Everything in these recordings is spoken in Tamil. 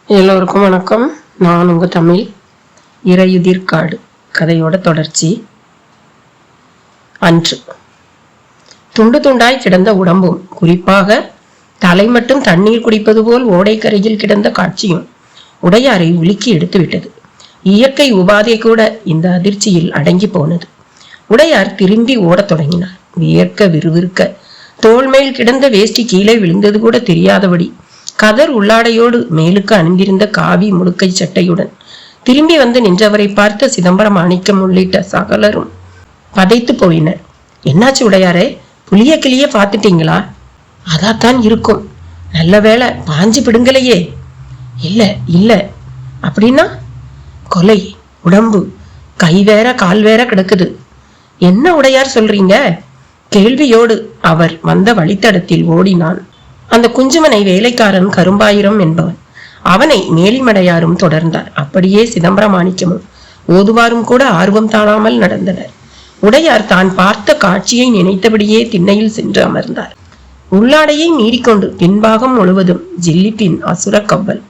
எல்லோருக்கும் வணக்கம். நான் உங்கள் தமிழ். இறையுதிர்காடு கதையோட தொடர்ச்சி. அன்று துண்டு துண்டாய் கிடந்த உடம்பும், குறிப்பாக தலை மட்டும் தண்ணீர் குடிப்பது போல் ஓடைக்கரையில் கிடந்த காட்சியும் உடையாரை உலுக்கி எடுத்து விட்டது. இயற்கை உபாதை கூட இந்த அதிர்ச்சியில் அடங்கி போனது. உடையார் திரும்பி ஓடத் தொடங்கினார். வியர்க்க விறுவிறுக்க தோள்மேல் கிடந்த வேஷ்டி கீழே விழுந்தது கூட தெரியாதபடி கதர் உள்ளாடையோடு மேலுக்கு அணிந்திருந்த காவி முழுக்கை சட்டையுடன் திரும்பி வந்து நின்றவரை பார்த்த சிதம்பரம் மாணிக்கம் உள்ளிட்ட சகலரும் பதைத்து போயினர். என்னாச்சு உடையாரே, புளிய கிளிய பார்த்துட்டீங்களா? அதாத்தான் இருக்கும். நல்ல வேளை பாஞ்சு பிடுங்கலையே. இல்ல இல்ல. அப்படின்னா கொலை, உடம்பு கை வேற கால் வேற கிடக்குது. என்ன உடையார் சொல்றீங்க? கேள்வியோடு அவர் வந்த வழித்தடத்தில் ஓடினான் அந்த குஞ்சுமனை வேலைக்காரன் கரும்பாயிரம் என்பவன். அவனை மேலிமடையாரும் தொடர்ந்தார். அப்படியே சிதம்பரம் மாணிக்கமும் ஓதுவாரும் கூட ஆர்வம் தாழாமல் நடந்தனர். உடையார் தான் பார்த்த காட்சியை நினைத்தபடியே திண்ணையில் சென்று அமர்ந்தார். உள்ளாடையை மீறிக்கொண்டு பின்பாகம் முழுவதும் ஜில்லிப்பின் அசுர கவ்வல்.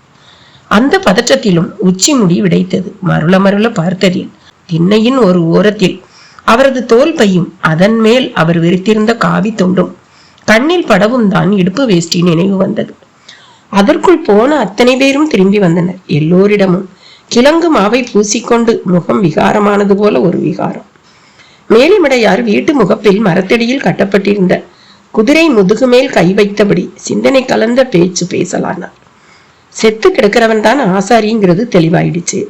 அந்த பதற்றத்திலும் உச்சி முடி விடைத்தது. மருள மருள பார்த்ததில் திண்ணையின் ஒரு ஓரத்தில் அவரது தோல் பையும் அதன் மேல் அவர் விரித்திருந்த காவி துண்டும் கண்ணில் படவும் தான் இடுப்பு வேஷ்டி நினைவு வந்தது. அதற்குள் போன அத்தனை பேரும் திரும்பி வந்தனர். எல்லோரிடமும் கிழங்கு மாவை பூசிக்கொண்டு முகம் விகாரமானது போல ஒரு விகாரம். மேலிமடையார் வீட்டு முகப்பில் மரத்தடியில் கட்டப்பட்டிருந்த குதிரை முதுகு மேல் கை வைத்தபடி சிந்தனை கலந்த பேச்சு பேசலானார். செத்து கிடக்கிறவன் தான் ஆசாரிங்கிறது தெளிவாயிடுச்சு.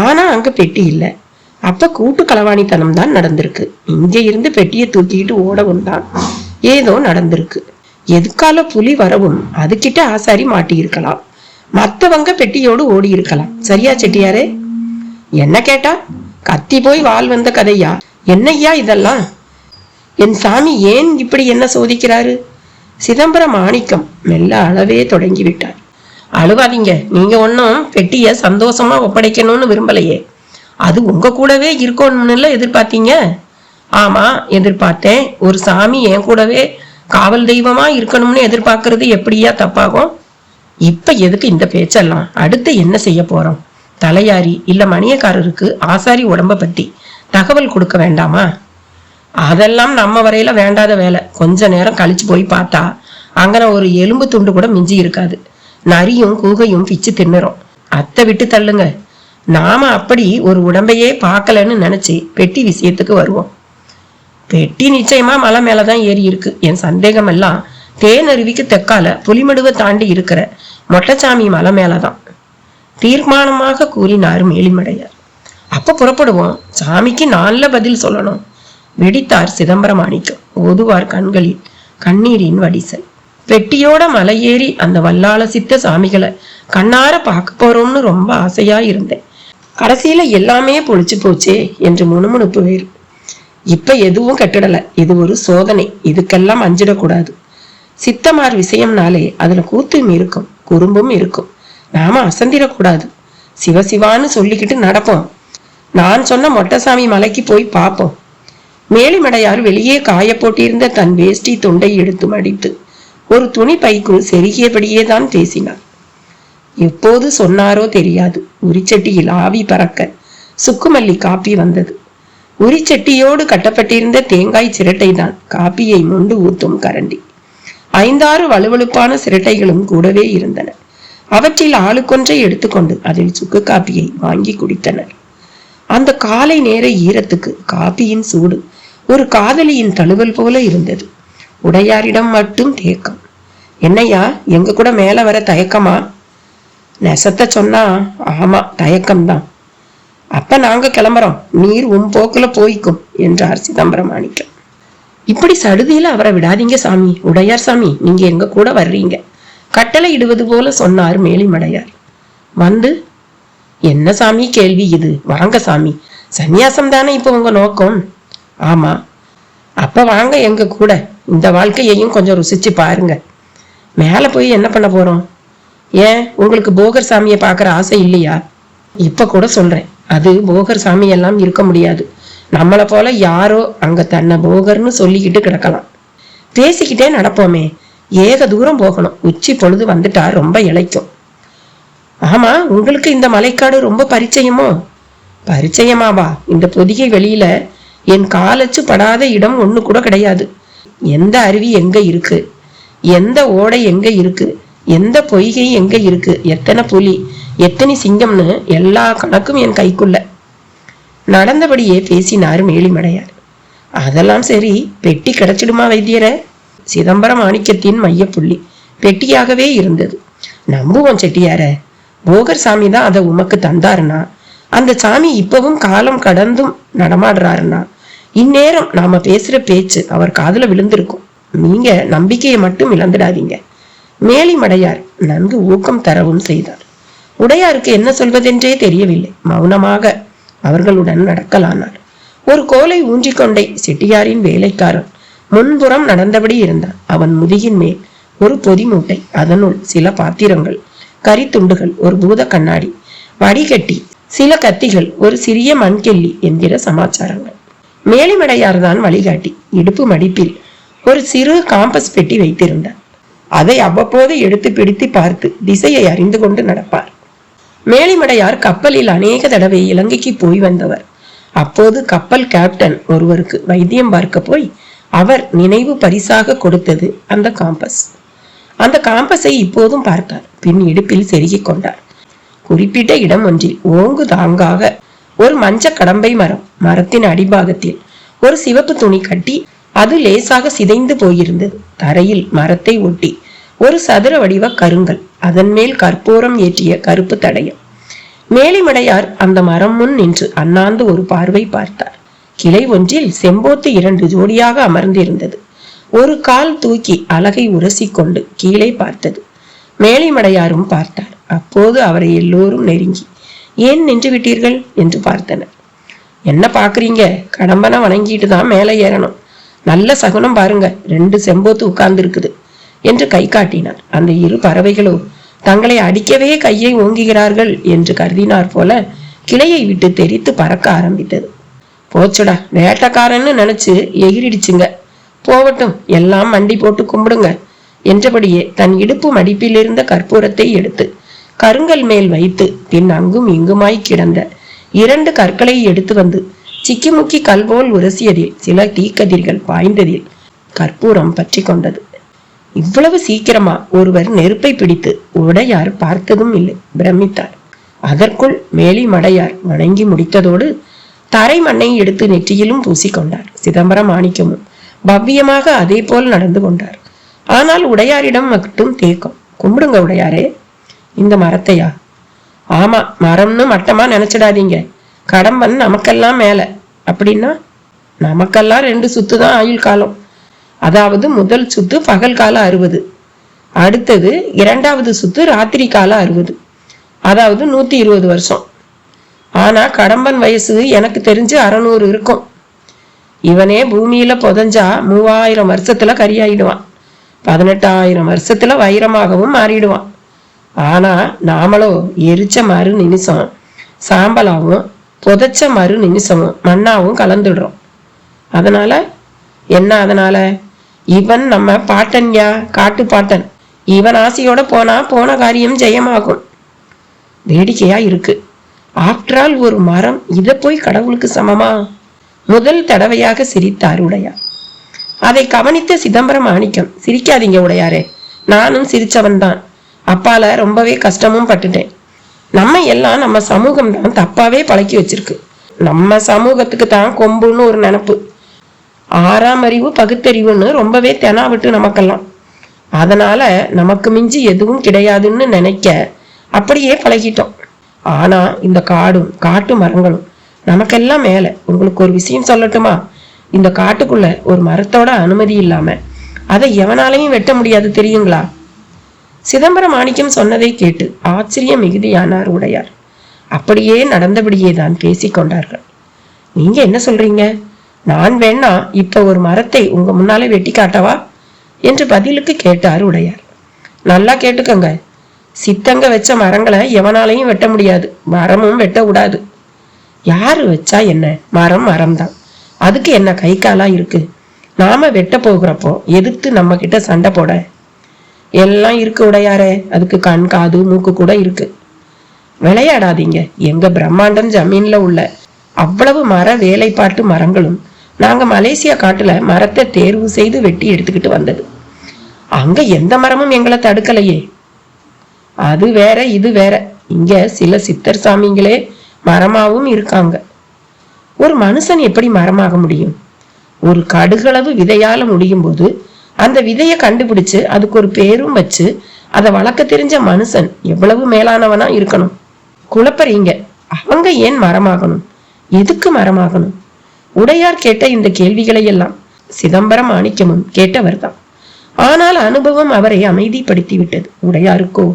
ஆனா அங்க பெட்டி இல்லை. அப்ப கூட்டு களவாணித்தனம் தான் நடந்திருக்கு. இங்க இருந்து பெட்டியை தூக்கிட்டு ஓடவும் தான் ஏதோ நடந்திருக்கு. எதுக்கால புலி வரவும் அதுகிட்ட ஆசாரி மாட்டி இருக்கலாம். மத்தவங்க பெட்டியோடு ஓடி இருக்கலாம். சரியா செட்டியாரே? என்ன கேட்டா கத்தி போய் வால் வந்த கதையா? என்னையா இதெல்லாம்? என் சாமி ஏன் இப்படி என்ன சோதிக்கிறாரு? சிதம்பரம் மாணிக்கம் மெல்ல அளவே தொடங்கி விட்டார். அழுவாதீங்க. நீங்க ஒன்னும் பெட்டிய சந்தோஷமா ஒப்படைக்கணும்னு விரும்பலையே. அது உங்க கூடவே இருக்கணும்னு எதிர்பார்த்தீங்க. ஆமா, எதிர்பார்த்தேன். ஒரு சாமி என் கூடவே காவல் தெய்வமா இருக்கணும்னு எதிர்பார்க்கறது எப்படியா தப்பாகும்? இப்ப எதுக்கு இந்த பேச்செல்லாம்? அடுத்து என்ன செய்ய போறோம்? தலையாரி இல்ல மணியக்காரருக்கு ஆசாரி உடம்ப பத்தி தகவல் கொடுக்க வேண்டாமா? அதெல்லாம் நம்ம வரையில வேண்டாத வேலை. கொஞ்ச நேரம் கழிச்சு போய் பார்த்தா அங்கன ஒரு எலும்பு துண்டு கூட மிஞ்சி இருக்காது. நரியும் கூகையும் பிச்சு தின்னுறோம். அத்தை விட்டு தள்ளுங்க. நாம அப்படி ஒரு உடம்பையே பார்க்கலன்னு நினைச்சு பெட்டி விஷயத்துக்கு வருவோம். பெட்டி நிச்சயமா மலை மேலதான் ஏறி இருக்கு. என் சந்தேகம் எல்லாம் தேனருவிக்கு தெற்கால புலிமடுவை தாண்டி இருக்கிற மொட்டச்சாமி மலை மேலதான், தீர்மானமாக கூறினார் மேலிமடையார். அப்ப புறப்படுவோம். சாமிக்கு நல்ல பதில் சொல்லணும் வெடித்தார் சிதம்பரம் மாணிக்கம். ஓதுவார் கண்களில் கண்ணீரின் வடிசல். பெட்டியோட மலை ஏறி அந்த வல்லாள சித்த சாமிகளை கண்ணார பார்க்க போறோம்னு ரொம்ப ஆசையா இருந்தேன். கடைசியில எல்லாமே பொழிச்சு போச்சே என்று முணுமுணுப்பு வேறு. இப்ப எதுவும் கட்டிடல. இது ஒரு சோதனை. இதுக்கெல்லாம் அஞ்சிடக்கூடாது. சித்தமார் விஷயம்னாலே அதுல கூத்தும் இருக்கும், குறும்பும் இருக்கும். நாம அசந்திடக்கூடாது. சிவசிவான்னு சொல்லிக்கிட்டு நடப்போம். நான் சொன்ன மொட்டசாமி மலைக்கு போய் பார்ப்போம். மேலிமடையார் வெளியே காய போட்டிருந்த தன் வேஷ்டி துண்டை எடுத்து மடித்து ஒரு துணி பைக்குள் செருகியபடியே தான் பேசினார். எப்போது சொன்னாரோ தெரியாது. உரிச்சட்டியில் ஆவி பறக்க சுக்குமல்லி காப்பி வந்தது. உரிச்சட்டியோடு கட்டப்பட்டிருந்த தேங்காய் சிரட்டை தான் காப்பியை மொண்டு ஊத்தும் கரண்டி. 5-6 வலுவழுப்பான சிரட்டைகளும் கூடவே இருந்தன. அவற்றில் ஆளுக்கொன்றை எடுத்துக்கொண்டு அதில் சுக்கு காப்பியை வாங்கி குடித்தனர். அந்த காலை நேர ஈரத்துக்கு காப்பியின் சூடு ஒரு காதலியின் தழுவல் போல இருந்தது. உடையாரிடம் மட்டும் தேக்கம். என்னையா, எங்க கூட மேல வர தயக்கமா? நெசத்த சொன்னா ஆமா, தயக்கம்தான். அப்ப நாங்க கிளம்புறோம். நீர் போக்குல போய்க்கும் என்றார் சிதம்பரம் மாணிக்கம். இப்படி சடுதியில அவரை விடாதீங்க சாமி. உடையார் சாமி, நீங்க எங்க கூட வர்றீங்க. கட்டளை இடுவது போல சொன்னார் மேலிமடையார். வந்து என்ன சாமி கேள்வி இது? வாங்க சாமி. சந்நியாசம் தானே இப்ப உங்க நோக்கம்? ஆமா. அப்ப வாங்க எங்க கூட. இந்த வாழ்க்கையையும் கொஞ்சம் ருசிச்சு பாருங்க. மேல போய் என்ன பண்ண போறோம்? ஏன் உங்களுக்கு போகர் சாமியை பாக்குற ஆசை இல்லையா? இப்ப கூட சொல்றேன், அது போகர் சாமி எல்லாம் இருக்க முடியாது. நம்மளை போல யாரோ அங்க தன்னை போகர்னு சொல்லிக்கிட்டு கிடக்கலாம். பேசிக்கிட்டே நடப்போமே. ஏக தூரம் போகணும். உச்சி பொழுது வந்துட்டா ரொம்ப இழைக்கும். ஆமா, உங்களுக்கு இந்த மலைக்காடு ரொம்ப பரிச்சயமோ? பரிச்சயமாவா? இந்த பொதிகை வெளியில என் காலச்சு படாத இடம் ஒண்ணு கூட கிடையாது. எந்த அருவி எங்க இருக்கு, எந்த ஓடை எங்க இருக்கு, எந்த பொய்கை எங்க இருக்கு, எத்தனை புலி எத்தனை சிங்கம்னு எல்லா கணக்கும் என் கைக்குள்ள. நடந்தபடியே பேசினார் மேலிமடையார். அதெல்லாம் சரி, பெட்டி கிடைச்சிடுமா வைத்தியர? சிதம்பரம் மாணிக்கத்தின் மையப்புள்ளி பெட்டியாகவே இருந்தது. நம்புவோம் செட்டியார. போகர் சாமி தான் அதை உமக்கு தந்தாருன்னா, அந்த சாமி இப்பவும் காலம் கடந்தும் நடமாடுறாருன்னா, இந்நேரம் நாம பேசுற பேச்சு அவர் காதுல விழுந்திருக்கும். நீங்க நம்பிக்கையை மட்டும் இழந்துடாதீங்க. மேலிமடையார் நன்கு ஊக்கம் தரவும் செய்தார். உடையாருக்கு என்ன சொல்வதென்றே தெரியவில்லை. மௌனமாக அவர்களுடன் நடக்கலானார். ஒரு கோலை ஊன்றிக்கொண்டே செட்டியாரின் வேலைக்காரன் முன்புறம் நடந்தபடி இருந்தான். அவன் முதுகின் மேல் ஒரு பொதி மூட்டை, அதனுள் சில பாத்திரங்கள், கரித்துண்டுகள், ஒரு பூத கண்ணாடி, வடிகட்டி, சில கத்திகள், ஒரு சிறிய மண்கெல்லி என்கிற சமாச்சாரங்கள். மேலிமடையார் தான் வழிகாட்டி. இடுப்பு மடிப்பில் ஒரு சிறு காம்பஸ் பெட்டி வைத்திருந்தார். அதை அவ்வப்போது எடுத்து பிடித்து பார்த்து திசையை அறிந்து கொண்டு நடப்பார். மேலிமடையார் கப்பலில் அநேக தடவை இலங்கைக்கு போய் வந்தவர். அப்போது கப்பல் கேப்டன் ஒருவருக்கு வைத்தியம் பார்க்க போய் அவர் நினைவு பரிசாக கொடுத்தது அந்த காம்பஸ். அந்த காம்பஸை இப்போதும் பார்த்தார். பின் இடுப்பில் செருகிக் கொண்டார். குறிப்பிட்ட இடம் ஒன்றில் ஓங்கு தாங்காக ஒரு மஞ்ச கடம்பை மரம், மரத்தின் அடிபாகத்தில் ஒரு சிவப்பு துணி கட்டி அது லேசாக சிதைந்து போயிருந்தது. தரையில் மரத்தை ஒட்டி ஒரு சதுர வடிவ கருங்கல், அதன் மேல் கற்பூரம் ஏற்றிய கருப்பு தடயம். மேலிமடையார் அந்த மரம் முன் நின்று அண்ணாந்து ஒரு பார்வை பார்த்தார். கிளை ஒன்றில் செம்போத்து 2 ஜோடியாக அமர்ந்திருந்தது. ஒரு கால் தூக்கி அலகை உரசிக்கொண்டு கீழே பார்த்தது. மேலிமடையாரும் பார்த்தார். அப்போது அவரை எல்லோரும் நெருங்கி, ஏன் நின்று விட்டீர்கள் என்று பார்த்தனர். என்ன பாக்குறீங்க? கடம்பனை வணங்கிட்டு தான் மேலே ஏறணும். நல்ல சகுனம் பாருங்க, 2 செம்போத்து உட்கார்ந்து இருக்குது என்று கை காட்டினார். அந்த 2 பறவைகளோ தங்களை அடிக்கவே கையை ஓங்குகிறார்கள் என்று கருதினார் போல கிளையை விட்டு தெரித்து பறக்க ஆரம்பித்தது. போச்சுடா, வேட்டக்காரன்னு நினைச்சு எகிரிடுச்சுங்க. போகட்டும், எல்லாம் மண்டி போட்டு கும்பிடுங்க என்றபடியே தன் இடுப்பு மடிப்பில் இருந்த கற்பூரத்தை எடுத்து கருங்கல் மேல் வைத்து பின் அங்கும் இங்குமாய் கிடந்த 2 கற்களை எடுத்து வந்து சிக்கி முக்கி கல்போல் உரசியதில் சில தீக்கதிர்கள் பாய்ந்ததில் கற்பூரம் பற்றி கொண்டது. இவ்வளவு சீக்கிரமா ஒருவர் நெருப்பை பிடித்து உடையார் பார்த்ததும் இல்லை, பிரமித்தார். அதற்குள் மேலிமடையார் வணங்கி முடித்ததோடு தரை மண்ணை எடுத்து நெற்றியிலும் பூசிக்கொண்டார். சிதம்பரம் மாணிக்கமும் பவ்யமாக அதே போல் நடந்து கொண்டார். ஆனால் உடையாரிடம் மட்டும் தேக்கம். கும்பிடுங்க உடையாரே. இந்த மரத்தையா? ஆமா, மரம்னு மட்டமா நினைச்சிடாதீங்க. கடம்பன் நமக்கெல்லாம் மேல. அப்படின்னா நமக்கெல்லாம் 2 சுத்து தான் ஆயுள் காலம். அதாவது முதல் சுத்து பகல் கால 60, அடுத்தது 2வது சுத்து ராத்திரி கால 60, அதாவது 120 வருஷம். ஆனா கடம்பன் வயசு எனக்கு தெரிஞ்சு 600 இருக்கும். இவனே பூமியில புதஞ்சா 3000 வருஷத்துல கரியாயிடுவான், 18,000 வருஷத்துல வைரமாகவும் மாறிடுவான். ஆனா நாமளோ எரிச்ச மறு நிமிஷம் சாம்பலாவும் புதைச்ச மறு நிமிஷமும் மண்ணாவும் கலந்துடுறோம். அதனால என்ன? அதனால இவன் நம்ம பாட்டன்யா, காட்டு பாட்டன். இவன் ஆசையோட போனா போன காரியம் ஜெயமாகும். வேடிக்கையா இருக்கு. ஆஃப்டர் ஆல் ஒரு மரம் இதை போய் கடவுளுக்கு சமமா? முதல் தடவையாக சிரித்தார் உடையார். அதை கவனித்த சிதம்பரம் மாணிக்கம், சிரிக்காதீங்க உடையாரே, நானும் சிரிச்சவன் தான். அப்பால ரொம்பவே கஷ்டமும் பட்டுட்டேன். நம்ம எல்லாம் நம்ம சமூகம் தான் தப்பாவே பழக்கி வச்சிருக்கு. நம்ம சமூகத்துக்கு தான் கொம்புன்னு ஒரு நினப்பு, 6ஆம் அறிவு பகுத்தறிவுன்னு ரொம்பவே தெனாவிட்டு நமக்கெல்லாம். அதனால நமக்கு மிஞ்சி எதுவும் கிடையாதுன்னு நினைக்க அப்படியே பழகிட்டோம். ஆனா இந்த காடும் காட்டு மரங்களும் நமக்கெல்லாம் மேல. உங்களுக்கு ஒரு விஷயம் சொல்லட்டுமா? இந்த காட்டுக்குள்ள ஒரு மரத்தோட அனுமதி இல்லாம அதை எவனாலையும் வெட்ட முடியாது, தெரியுங்களா? சிதம்பரம் மாணிக்கம் சொன்னதை கேட்டு ஆச்சரியம் மிகுதியானார் உடையார். அப்படியே நடந்தபடியே தான் பேசிக்கொண்டார்கள். நீங்க என்ன சொல்றீங்க? நான் வேணா இப்ப ஒரு மரத்தை உங்க முன்னாலே வெட்டி காட்டவா என்று பதிலுக்கு கேட்டார் உடையார். நல்லா கேட்டுக்கங்க, சித்தங்க வச்ச மரங்களை எவனாலையும் வெட்ட முடியாது, மரமும் வெட்ட விடாது. யாரு வச்சா என்ன, மரம் மரம்தான். அதுக்கு என்ன கை காலா இருக்கு? நாம வெட்ட போகிறப்போ எதிர்த்து நம்ம கிட்ட சண்டை போட எல்லாம் இருக்கு உடையாரே. அதுக்கு கண் காது மூக்கு கூட இருக்கு. விளையாடாதீங்க. எங்க பிரம்மாண்டம் ஜமீன்ல உள்ள அவ்வளவு மர வேலைப்பாட்டு மரங்களும் நாங்க மலேசியா காட்டுல மரத்தை தேர்வு செய்து வெட்டி எடுத்துக்கிட்டு வந்தது. அங்க எந்த மரமும் எங்களை தடுக்கலையே. அது வேற இது வேற. இங்க சில சித்தர் சாமிங்களே மரமாவும் இருக்காங்க. ஒரு மனுஷன் எப்படி மரமாக முடியும்? ஒரு கடுகளவு விதையால முடியும் போது அந்த விதைய கண்டுபிடிச்சு அதுக்கு ஒரு பேரும் வச்சு அதை வளர்க்க தெரிஞ்ச மனுஷன் எவ்வளவு மேலானவனா இருக்கணும். குழப்பறீங்க. அவங்க ஏன் மரமாகணும்? எதுக்கு மரமாகணும்? உடையார் கேட்ட இந்த கேள்விகளை எல்லாம் சிதம்பரம் மாணிக்கமும் கேட்டவர் தான். ஆனால் அனுபவம் அவரை அமைதிப்படுத்தி விட்டது. உடையாருக்கோ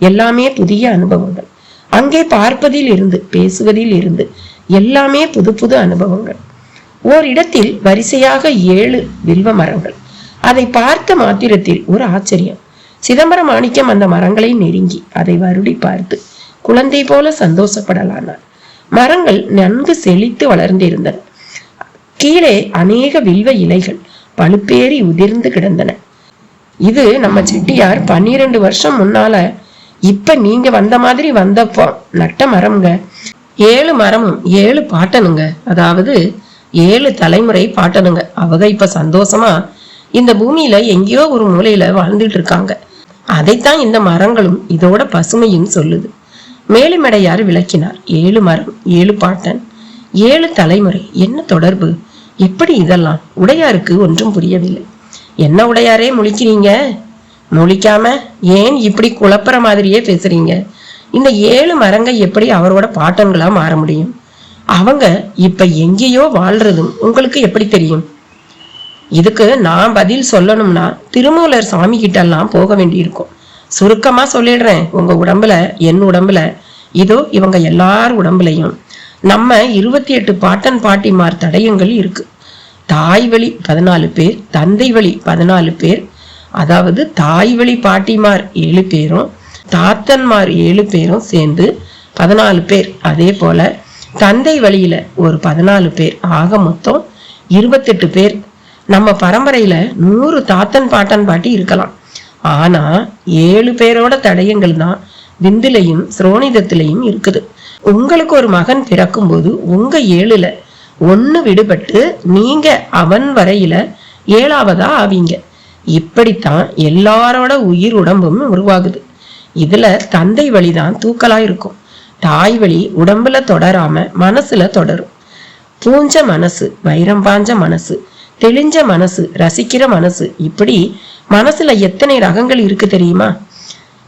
எல்லாமே புதிய அனுபவங்கள். அங்கே பார்ப்பதில் இருந்து பேசுவதில் இருந்து எல்லாமே புது புது அனுபவங்கள். ஓரிடத்தில் வரிசையாக 7 வில்வ மரங்கள். அதை பார்த்த மாத்திரத்தில் ஒரு ஆச்சரியம். சிதம்பரம் மாணிக்கம் அந்த மரங்களை நெருங்கி அதை வருடி பார்த்து குழந்தை போல சந்தோஷப்படலானார். மரங்கள் நன்கு செழித்து வளர்ந்திருந்தன. கீழே அநேக வில்வ இலைகள் பழுப்பேறி உதிர்ந்து கிடந்தன. இது நம்ம செட்டியார் 12 வருஷம் முன்னால இப்ப நீங்க வந்த மாதிரி வந்தப்போ நட்ட மரம்ங்க. 7 மரமும் 7 பாட்டனுங்க. அதாவது 7 தலைமுறை பாட்டனுங்க. அவங்க இப்ப சந்தோஷமா இந்த பூமியில எங்கேயோ ஒரு மூலையில வாழ்ந்துட்டு இருக்காங்க. அதைத்தான் இந்த மரங்களும் இதோட பசுமையும் சொல்லுது. மேலுமடையார் விளக்கினார். 7 மரம், 7 பாட்டன், 7 தலைமுறை, என்ன தொடர்பு? எப்படி இதெல்லாம்? உடையாருக்கு ஒன்றும் புரியவில்லை. என்ன உடையாரே முழிக்கிறீங்க? முழிக்காம ஏன் இப்படி குழப்பற மாதிரியே பேசுறீங்க? இந்த 7 மரங்க எப்படி அவரோட பாட்டன்களா மாற முடியும்? அவங்க இப்ப எங்கேயோ வாழ்றதும் உங்களுக்கு எப்படி தெரியும்? இதுக்கு நான் பதில் சொல்லணும்னா திருமூலர் சாமி கிட்ட எல்லாம் போக வேண்டியிருக்கும். சுருக்கமா சொல்லிடுறேன். உங்க உடம்புல, என் உடம்புல, இதோ இவங்க எல்லார் உடம்புலையும் நம்ம 28 பாட்டன் பாட்டிமார் தடயங்கள் இருக்கு. தாய் வழி 14 பேர், தந்தை வழி 14 பேர். அதாவது தாய் வழி பாட்டிமார் 7 பேரும் தாத்தன்மார் 7 பேரும் சேர்ந்து 14 பேர். அதே போல தந்தை வழியில ஒரு 14 பேர். ஆக மொத்தம் 28 பேர். நம்ம பரம்பரையில 100 தாத்தன் பாட்டன் பாட்டி இருக்கலாம். ஆனா 7 பேரோட தடயங்கள் தான் விந்துலையும் சிரோனிதத்திலையும் இருக்குது. உங்களுக்கு ஒரு மகன் பிறக்கும் போது உங்க 7ல 1 விடுபட்டு நீங்க அவன் வரையில 7ஆவதா ஆவீங்க. இப்படித்தான் எல்லாரோட உயிர் உடம்பும் உருவாகுது. இதுல தந்தை வழிதான் தூக்கலா இருக்கும். தாய் வழி உடம்புல தொடராம மனசுல தொடரும். பூஞ்ச மனசு, வைரம் பாஞ்ச மனசு, தெளிஞ்ச மனசு, ரசிக்கிற மனசு, இப்படி மனசுல எத்தனை ரகங்கள் இருக்கு தெரியுமா?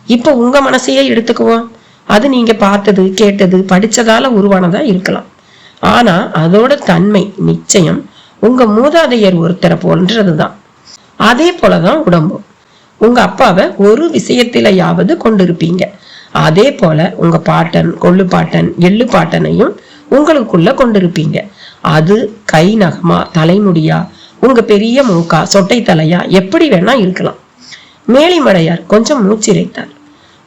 இப்ப உங்க மனசையே எடுத்துக்குவோம். அது நீங்க பார்த்தது, கேட்டது, படிச்சதால உருவானதா இருக்கலாம். ஆனா அதோட தன்மை நிச்சயம் உங்க மூதாதையர் ஒருத்தரை போன்றதுதான். அதே போலதான் உடம்பும். உங்க அப்பாவை ஒரு விஷயத்திலையாவது கொண்டிருப்பீங்க. அதே போல உங்க பாட்டன், கொள்ளு பாட்டன், எள்ளு பாட்டனையும் உங்களுக்குள்ள கொண்டிருப்பீங்க. அது கை நகமா, தலைமுடியா, உங்க பெரிய மூக்கா, சொட்டை தலையா, எப்படி வேணா இருக்கலாம். மேலிமடையார் கொஞ்சம் மூச்சிரைத்தார்.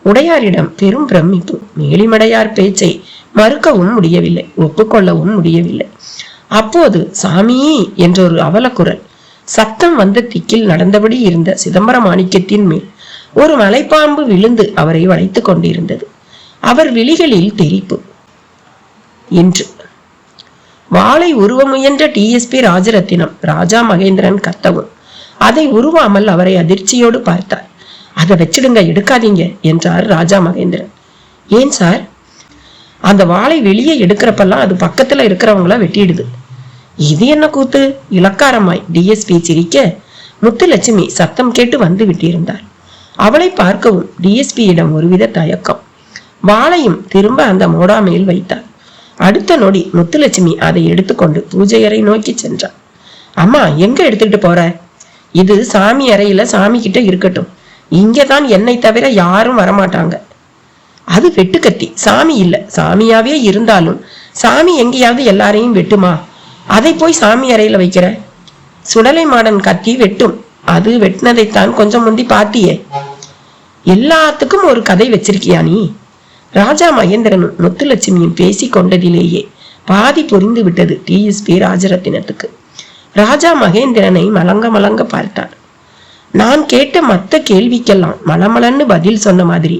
உடையாரிடம் பெரும் பிரமிப்பு. மேலிமடையார் பேச்சை மறுக்கவும் முடியவில்லை, ஒப்புக்கொள்ளவும் முடியவில்லை. அப்போது சாமி என்றொரு அவலக்குரல். சத்தம் வந்த திக்கில் நடந்தபடி இருந்த சிதம்பரம் மாணிக்கத்தின் மேல் ஒரு மலைப்பாம்பு விழுந்து அவரை வளைத்துக் கொண்டிருந்தது. அவர் விழிகளில் தெரிப்பு. என்று வாளை உருவ முயன்ற டிஎஸ்பி ராஜரத்தினம் ராஜா மகேந்திரன் கத்தவும் அதை உருவாமல் அவரை அதிர்ச்சியோடு பார்த்தார். அதை வச்சிடுங்க, எடுக்காதீங்க என்றார் ராஜா மகேந்திரன். ஏன் சார்? அந்த வாளை வெளியே எடுக்கிறப்பெல்லாம் அது பக்கத்துல இருக்கிறவங்கள வெட்டிடுது. இது என்ன கூத்து? இலக்காரமாய் டிஎஸ்பி சிரிக்க முத்துலட்சுமி சத்தம் கேட்டு வந்து விட்டிருந்தார். அவளை பார்க்கவும் டிஎஸ்பியிடம் ஒருவித தயக்கம். வாளையும் திரும்ப அந்த மோடா மேல் வைத்தார். அடுத்த நொடி முத்துலட்சுமி அதை எடுத்துக்கொண்டு பூஜை அறை நோக்கி சென்றார். அம்மா, எங்க எடுத்துக்கிட்டு போற? இது சாமி அறையில சாமி கிட்ட இருக்கட்டும். இங்கதான் என்னை தவிர யாரும் வரமாட்டாங்க. அது வெட்டுக்கத்தி, சாமி இல்ல. சாமியாவே இருந்தாலும் சாமி எங்கேயாவது எல்லாரையும் வெட்டுமா? அதை போய் சாமி அறையில வைக்கிற? சுடலை மாடன் கத்தி வெட்டும். அது வெட்டினதைத்தான் கொஞ்சம் முந்தி பாத்தியே. எல்லாத்துக்கும் ஒரு கதை வச்சிருக்கியா நீ? ராஜா மகேந்திரனும் முத்துலட்சுமியும் பேசி கொண்டதிலேயே பாதி புரிந்து விட்டது டிஎஸ்பி ராஜரத்தினத்துக்கு. ராஜா மகேந்திரனை மலங்க மலங்க பார்த்தார். நான் கேட்ட மத்த கேள்விக்கெல்லாம் மலமலன்னு பதில் சொன்ன மாதிரி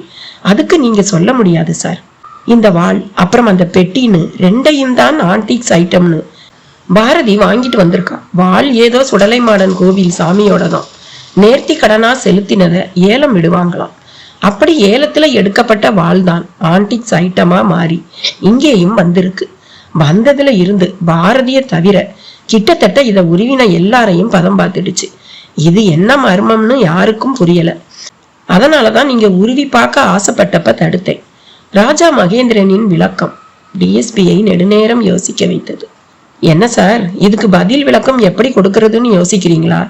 அதுக்கு நீங்க சொல்ல முடியாது சார். இந்த வாள் அப்புறம் அந்த பெட்டின்னு ரெண்டையும் தான் ஆன்டிக்ஸ் ஐட்டம்னு பாரதி வாங்கிட்டு வந்திருக்கா. வாள் ஏதோ சுடலை மாடன் கோவில் சாமியோட தான். நேர்த்தி கடனா செலுத்தினதை ஏலம் விடுவாங்களாம். அப்படி ஏலத்துல எடுக்கப்பட்ட வாள் தான் ஆன்டிக்ஸ் ஐட்டமா மாறி இங்கேயும் வந்திருக்கு. வந்ததுல இருந்து பாரதிய தவிர கிட்டத்தட்ட இத உருவின எல்லாரையும் பதம் பார்த்துடுச்சு. இது என்ன மர்மம்னு யாருக்கும் புரியல. அதனாலதான் நீங்க உருவி பார்க்க ஆசைப்பட்டப்ப தடுத்தேன். ராஜா மகேந்திரனின் விளக்கம் டிஎஸ்பியை நெடுநேரம் யோசிக்க வைத்தது. என்ன சார், இதுக்கு பதில் விளக்கம் எப்படி கொடுக்கறதுன்னு யோசிக்கிறீங்களா?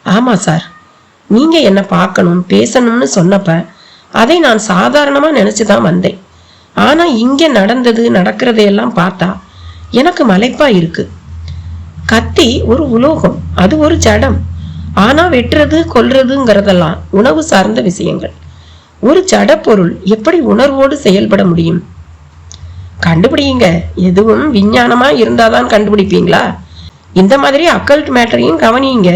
ஆமா சார், நீங்க என்ன பார்க்கணும் பேசணும்னு சொன்னப்ப அதை நான் சாதாரணமா நினைச்சுதான் வந்தேன். ஆனா இங்க நடக்கிறதையெல்லாம் பார்த்தா எனக்கு மலைப்பா இருக்கு. கத்தி ஒரு உலோகம், அது ஒரு ஜடம். ஆனா வெட்டுறது கொல்றதுங்கிறதெல்லாம் உணவு சார்ந்த விஷயங்கள். ஒரு ஜட பொருள் எப்படி உணர்வோடு செயல்பட முடியும்? கண்டுபிடிங்க. எதுவும் விஞ்ஞானமா இருந்தாதான் கண்டுபிடிப்பீங்களா? இந்த மாதிரி அக்கல்ட் மேட்டரையும் கவனிங்க.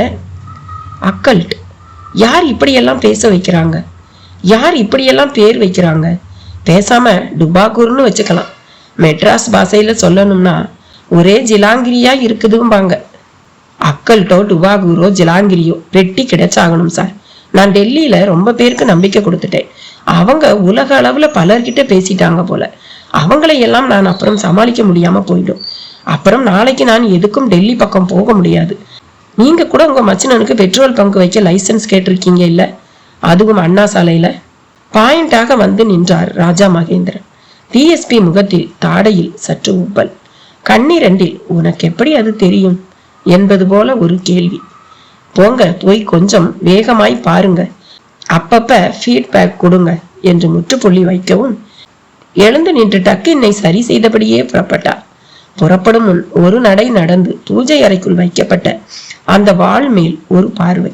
அக்கல்ட் யார் இப்படியெல்லாம் பேச வைக்கிறாங்க? யார் இப்படியெல்லாம் பேர் வைக்கிறாங்க? பேசாம டுபாகூர்னு வச்சுக்கலாம். மெட்ராஸ் பாஷையில சொல்லணும்னா ஒரே ஜிலாங்கிரியா இருக்குதும்பாங்க. அக்கல்ட்டோ டுபாகூரோ ஜிலாங்கிரியோ வெட்டி கிடைச்சாகணும் சார். நான் டெல்லியில ரொம்ப பேருக்கு நம்பிக்கை கொடுத்துட்டேன். அவங்க உலக அளவுல பலர்கிட்ட பேசிட்டாங்க போல. அவங்களை எல்லாம் நான் அப்புறம் சமாளிக்க முடியாம போயிடும். அப்புறம் நாளைக்கு நான் எதுக்கும் டெல்லி பக்கம் போக முடியாது. நீங்க கூட உங்க மச்சனனுக்கு பெட்ரோல் பங்கு வைக்க லைசன்ஸ் கேட்டிருக்கீங்க இல்ல? அதுவும் அண்ணா சாலையில. பாயிண்டாக வந்து நின்றார் ராஜா மகேந்திரன். டிஎஸ்பி முகத்தில் தாடையில் சற்று உப்பல், கண்ணீரண்டில் உனக்கு எப்படி அது தெரியும் என்பது போல ஒரு கேள்வி. போங்க, போய் கொஞ்சம் வேகமாய் பாருங்க, அப்பப்ப ஃபீட்பேக் கொடுங்க என்று முற்றுப்புள்ளி வைக்கவும் எழுந்து நின்று டக்கின்னை சரி செய்தபடியே புறப்பட்டார். புறப்படும் முன் ஒரு நடை நடந்து பூஜை அறைக்குள் வைக்கப்பட்ட அந்த வாள் மேல் ஒரு பார்வை.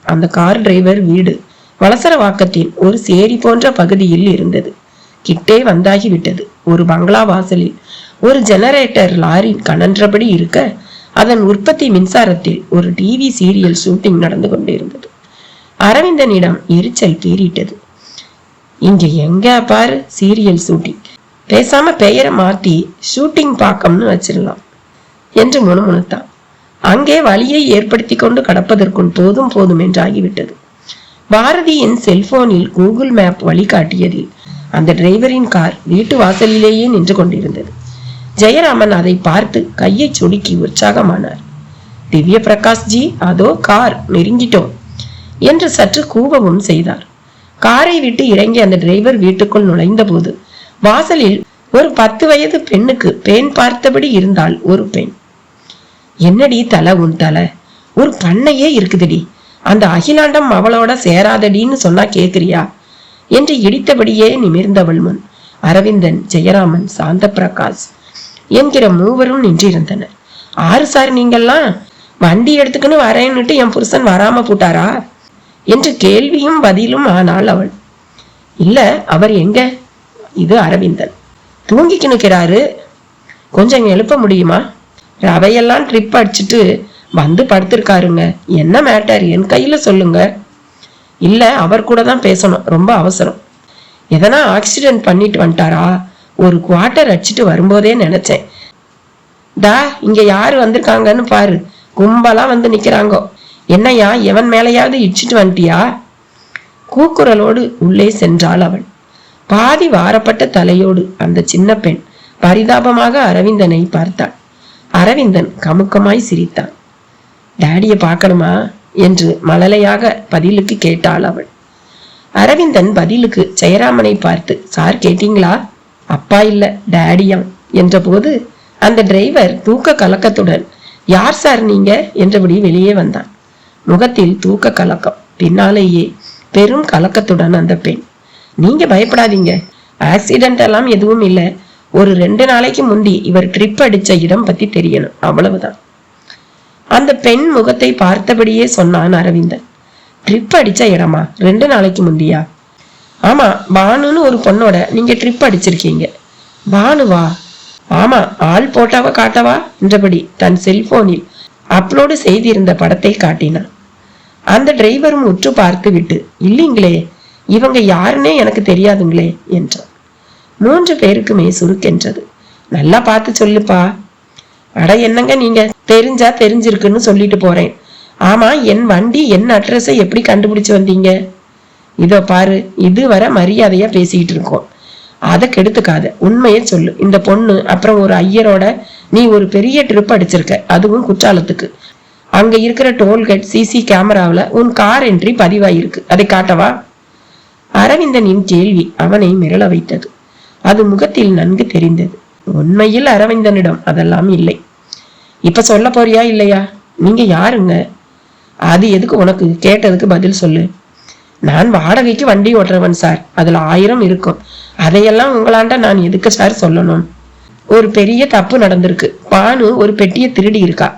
அந்த கார் டிரைவர் வீடு வலசரவாக்கத்தின் ஒரு சேரி போன்ற பகுதியில் இருந்தது. கிட்டே வந்தாகிவிட்டது. ஒரு பங்களா வாசலில் ஒரு ஜெனரேட்டர் லாரி கனன்றபடி இருக்க, அதன் உற்பத்தி மின்சாரத்தில் ஒரு டிவி சீரியல் ஷூட்டிங் நடந்து கொண்டிருந்தது. அரவிந்தனிடம் எரிச்சல் பீறிட்டது. இங்க எங்க பாரு சீரியல் ஷூட்டிங், பேசாம பெயரை மாத்தி ஷூட்டிங் பாக்கம்னு வச்சிடலாம் என்று முணுமுணுத்தான். அங்கே வழியை ஏற்படுத்தி கொண்டு கடப்பதற்குள் போதும் போதும் என்றாகிவிட்டது. பாரதியின் செல்போனில் கூகுள் மேப் வழிகாட்டியதில் அந்த டிரைவரின் கார் வீட்டு வாசலிலேயே நின்று கொண்டிருந்தது. ஜெயராமன் அதை பார்த்து கையை சுடுக்கி உற்சாகமானார். திவ்ய பிரகாஷ் ஜி, அதோ கார், நெருங்கிட்டோம் என்று சற்று கூவவும் செய்தார். காரை விட்டு இறங்கி அந்த டிரைவர் வீட்டுக்குள் நுழைந்த போது வாசலில் ஒரு 10 வயது பெண்ணுக்கு பெண் பார்த்தபடி இருந்தால் ஒரு பெண். என்னடி தலை, உன் தலை ஒரு பண்ணையே இருக்குதுடி, அந்த அகிலாண்டம் அவளோட சேராதடின்னு சொன்னா கேக்குறியா என்று இடித்தபடியே நிமிர்ந்தவள் முன் அரவிந்தன், ஜெயராமன், சாந்த பிரகாஷ் என்கிற மூவரும் நின்றிருந்தனர். ஆறு சார் நீங்கெல்லாம்? வண்டி எடுத்துக்கின்னு வரேன்னுட்டு என் புருஷன் வராம போட்டாரா என்று கேள்வியும் பதிலும் ஆனாள் அவள். இல்ல, அவர் எங்க? இது அரவிந்தன். தூங்கிக்கு நிற்கிறாரு, கொஞ்சம் எழுப்ப முடியுமா? ரவையெல்லாம் ட்ரிப் அடிச்சுட்டு வந்து படுத்திருக்காருங்க. என்ன மேட்டர், என் கையில சொல்லுங்க. இல்ல, அவர் கூட தான் பேசணும், ரொம்ப அவசரம். எதனா ஆக்சிடென்ட் பண்ணிட்டு வந்துட்டாரா? ஒரு குவார்டர் அடிச்சுட்டு வரும்போதே நினைச்சேன். டா, இங்க யாரு வந்திருக்காங்கன்னு பாரு, கும்பலா வந்து நிக்கிறாங்கோ. என்னையா, எவன் மேலையாவது இடிச்சிட்டு வந்துட்டியா? கூக்குரலோடு உள்ளே சென்றாள் அவள். பாதி வாரப்பட்ட தலையோடு அந்த சின்ன பெண் பரிதாபமாக அரவிந்தனை பார்த்தாள். அரவிந்தன் கமுக்கமாய் சிரித்தான். டாடிய பார்க்கணுமா என்று மழலையாக பதிலுக்கு கேட்டாள் அவள். அரவிந்தன் பதிலுக்கு ஜெயராமனை பார்த்து, சார் கேட்டீங்களா? அப்பா இல்ல, டாடியாம் என்ற போது அந்த டிரைவர் தூக்க கலக்கத்துடன், யார் சார் நீங்க என்றபடி வெளியே வந்தான். முகத்தில் தூக்க கலக்கம், பின்னாலேயே பெரும் கலக்கத்துடன் அந்த பெண், நீங்க பயப்படாதீங்க, ஆக்சிடென்ட் எல்லாம் எதுவும் இல்ல. ஒரு 2 நாளைக்கு முந்தி இவர் ட்ரிப் அடிச்ச இடம் பத்தி தெரியணும், அவ்வளவுதான். அந்த பெண் முகத்தை பார்த்தபடியே சொன்னான் அரவிந்தன். ட்ரிப் அடிச்ச இடமா? 2 நாளைக்கு முந்தியா? ஆமா, பானுன்னு ஒரு பொண்ணோட நீங்க ட்ரிப் அடிச்சிருக்கீங்க. பானுவா? ஆமா, ஆள் போட்டாவ காட்டவா என்றபடி தன் செல்போனில் அப்லோடு செய்திருந்த படத்தை காட்டினான். அந்த டிரைவரும் உற்று பார்த்து விட்டு, இல்லைங்களே, இவங்க யாருன்னே எனக்கு தெரியாதுங்களே என்றான். 3 பேருக்குமே சுருக்கென்றது. நல்லா பார்த்து சொல்லுப்பா. அட என்னங்க நீங்க, தெரிஞ்சா தெரிஞ்சிருக்குன்னு சொல்லிட்டு போறேன். ஆமா, என் வண்டி என் அட்ரஸை எப்படி கண்டுபிடிச்சு வந்தீங்க? இதோ பாரு, இதுவரை மரியாதையா பேசிக்கிட்டு இருக்கோம், அதை கெடுத்துக்காத. உண்மையே சொல்லு. இந்த பொண்ணு அப்புறம் ஒரு ஐயரோட நீ ஒரு பெரிய ட்ரிப் அடிச்சிருக்க, அதுவும் குற்றாலத்துக்கு. அங்க இருக்கிற டோல்கேட் சிசி கேமராவில உன் கார் என்ட்ரி பதிவாயிருக்கு, அதை காட்டவா? அரவிந்தனின் கேள்வி அவனை மிரள வைத்தது. அது முகத்தில் நன்கு தெரிந்தது. உண்மையில் அரவிந்தனிடம் அதெல்லாம் இல்லை. இப்ப சொல்ல போறியா இல்லையா? நீங்க யாருங்க? அது எதுக்கு உனக்கு? கேட்டதுக்கு பதில் சொல்லு. நான் வாடகைக்கு வண்டி ஓட்டுறவன் சார், அதுல 1000 இருக்கும். அதையெல்லாம் உங்களாண்ட நான் எதுக்கு சார் சொல்லணும்? ஒரு பெரிய தப்பு நடந்திருக்கு. பானு ஒரு பெட்டியை திருடி இருக்கா.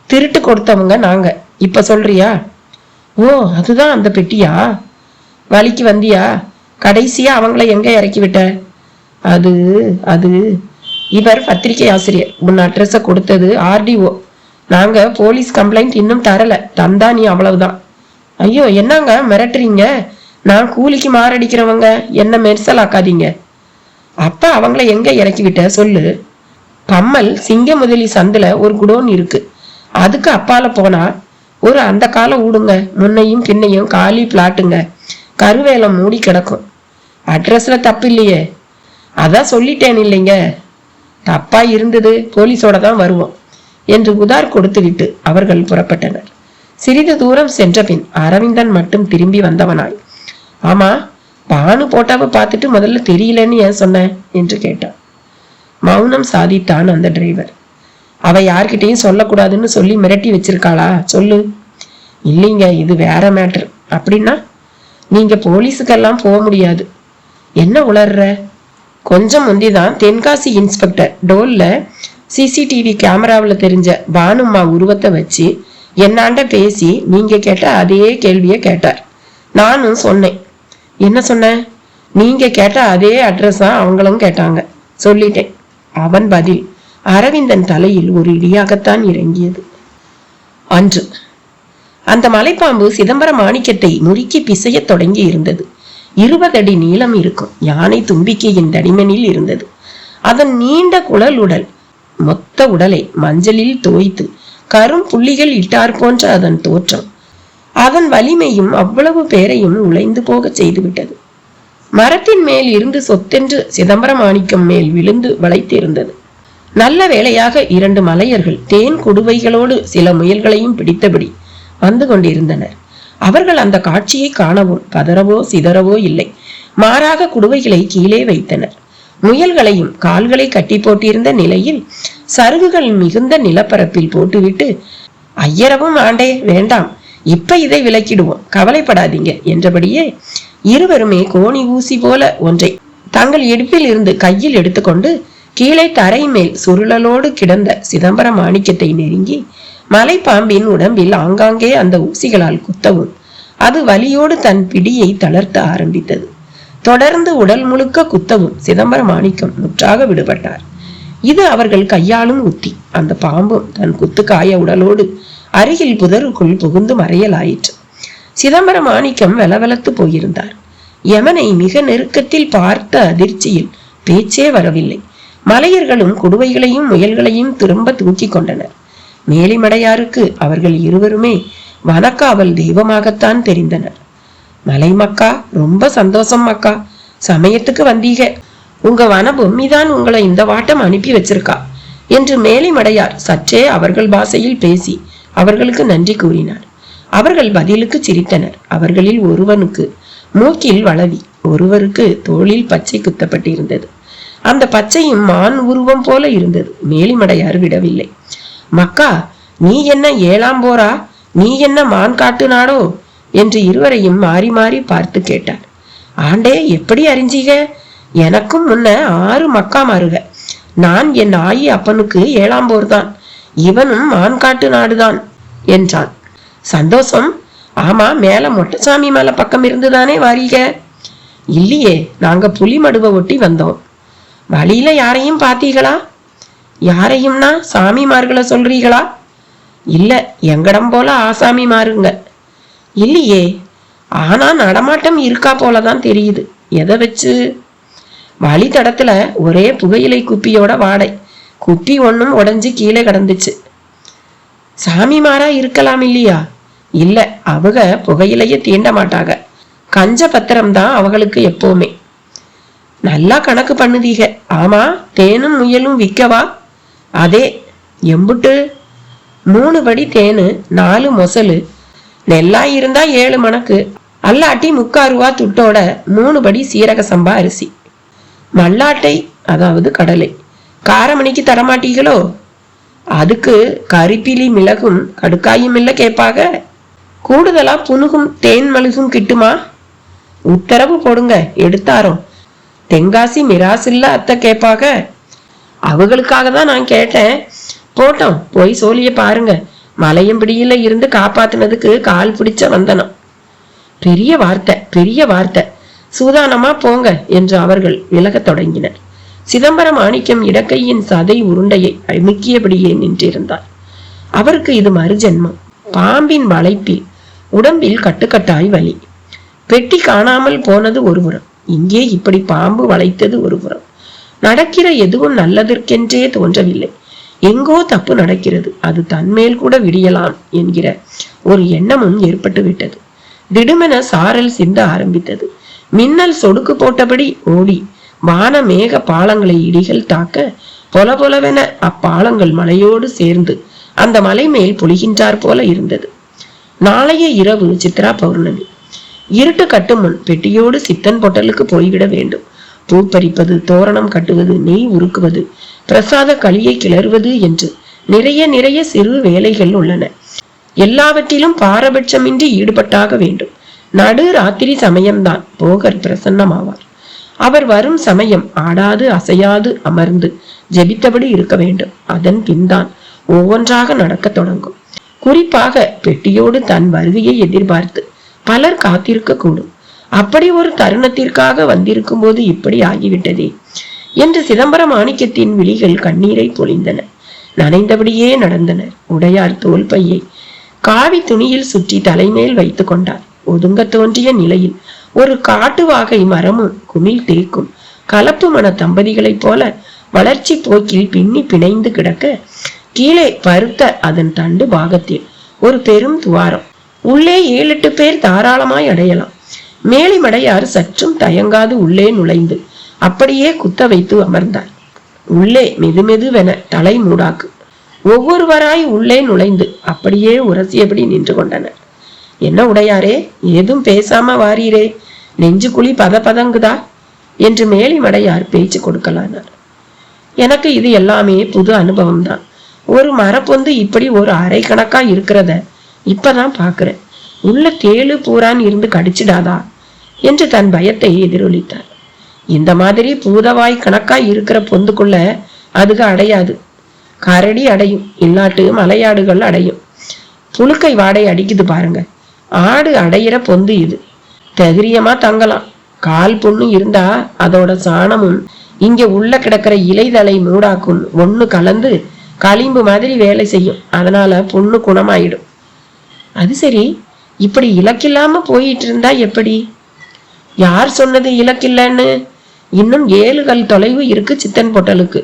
திருட்டு கொடுத்தவங்க நாங்க. இப்ப சொல்றியா? ஓ, அதுதான் அந்த பெட்டியா? வழிக்கு வந்தியா? கடைசியா அவங்கள எங்க இறக்கி விட்ட? அது அது இவர் பத்திரிகை ஆசிரியர். உன் அட்ரஸ கொடுத்தது RDO. நாங்க போலீஸ் கம்ப்ளைண்ட் இன்னும் தரல. தந்தா நீ அவ்வளவுதான். ஐயோ, என்னங்க மிரட்டுறீங்க? நான் கூலிக்கு மாரடிக்கிறவங்க, என்ன மெர்சலாக்காதீங்க. அப்ப அவங்கள எங்க இறக்கி விட்ட சொல்லு. கம்மல் சிங்க முதலி சந்துல ஒரு குடோன் இருக்கு, அதுக்கு அப்பால போனா ஒரு அந்த கால ஊடுங்க, முன்னையும் பின்னையும் காலி பிளாட்டுங்க, கருவேலம் மூடி கிடக்கும். அட்ரஸ்ல தப்பு இல்லையே? அதான் சொல்லிட்டேன் இல்லைங்க. தப்பா இருந்தது, போலீஸோட தான் வருவோம் என்று உதார் கொடுத்துவிட்டு அவர்கள் புறப்பட்டனர். சிறிது தூரம் சென்ற பின் அரவிந்தன் மட்டும் திரும்பி வந்தவனாய், ஆமா, பானு போட்டாவை பார்த்துட்டு முதல்ல தெரியலன்னு ஏன் சொன்ன என்று கேட்டான். மௌனம் சாதித்தான் அந்த டிரைவர். அவ யார்கிட்டையும் சொல்லக்கூடாதுன்னு சொல்லி மிரட்டி வச்சிருக்காளா? சொல்லு. இல்லைங்க, இது வேற மேட்டர். அப்படின்னா நீங்க போலீஸுக்கெல்லாம் போக முடியாது. என்ன உளர்ற? கொஞ்சம் முந்திதான் தென்காசி இன்ஸ்பெக்டர் டோல்ல CCTV கேமராவில் தெரிஞ்ச பானும்மா உருவத்தை வச்சு என்னாண்ட பேசி நீங்க கேட்ட அதே கேள்வியை கேட்டார். நானும் சொன்னேன். என்ன சொன்ன? நீங்க கேட்ட அதே அட்ரஸ் தான் அவங்களும் கேட்டாங்க. சொல்லிட்டேன். அவன் பதில் அரவிந்தன் தலையில் ஒரு இடியாகத்தான் இறங்கியது. அன்று அந்த மலைப்பாம்பு சிதம்பரம் மாணிக்கத்தை முறுக்கி பிசைய தொடங்கி இருந்தது. 20 அடி நீளம் இருக்கும். யானை தும்பிக்கையின் தடிமனில் இருந்தது. அதன் நீண்ட குழல் உடல், மொத்த உடலை மஞ்சளில் தோய்த்து கரும் புள்ளிகள் இட்டார் போன்ற அதன் தோற்றம், அதன் வலிமையும் அவ்வளவு பேரையும் உழைந்து போக செய்துவிட்டது. மரத்தின் மேல் இருந்து சொத்தென்று சிதம்பரம் மாணிக்கம் மேல் விழுந்து வளைத்திருந்தது. நல்ல வேளையாக 2 மலையர்கள் தேன் குடுவைகளோடு சில முயல்களையும் பிடித்தபடி வந்து கொண்டிருந்தனர். அவர்கள் அந்த காட்சியை காணவும் பதறவோ சிதறவோ இல்லை. மாறாக குடுவைகளை கீழே வைத்தனர். முயல்களையும் கால்களை கட்டி போட்டிருந்த நிலையில் சருகுகள் மிகுந்த நிலப்பரப்பில் போட்டுவிட்டு, ஐயரவும் ஆண்டே வேண்டாம், இப்ப இதை விலக்கிடுவோம், கவலைப்படாதீங்க என்றபடியே இருவருமே கோணி ஊசி போல ஒன்றை தங்கள் இடுப்பில் இருந்து கையில் எடுத்துக்கொண்டு கீழே தரை மேல் சுருளலோடு கிடந்த சிதம்பரம் மாணிக்கத்தை நெருங்கி மலைப்பாம்பின் உடம்பில் ஆங்காங்கே அந்த ஊசிகளால் குத்தவும் அது வலியோடு தன் பிடியை தளர்த்த ஆரம்பித்தது. தொடர்ந்து உடல் முழுக்க குத்தவும் சிதம்பரம் மாணிக்கம் முற்றாக விடுபட்டார். இது அவர்கள் கையாளும் உத்தி. அந்த பாம்பும் தன் குத்துக்காய உடலோடு அருகில் புதருக்குள் புகுந்து மறையலாயிற்று. சிதம்பரம் மாணிக்கம் வெலவெலத்து போயிருந்தார். யமனை மிக நெருக்கத்தில் பார்த்த அதிர்ச்சியில் பேச்சே வரவில்லை. மலையர்களும் குடுவைகளையும் முயல்களையும் திரும்ப தூக்கி கொண்டனர். மேலிமடையாருக்கு அவர்கள் இருவருமே வனக்காவல் தெய்வமாகத்தான் தெரிந்தனர். மலை மக்கா, ரொம்ப சந்தோஷம் மக்கா, சமயத்துக்கு வந்தீங்க. உங்க வனபூமிதான் உங்களை இந்த வாட்டம் அனுப்பி வச்சிருக்கா என்று மேலிமடையார் சற்றே அவர்கள் பாஷையில் பேசி அவர்களுக்கு நன்றி கூறினார். அவர்கள் பதிலுக்கு சிரித்தனர். அவர்களில் ஒருவனுக்கு மூக்கில் வளவி, ஒருவருக்கு தோளில் பச்சை குத்தப்பட்டிருந்தது. அந்த பச்சையும் மான் உருவம் போல இருந்தது. மேலிமடையார் விடவில்லை. மக்கா, நீ என்ன 7ஆம் போரா? நீ என்ன மான் காட்டு நாடோ என்று இருவரையும் மாறி மாறி பார்த்து கேட்டார். ஆண்டே, எப்படி அறிஞ்சீக? எனக்கும் முன்ன 6 மக்கா மாறுக. நான் என் ஆயி அப்பனுக்கு 7ஆம் போர் தான். இவனும் மான் காட்டு நாடுதான் என்றான். சந்தோஷம். ஆமா, மேல மொட்டசாமி மலை பக்கம் இருந்துதானே வாரீக? இல்லையே, நாங்க புலி மடுவை ஒட்டி வந்தோம். வழியில யாரையும் பாத்தீங்களா? யாரையும்னா சாமிமார்களை சொல்றீங்களா? இல்ல, எங்கடம் போல ஆசாமி மாறுங்க. இல்லையே, ஆனா நடமாட்டம் இருக்கா போலதான் தெரியுது. எதை வச்சு? வழித்தடத்துல ஒரே புகையிலை குப்பியோட வாடை. குப்பி ஒன்னும் உடைஞ்சு கீழே கிடந்துச்சு. சாமிமாரா இருக்கலாம் இல்லையா? இல்ல, அவங்க புகையிலைய தீண்ட மாட்டாங்க. கஞ்ச பத்திரம் தான் அவங்களுக்கு எப்பவுமே. நல்லா கணக்கு பண்ணுதீங்க. ஆமா, தேனும் முயலும் விற்கவா? அதே. எம்புட்டு? 3 படி தேனு, 4 மொசலு. நெல்லா இருந்தா 7 மணக்கு, அல்லாட்டி 3/4 ரூபா துட்டோட 3 படி சீரக சம்பா அரிசி. மல்லாட்டை, அதாவது கடலை, காரமணிக்கு தரமாட்டீங்களோ? அதுக்கு கரிப்பிலி மிளகும் கடுக்காயும் இல்ல கேட்பாக. கூடுதலா புனுகும் தேன் மழுகும் கிட்டுமா? உத்தரவு போடுங்க, எடுத்தாரோம். தென்காசி மிராசில்ல அத்தை கேட்பாக. அவங்களுக்காக தான் நான் கேட்டேன். போட்டோம், போய் சோழிய பாருங்க. மலையம்பிடியில இருந்து காப்பாத்தினதுக்கு கால் பிடிச்ச வந்தனம். பெரிய வார்த்தை, பெரிய வார்த்தை. சூதானமா போங்க என்று அவர்கள் விலகத் தொடங்கினர். சிதம்பரம் மாணிக்கம் இடக்கையின் சதை உருண்டையை அமுக்கியபடியே நின்றிருந்தார். அவருக்கு இது மறுஜென்மம். பாம்பின் வளைப்பில் உடம்பில் கட்டுக்கட்டாய் வலி. பெட்டி காணாமல் போனது ஒருபுறம், இங்கே இப்படி பாம்பு வளைத்தது ஒருபுறம். நடக்கிற எதுவும் நல்லதற்கென்றே தோன்றவில்லை. எங்கோ தப்பு நடக்கிறது, அது தன்மேல் கூட விடியலாம் என்கிற ஒரு எண்ணமும் ஏற்பட்டு விட்டது. திடுமென சாரல் சிந்த ஆரம்பித்தது. மின்னல் சொடுக்கு போட்டபடி ஓடி வான மேக பாலங்களை இடிகள் தாக்க பொல பொலவென அப்பாலங்கள் மலையோடு சேர்ந்து அந்த மலை மேல் பொழிகின்றார் போல இருந்தது. நாளைய இரவு சித்ரா பௌர்ணமி. இருட்டு கட்டும் முன் பெட்டியோடு சித்தன் பொட்டலுக்கு போய்விட வேண்டும். பூ பறிப்பது, தோரணம் கட்டுவது, நெய் உருக்குவது, பிரசாத களியை கிளறுவது என்று நிறைய நிறைய சிறு வேலைகள் உள்ளன. எல்லாவற்றிலும் பாரபட்சமின்றி ஈடுபட்டாக வேண்டும். நடு ராத்திரி சமயம்தான் போகர் பிரசன்னமாவார். அவர் வரும் சமயம் ஆடாது அசையாது அமர்ந்து ஜெபித்தபடி இருக்க வேண்டும். அதன் பின்தான் ஒவ்வொன்றாக நடக்க தொடங்கும். குறிப்பாக பெட்டியோடு தன் வருகையை எதிர்பார்த்து பலர் காத்திருக்க கூடும். அப்படி ஒரு தருணத்திற்காக வந்திருக்கும் போது இப்படி ஆகிவிட்டதே என்று சிதம்பரம் மாணிக்கத்தின் விழிகள் கண்ணீரை பொழிந்தன. நனைந்தபடியே நடந்தனர். உடையார் தோல் பையை காவி துணியில் சுற்றி தலைமேல் வைத்துக் கொண்டார். ஒதுங்க தோன்றிய நிலையில் ஒரு காட்டு வாகை மரமும் குமிழ் தேக்கும் கலப்பு மன தம்பதிகளைப் போல வளர்ச்சி போக்கில் பின்னி பிணைந்து கிடக்க, கீழே பருத்த அதன் தண்டு பாகத்தில் ஒரு பெரும் துவாரம். உள்ளே 7-8 பேர் தாராளமாய் அடையலாம். மேலிமடையார் சற்றும் தயங்காது உள்ளே நுழைந்து அப்படியே குத்த வைத்து அமர்ந்தார். உள்ளே மெதுமெதுவென தலை மூடாக்கு. ஒவ்வொருவராய் உள்ளே நுழைந்து அப்படியே உரசியபடி நின்று கொண்டனர். என்ன உடையாரே, ஏதும் பேசாம வாரீரே, நெஞ்சு குழி பதங்குதா என்று மேலிமடையார் பேச்சு கொடுக்கலானார். எனக்கு இது எல்லாமே புது அனுபவம் தான். ஒரு மரப்பொந்து இப்படி ஒரு அரை கணக்கா இருக்கிறத இப்பதான் பாக்குறேன். உள்ள தேளு பூரான் இருந்து கடிச்சிடாதா என்று தன் பயத்தை எதிரொலித்தார். இந்த மாதிரி பூதவாய் கணக்கா இருக்கிற பொந்துக்குள்ள அதுக அடையாது. கரடி அடையும், இல்லாட்டு மலையாடுகள் அடையும். புழுக்கை வாடை அடிக்குது பாருங்க. ஆடு அடையிற பொந்து இது. தைரியமா தங்கலாம். கால் புண்ணு இருந்தா அதோட சாணமும் இங்க உள்ள கிடக்கிற இலைதலை மூடாக்கும் ஒண்ணு கலந்து களிம்பு மாதிரி வேலை செய்யும். அதனால புண்ணு குணமாயிடும். அது சரி, இப்படி இலக்கில்லாம போயிட்டு இருந்தா எப்படி? யார் சொன்னது இலக்கில்லன்னு? இன்னும் 7 கல் தொலைவு இருக்கு சித்தன் பொட்டலுக்கு.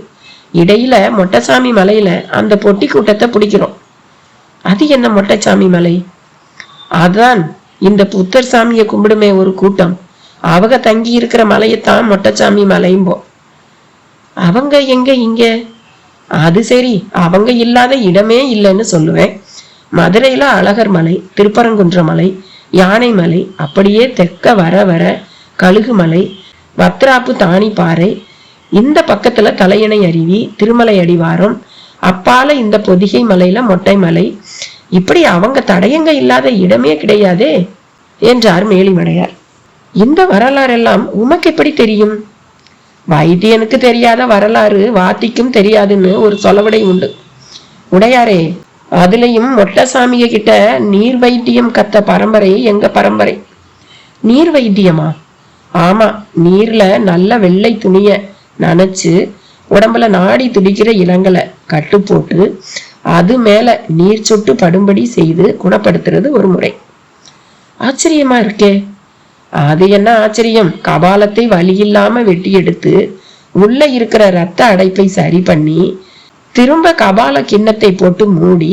இடையில மொட்டைசாமி மலையில அந்த பொட்டி கூட்டத்தை பிடிக்கிறோம். அது என்ன மொட்டைசாமி மலை? அதான் இந்த புத்தர் சாமியை கும்பிடுமே ஒரு கூட்டம், அவங்க தங்கி இருக்கிற மலையத்தான் மொட்டைசாமி மலையும்போ. அவங்க எங்க இங்க? அது சரி, அவங்க இல்லாத இடமே இல்லைன்னு சொல்லுவேன். மதுரையில அழகர் மலை, திருப்பரங்குன்ற மலை, யானை மலை, அப்படியே தெற்க வர வர கழுகு மலை, வத்ராப்பு தானி பாறை, இந்த பக்கத்துல தலையணை அருவி, திருமலை அடிவாரம், அப்பால இந்த பொதிகை மலையில மொட்டை மலை. இப்படி அவங்க தடயங்க இல்லாத இடமே கிடையாதே என்றார் மேலிமடையார். இந்த வரலாறெல்லாம் உமக்கு எப்படி தெரியும்? வைத்தியனுக்கு தெரியாத வரலாறு வாத்திக்கும் தெரியாதுன்னு ஒரு சொலவடை உண்டு. உடையாரே, அதுலயும் மொட்டைசாமிய கிட்ட நீர் வைத்தியம் கத்த பரம்பரை எங்க பரம்பரை. நீர் வைத்தியமா? ஆமா, நீர்ல நல்ல வெள்ளை துணிய நனைச்சு உடம்புல நாடி துடிக்கிற இளங்கலை கட்டு போட்டு அது மேல நீர் சொட்டு படும்படி செய்து குணப்படுத்துறது ஒரு முறை. ஆச்சரியமா இருக்கே. அது என்ன ஆச்சரியம், கபாலத்தை வலி இல்லாம வெட்டி எடுத்து உள்ள இருக்கிற ரத்த அடைப்பை சரி பண்ணி திரும்ப கபால கிண்ணத்தை போட்டு மூடி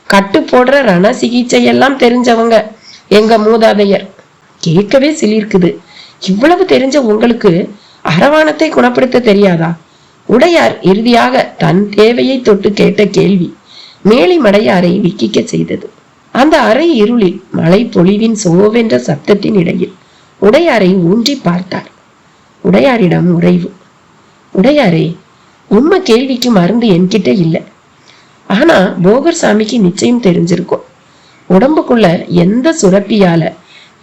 கட்டு போடுற ரண சிகிச்சை எல்லாம் தெரிஞ்சவங்க எங்க மூதாதையர். கேட்கவே சிலிர்க்குது. இவ்வளவு தெரிஞ்ச உங்களுக்கு அரவாணத்தை குணப்படுத்த தெரியாதா? உடையார் இறுதியாக தன் தேவையை தொட்டு கேட்ட கேள்வி மேலிமடையாரை விக்கிக்க செய்தது. அந்த அறை இருளில் மழை பொழிவின் சோவென்ற சப்தத்தின் இடையில் உடையாரை ஊன்றி பார்த்தார். உடையாரிடம் உறைவு. உடையாரே, உண்மை கேள்விக்கு மருந்து என்கிட்ட இல்லை. ஆனா போகர் சாமிக்கு நிச்சயம் தெரிஞ்சிருக்கும் உடம்புக்குள்ள எந்த சுரப்பியால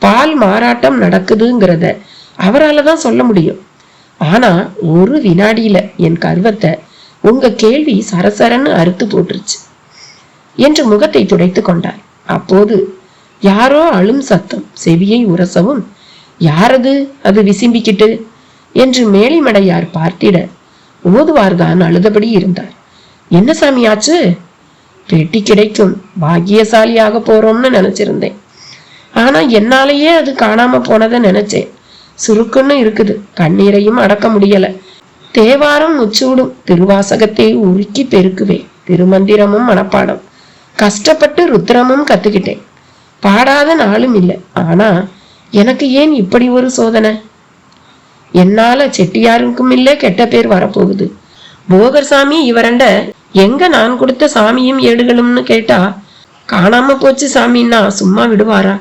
பால் மாறாட்டம் நடக்குதுங்கிறத அவரால தான் சொல்ல முடியும். ஆனா ஒரு வினாடியில என் கர்வத்தை உங்க கேள்வி சரசரன்னு அறுத்து போட்டுருச்சு என்று முகத்தை துடைத்து கொண்டார். அப்போது யாரோ அழும் சத்தம் செவியை உரசவும், யாரது அது விசிம்பிக்கிட்டு என்று மேலிமடையார் பார்த்திட ஓதுவார்தான் அழுதபடி இருந்தார். என்ன சாமியாச்சு? பெட்டி கிடைக்கும், பாக்கியசாலியாக போறோம்னு நினைச்சிருந்தேன். ஆனா என்னாலேயே அது காணாம போனதை நினைச்சேன். சுருக்குன்னு இருக்குது, கண்ணீரையும் அடக்க முடியல. தேவாரம் முச்சூடும், திருவாசகத்தை உருக்கி பெருக்குவேன், திருமந்திரமும் மனப்பாடம், கஷ்டப்பட்டு ருத்ரமும் கத்துக்கிட்டேன். பாடாத நாளும் இல்லை. ஆனா எனக்கு ஏன் இப்படி ஒரு சோதனை? என்னால செட்டியாருக்கும் இல்ல கெட்ட பேர் வரப்போகுது. போகர் சாமி இவரண்ட எங்க நான் கொடுத்த சாமியும் ஏடுகளும்னு கேட்டா காணாம போச்சு சாமின்னா சும்மா விடுவாரா?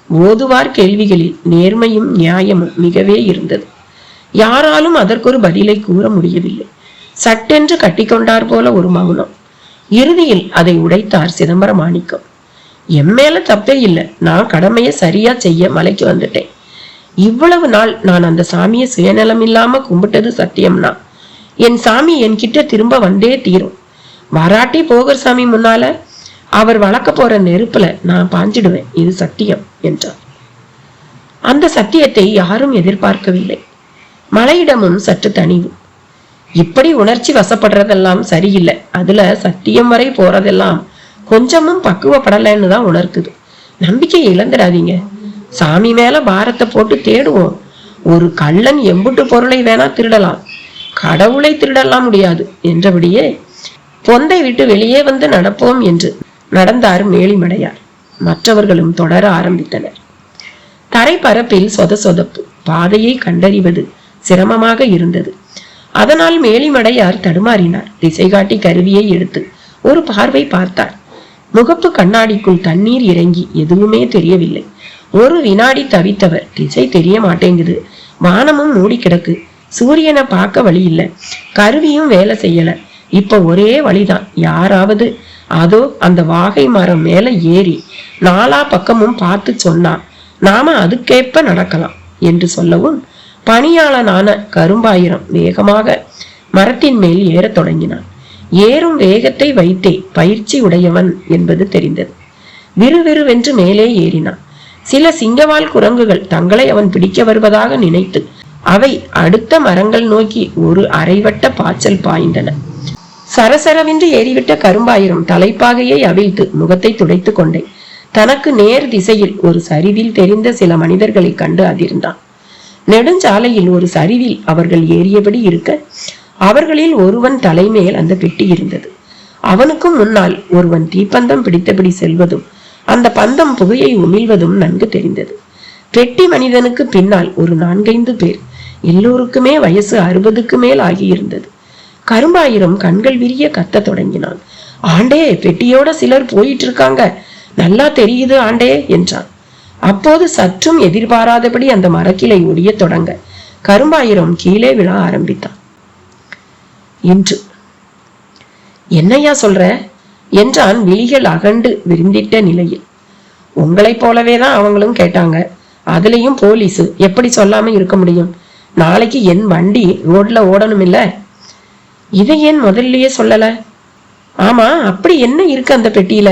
ஓதுவார் கேள்விகளில் நேர்மையும் நியாயமும் மிகவே இருந்தது. யாராலும் அதற்கொரு பதிலை கூற முடியவில்லை. சட்டென்று கட்டிக்கொண்டார் போல ஒரு மௌனம். இறுதியில் அதை உடைத்தார் சிதம்பர மாணிக்கம். எம்மேல தப்பே இல்லை, நான் கடமையை சரியா செய்ய மலைக்கு வந்துட்டேன். இவ்வளவு நாள் நான் அந்த சாமியை சுயநலம் இல்லாம கும்பிட்டது சத்தியம்னா என் சாமி என்கிட்ட திரும்ப வந்தே தீரும். வராட்டி போகர் சாமி முன்னால அவர் வளர்க்க போற நெருப்புல நான் பாஞ்சிடுவேன், இது சத்தியம் என்றார். அந்த சத்தியத்தை யாரும் எதிர்பார்க்கவில்லை. மலையிடமும் சற்று தனிவு. இப்படி உணர்ச்சி வசப்படுறதெல்லாம் சரியில்லை, அதுல சத்தியம் வரை போறதெல்லாம் கொஞ்சமும் பக்குவப்படலைன்னு தான் உணர்க்குது. நம்பிக்கை இழந்துடாதீங்க. சாமி மேல பாரத்தை போட்டு தேடுவோம். ஒரு கள்ளன் எம்புட்டு பொருளை வேணா திருடலாம், கடவுளை திருடலாம் முடியாது என்றபடியே பொந்தை விட்டு வெளியே வந்து நடப்போம் என்று நடந்தார் மேலிமடையார். மற்றவர்களும் தொடர ஆரம்பித்தனர். தரைப்பரப்பில் சொத சொதப்பு, பாதையை கண்டறிவது சிரமமாக இருந்தது. அதனால் மேலிமடையார் தடுமாறினார். திசை காட்டி கருவியை எடுத்து ஒரு பார்வை பார்த்தார். முகப்பு கண்ணாடிக்குள் தண்ணீர் இறங்கி எதுவுமே தெரியவில்லை. ஒரு வினாடி தவித்தவர், திசை தெரிய மாட்டேங்குது, வானமும் மூடி கிடக்கு, சூரியனை பார்க்க வழி இல்லை, கருவியும் வேலை செய்யல, இப்ப ஒரே வழிதான், யாராவது அதோ அந்த வாகை மரம் மேல ஏறி நாலா பக்கமும் பார்த்து சொன்னா நாம அதுக்கேற்ப நடக்கலாம் என்று சொல்லவும் பணியாளனான கரும்பாயிரம் வேகமாக மரத்தின் மேல் ஏறத் தொடங்கினான். ஏறும் வேகத்தை வைத்தே பயிற்சி உடையவன் என்பது தெரிந்தது. விறுவிறுவென்று மேலே ஏறினான். சில சிங்கவால் குரங்குகள் தங்களை அவன் பிடிக்க வருவதாக நினைத்து அவை அடுத்த மரங்கள் நோக்கி ஒரு அரைவட்ட பாய்ச்சல் பாய்ந்தன. சரசரவென்று ஏறிவிட்ட கரும்பாயிரம் தலைப்பாகையை அவிழ்த்து முகத்தை துடைத்து கொண்டே தனக்கு நேர் திசையில் ஒரு சரிவில் தெரிந்த சில மனிதர்களை கண்டு அதிர்ந்தான். நெடுஞ்சாலையில் ஒரு சரிவில் அவர்கள் ஏறியபடி இருக்க அவர்களில் ஒருவன் தலைமேல் அந்த பெட்டி இருந்தது. அவனுக்கும் முன்னால் ஒருவன் தீப்பந்தம் பிடித்தபடி செல்வதும் அந்த பந்தம் புகையை உமிழ்வதும் நன்கு தெரிந்தது. பெட்டி மனிதனுக்கு பின்னால் ஒரு 4-5 பேர், எல்லோருக்குமே வயசு 60க்கு மேல் ஆகியிருந்தது. கரும்பாயிரம் கண்கள் விரிய கத்த தொடங்கினான். ஆண்டே, பெட்டியோட சிலர் போயிட்டு இருக்காங்க, நல்லா தெரியுது ஆண்டே என்றான். அப்போது சற்றும் எதிர்பாராதபடி அந்த மரக்கிளை ஒடிய தொடங்க கரும்பாயிரம் கீழே விழ ஆரம்பித்தான். இன்று என்னையா சொல்ற என்றான் விழிகள் அகண்டு விரிந்திட்ட நிலையில். உங்களைப் போலவேதான் அவங்களும் கேட்டாங்க. அதுலயும் போலீஸ், எப்படி சொல்லாம இருக்க முடியும்? நாளைக்கு என் வண்டி ரோட்ல ஓடணும் இல்ல, இதை ஏன் முதல்லயே சொல்லல? ஆமா, அப்படி என்ன இருக்கு அந்த பெட்டியில?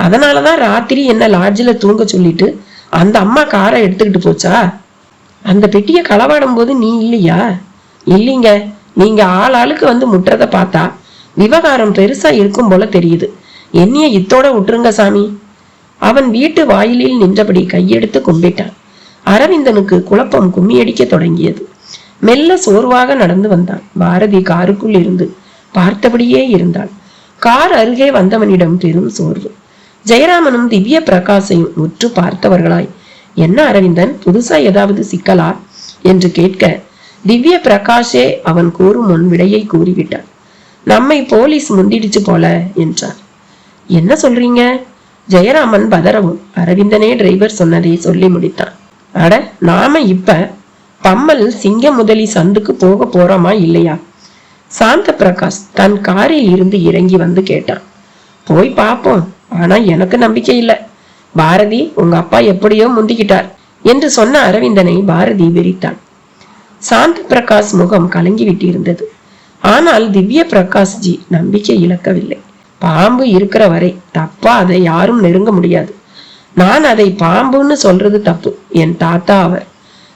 அதனாலதான் ராத்திரி என்ன லாட்ஜில தூங்க சொல்லிட்டு அந்த அம்மா காரை எடுத்துக்கிட்டு போச்சா? அந்த பெட்டியை களவாடும் போது நீ இல்லையா? இல்லைங்க, நீங்க ஆளுக்கு வந்து முட்டுறத பார்த்தா விவகாரம் பெருசா இருக்கும் போல தெரியுது. என்னைய இத்தோட விட்டுருங்க சாமி. அவன் வீட்டு வாயிலில் நின்றபடி கையெடுத்து கும்பிட்டான். அரவிந்தனுக்கு குழப்பம் கும்மியடிக்க தொடங்கியது. மெல்ல சோர்வாக நடந்து வந்தான். பாரதி காருக்குள் இருந்து பார்த்தபடியே இருந்தாள். கார் அருகே வந்தவனிடம் பெரும் சோர்வு. ஜெயராமனும் திவ்ய பிரகாசையும் உற்று பார்த்தவர்களாய், என்ன அரவிந்தன், புதுசா ஏதாவது சிக்கலா என்று கேட்க, திவ்ய பிரகாஷே அவன் கூறும் முன் விடையை கூறிவிட்டான். நம்மை போலீஸ் முந்திடுச்சு போல என்றார். என்ன சொல்றீங்க? ஜெயராமன் பதறவும் அரவிந்தனே டிரைவர் சொன்னதை சொல்லி முடித்தான். அட, நாம இப்ப பம்மல் சிங்க முதலி சந்துக்கு போக போறோமா இல்லையா? சாந்த பிரகாஷ் தன் காரில் இருந்து இறங்கி வந்து கேட்டான். போய் பாப்போம், ஆனா எனக்கு நம்பிக்கை இல்லை. பாரதி உங்க அப்பா எப்படியோ முந்திக்கிட்டார் என்று சொன்ன அரவிந்தனை பாரதி வெறித்தான். சாந்த பிரகாஷ் முகம் கலங்கி விட்டிருந்தது. ஆனால் திவ்ய பிரகாஷ்ஜி நம்பிக்கை இழக்கவில்லை. பாம்பு இருக்கிற வரை தப்பா அதை யாரும் நெருங்க முடியாது. நான் அதை பாம்புன்னு சொல்றது தப்பு. என் தாத்தா அவர்.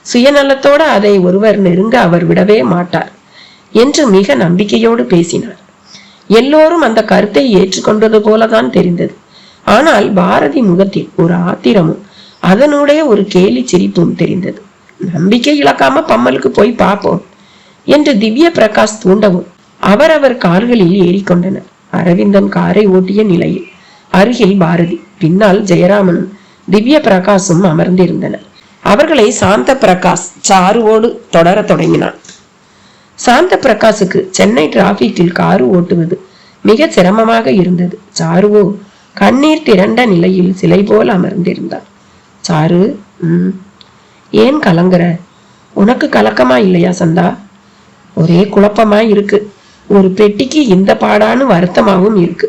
சுயநலத்தோட அதை ஒருவர் நெருங்க அவர் விடவே மாட்டார் என்று மிக நம்பிக்கையோடு பேசினார். எல்லோரும் அந்த கருத்தை ஏற்றுக்கொண்டது போலதான் தெரிந்தது. ஆனால் பாரதி முகத்தில் ஒரு ஆத்திரமும் அதனுடைய ஒரு கேலி சிரிப்பும் தெரிந்தது. நம்பிக்கை இழக்காம பம்மலுக்கு போய் பார்ப்போம் என்று திவ்ய பிரகாஷ் தூண்டவும் அவரவர் கார்களில் ஏறிக்கொண்டனர். அரவிந்தன் காரை ஓட்டிய நிலையில் அருகில் பாரதி, பின்னால் ஜெயராமனும் திவ்ய பிரகாஷும் அமர்ந்திருந்தனர். அவர்களை சாந்த பிரகாஷ் சாருவோடு தொடர தொடங்கினான். சாந்த பிரகாஷுக்கு சென்னை டிராபிக்கில் காரு ஓட்டுவது மிக சிரமமாக இருந்தது. சாருவோ கண்ணீர் திரண்ட நிலையில் சிலை போல் அமர்ந்திருந்தார். சாரு, ஏன் கலங்குற? உனக்கு கலக்கமா இல்லையா சந்தா? ஒரே குழப்பமா இருக்கு. ஒரு பெட்டிக்கு இந்த பாடான்னு வருத்தமாகவும் இருக்கு.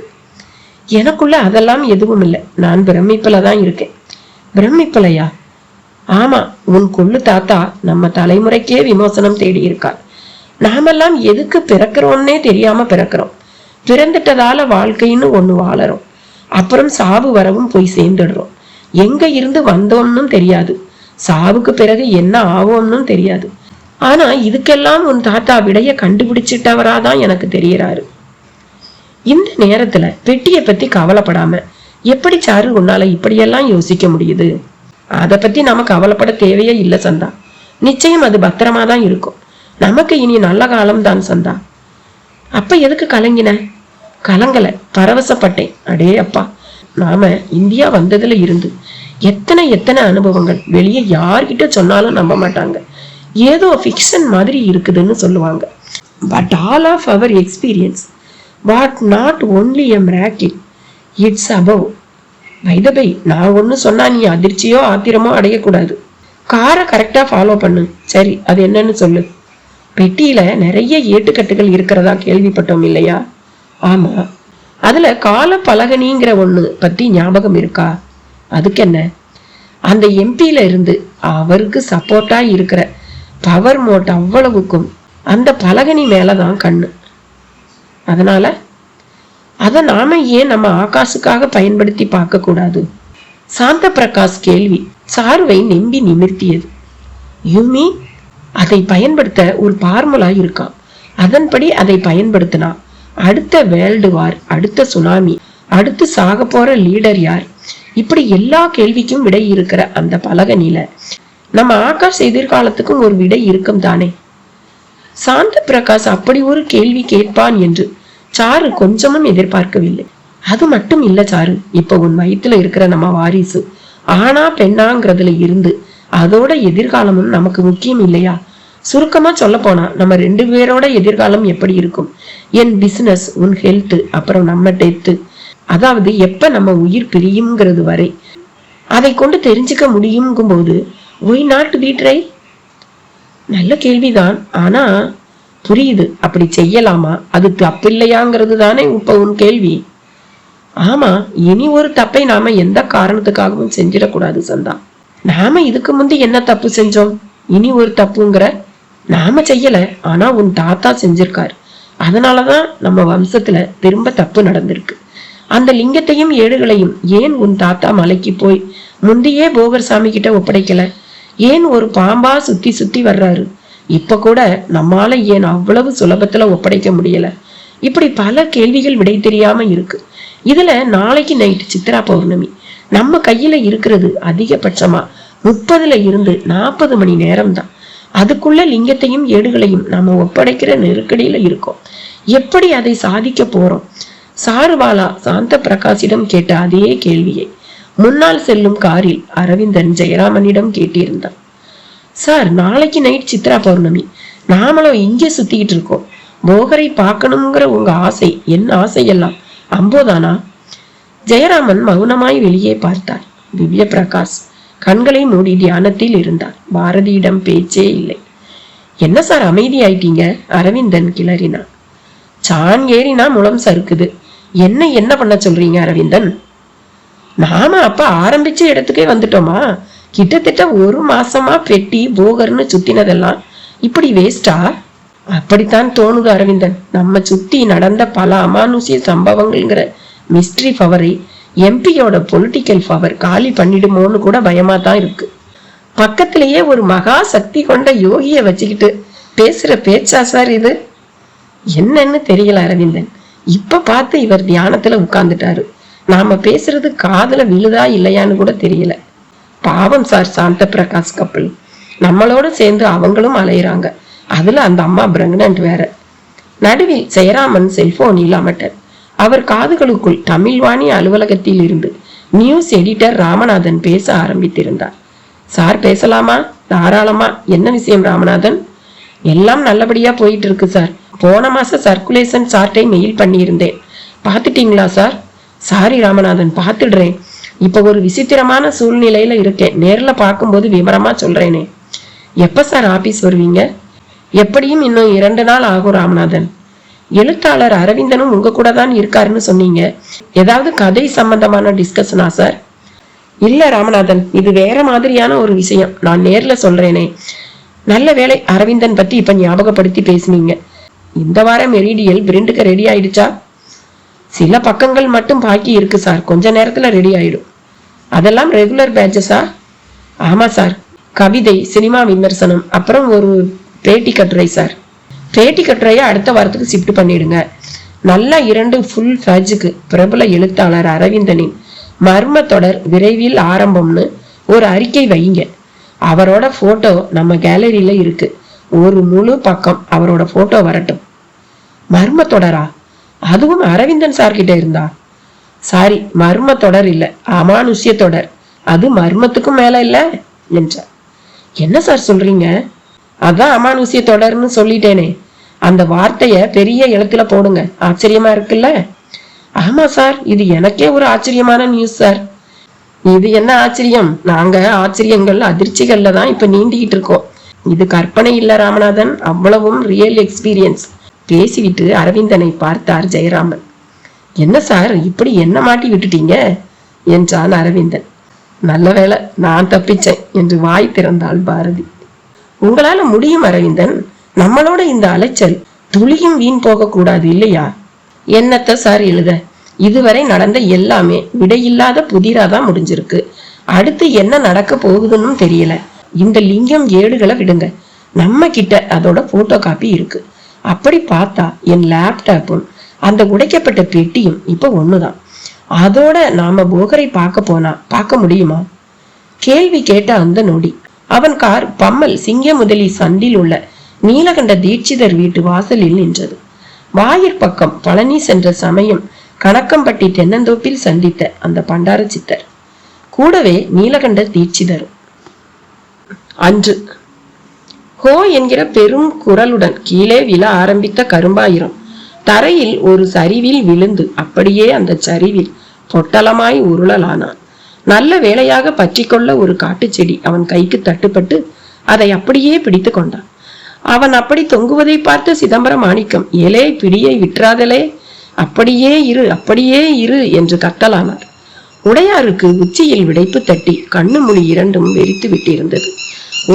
எனக்குள்ள அதெல்லாம் எதுவும் இல்லை. நான் பிரமிப்புல தான் இருக்கேன். பிரமிப்புலையா? ஆமா, உன் கொள்ளு தாத்தா நம்ம தலைமுறைக்கே விமோசனம் தேடி இருக்கார். நாமெல்லாம் எதுக்கு பிறக்கிறோன்னே தெரியாம பிறக்கிறோம். பிறந்துட்டதால வாழ்க்கைன்னு ஒண்ணு வாழறோம். அப்புறம் சாவு வரவும் போய் சேர்ந்துடுறோம். எங்க இருந்து வந்தோம்னு தெரியாது. சாவுக்கு பிறகு என்ன ஆவோம்னு தெரியாது. ஆனா இதுக்கெல்லாம் உன் தாத்தா விடைய கண்டுபிடிச்சிட்டவராதான் எனக்கு தெரியறாரு. இந்த நேரத்துல பெட்டிய பத்தி கவலைப்படாம எப்படி சாரு உன்னால இப்படியெல்லாம் யோசிக்க முடியுது? அதை பத்தி நம்ம கவலைப்பட தேவையே இல்லை சந்தா. நிச்சயம் அது பத்திரமா தான் இருக்கும். நமக்கு இனி நல்ல காலம் தான் சந்தா. அப்ப எதுக்கு கலங்கின? கலங்கல, பரவசப்பட்டேன். அடே அப்பா, நாம இந்தியா வந்ததுல இருந்து எத்தனை எத்தனை அனுபவங்கள் வெளியே யார்கிட்ட சொன்னாலும் நம்ப மாட்டாங்க. ஏதோ ஃபிக்ஷன் மாதிரி இருக்குதுன்னு சொல்லுவாங்க. But all of our experience what not only a miracle, it's above. By the by, நான் ஒன்னு சொன்னா நீ அதிர்ச்சியோ ஆத்திரமோ அடையக்கூடாது. காரை கரெக்டா ஃபாலோ பண்ணு. சரி, அது என்னன்னு சொல்லு. பெட்டியில நிறைய ஏட்டுக்கட்டுகள் இருக்கிறதா கேள்விப்பட்டோம் இல்லையா? ஆமா. அதுல கால பலகனிங்கிற ஒண்ணு பத்தி ஞாபகம் இருக்கா? அதுக்கு என்ன? அந்த எம்பியில இருந்து அவருக்கு சப்போர்ட்டா இருக்கிற பவர் மோட் அவ்வளவுக்கும் அந்த பலகனி மேலதான் கண்ணு. அதனால அத நாம ஏன் நம்ம ஆகாசுக்காக பயன்படுத்தி பார்க்க கூடாது? சாந்த பிரகாஷ் கேள்வி சாருவை நெம்பி நிமிர்த்தியது. யூமி, அதை பயன்படுத்த ஒரு பார்முலா இருக்கான். அதன்படி அதை பயன்படுத்தினா அடுத்த வேர்ல்டு வார், அடுத்த சுனாமி, அடுத்து சாக போற லீடர் யார், இப்படி எல்லா கேள்விக்கும் விடை இருக்கிற அந்த பலகனில நம்ம ஆகாஷ் எதிர்காலத்துக்கும் ஒரு விடை இருக்கும் தானே? சாந்த பிரகாஷ் அப்படி ஒரு கேள்வி கேட்பான் என்று சாரு கொஞ்சமும் எதிர்பார்க்கவில்லை. அது மட்டும் இல்ல சாரு, இப்ப உன் வயிற்றுல இருக்கிற நம்ம வாரிசு ஆனா பெண்ணாங்கிறதுல இருந்து அதோட எதிர்காலமும் நமக்கு முக்கியம் இல்லையா? சுருக்கமா சொல்ல போனா நம்ம 2 பேரோட எதிர்காலம் எப்படி இருக்கும்? என் பிசினஸ், உன் ஹெல்த், அப்புறம் நம்ம டெத்து, அதாவது எப்ப நம்ம உயிர் பிரியுங்கிறது வரை அதை கொண்டு தெரிஞ்சுக்க முடியுங்கும் போது ஒய் நாட் பி ட்ரை? நல்ல கேள்விதான். ஆனா புரியுது, அப்படி செய்யலாமா, அது தப்பு இல்லையாங்கிறது தானே இப்ப உன் கேள்வி. ஆமா, இனி ஒரு தப்பை நாம எந்த காரணத்துக்காகவும் செஞ்சிடக்கூடாது சந்தா. நாம இதுக்கு முந்தி என்ன தப்பு செஞ்சோம்? இனி ஒரு தப்புங்கிற? நாம செய்யல, ஆனா உன் தாத்தா செஞ்சிருக்காரு. அதனாலதான் நம்ம வம்சத்துல திரும்ப தப்பு நடந்திருக்கு. அந்த லிங்கத்தையும் ஏடுகளையும் ஏன் உன் தாத்தா மலைக்கு போய் முந்தையே போகர் சாமி கிட்ட ஒப்படைக்கல? ஏன் ஒரு பாம்பா சுத்தி சுத்தி வர்றாரு? இப்ப கூட நம்மால ஏன் அவ்வளவு சுலபத்துல ஒப்படைக்க முடியல? இப்படி பல கேள்விகள் விடை தெரியாம இருக்கு. இதுல நாளைக்கு நைட்டு சித்ரா பௌர்ணமி. நம்ம கையில இருக்கிறது அதிகபட்சமா 30ல இருந்து 40 மணி நேரம் தான். அதுக்குள்ள லிங்கத்தையும் ஏடுகளையும் நாம ஒப்படைக்கிற நெருக்கடியில இருக்கோம். எப்படி அதை சாதிக்க போறோம்? சாருபாலா சாந்த பிரகாஷிடம் கேட்ட அதே கேள்வியை முன்னால் செல்லும் காரில் அரவிந்தன் ஜெயராமனிடம் கேட்டிருந்தான். சார், நாளைக்கு நைட் சித்ரா பௌர்ணமி. நாமளும் இங்கே சுத்திக்கிட்டு இருக்கோம். போகரை பார்க்கணுங்கிற உங்க ஆசை, என் ஆசையெல்லாம் அம்போதானா? ஜெயராமன் மௌனமாய் வெளியே பார்த்தார். திவ்ய பிரகாஷ் கண்களை மூடி தியானத்தில் இருந்தார். பாரதியிடம் பேச்சே இல்லை. என்ன சார் அமைதி ஆயிட்டீங்க? அரவிந்தன் கிளறினான். சான் ஏறினா முளம் சறுக்குது. என்ன பண்ண சொல்றீங்க அரவிந்தன்? நாம அப்ப ஆரம்பிச்ச இடத்துக்கே வந்துட்டோமா? கிட்டத்தட்ட 1 மாசமா பெட்டி போகர்னு சுத்தினதெல்லாம் இப்படி வேஸ்டா? அப்படித்தான் தோணுது அரவிந்தன். நம்ம சுத்தி நடந்த பல அமானுஷ்ய சம்பவங்கள்ங்கிற மிஸ்ட்ரி பவரை எம்பியோட பொலிட்டிக்கல் பவர் காலி பண்ணிடுமோன்னு கூட பயமா தான் இருக்கு. பக்கத்திலேயே ஒரு மகா சக்தி கொண்ட யோகிய வச்சுக்கிட்டு பேசுற பேச்சா சார் இது? என்னன்னு தெரியல அரவிந்தன். இப்ப பார்த்து இவர் தியானத்துல உட்கார்ந்துட்டாரு. நாம பேசுறது காதுல விழுதா இல்லையான்னு கூட தெரியல. பாவம் சார் சாந்த பிரகாஷ் கப்பல். நம்மளோட சேர்ந்து அவங்களும் அலையிறாங்க. அதுல அந்த அம்மா பிரெக்னன்ட் வேற. நடுவில் ஜெயராமன் செல்போனில் அமட்டர். அவர் காதுகளுக்குள் தமிழ்வாணி அலுவலகத்தில் இருந்து நியூஸ் எடிட்டர் ராமநாதன் பேச ஆரம்பித்திருந்தார். சார் பேசலாமா? தாராளமா. என்ன விஷயம் ராமநாதன்? எல்லாம் நல்லபடியா போயிட்டு இருக்கு சார். போன மாசம் சர்க்குலேஷன் சார்ட்டை மெயில் பண்ணியிருந்தேன். பாத்துட்டீங்களா சார்? சாரி ராமநாதன், பாத்துடுறேன். இப்ப ஒரு விசித்திரமான சூழ்நிலையில இருக்கேன். நேர்ல பார்க்கும்போது விவரமா சொல்றேனே. எப்ப சார் ஆபீஸ் வருவீங்க? எப்படியும் இன்னும் 2 நாள் ஆகும் ராமநாதன். எழுத்தாளர் அரவிந்தனும் உங்க கூட தான் இருக்காருன்னு சொன்னீங்க. ஏதாவது கதை சம்பந்தமான டிஸ்கஷனா சார்? இல்ல ராமநாதன், இது வேற மாதிரியான ஒரு விஷயம். நான் நேர்ல சொல்றேனே. நல்ல வேளை அரவிந்தன் பத்தி இப்ப ஞாபகப்படுத்தி பேசுனீங்க. இந்த வாரம் மெரிடியல் பிரிண்டுக்கு ரெடி ஆயிடுச்சா? சில பக்கங்கள் மட்டும் பாக்கி இருக்கு சார். கொஞ்ச நேரத்துல ரெடி ஆயிடும். அதெல்லாம் ரெகுலர் பேட்சஸா? ஆமா சார். கவிதை, சினிமா விமர்சனம், அப்புறம் ஒரு பேட்டி கட்டுரை சார். பேட்டி கட்டுரைய அடுத்த வாரத்துக்கு ஷிஃப்ட் பண்ணிடுங்க. நல்லா 2 ஃபுல் பேஜுக்கு பிரபல எழுத்தாளர் அரவிந்தனின் மர்ம தொடர் விரைவில் ஆரம்பம்னு ஒரு அறிக்கை வைங்க. அவரோட போட்டோ நம்ம கேலரியில இருக்கு. ஒரு முழு பக்கம் அவரோட போட்டோ வரட்டும். மர்ம தொடரா? அதுவும் அரவிந்தன் சார் கிட்ட இருந்தா? சாரி, மர்ம தொடர் இல்ல, அமானுஷ்ய தொடர். அது மர்மத்துக்கும் மேல இல்ல என்றார். என்ன சார் சொல்றீங்க? அதான் அமானுஷ்ய தொடர்னு சொல்லிட்டேனே. அந்த வார்த்தைய பெரிய எழுத்துல போடுங்க. ஆச்சரியமா இருக்குல்ல? ஆமா சார், இது எனக்கே ஒரு ஆச்சரியமான நியூஸ் சார். இது என்ன ஆச்சரியம்? நாங்க ஆச்சரியங்கள் அதிர்ச்சிகள்ல தான் இப்ப நீண்டிக்கிட்டு இருக்கோம். இது கற்பனை இல்ல ராமநாதன், அவ்வளவும் ரியல் எக்ஸ்பீரியன்ஸ். பேசிவிட்டு அரவிந்தனை பார்த்தார் ஜெயராமன். என்ன சார், இப்படி என்ன மாட்டி விட்டுட்டீங்க என்றான் அரவிந்தன். நல்ல வேளை நான் தப்பிச்சேன் என்று வாய் திறந்தாள் பாரதி. உங்களால முடியும் அரவிந்தன். நம்மளோட இந்த அலைச்சல் துளியும் வீண் போக கூடாது இல்லையா? என்னத்த சார் எழுத? இதுவரை நடந்த எல்லாமே விடையில்லாத புதிராதான் முடிஞ்சிருக்கு. அடுத்து என்ன நடக்க போகுதுன்னு தெரியல. இந்த லிங்கம் ஏடுகளை விடுங்க. நம்ம கிட்ட அதோட போட்டோ காப்பி இருக்கு. அப்படி பார்த்தா என் லேப்டாப்பும் அந்த உடைக்கப்பட்ட பெட்டியும் இப்ப ஒண்ணுதான். அதோட நாம போகரை பார்க்க போனா பார்க்க முடியுமா? கேள்வி கேட்ட அந்த நொடி அவன் கார் பம்மல் சிங்கமுதலி சந்தில் உள்ள நீலகண்ட தீட்சிதர் வீட்டு வாசலில் நின்றது. வாயிற்பக்கம் பழனி சென்ற சமயம் கணக்கம்பட்டி தென்னந்தோப்பில் சந்தித்த அந்த பண்டார சித்தர் கூடவே நீலகண்ட தீட்சிதர் அன்று ஹோ என்கிற பெரும் குரலுடன் கீழே விழ ஆரம்பித்த கரும்பாயிரம் தரையில் ஒரு சரிவில் விழுந்து அப்படியே அந்த சரிவில் பொட்டலமாய் உருளலானான். நல்ல வேளையாக பற்றி கொள்ள ஒரு காட்டு செடி அவன் கைக்கு தட்டுப்பட்டு அதை அப்படியே பிடித்து கொண்டான். அவன் அப்படி தொங்குவதை பார்த்த சிதம்பர மாணிக்கம், ஏலே பிடியை விற்றாதலே, அப்படியே இரு என்று கத்தலானார். உடையாருக்கு உச்சியில் விடைப்பு தட்டி கண்ணு மொழி 2ம் வெறித்து விட்டிருந்தது.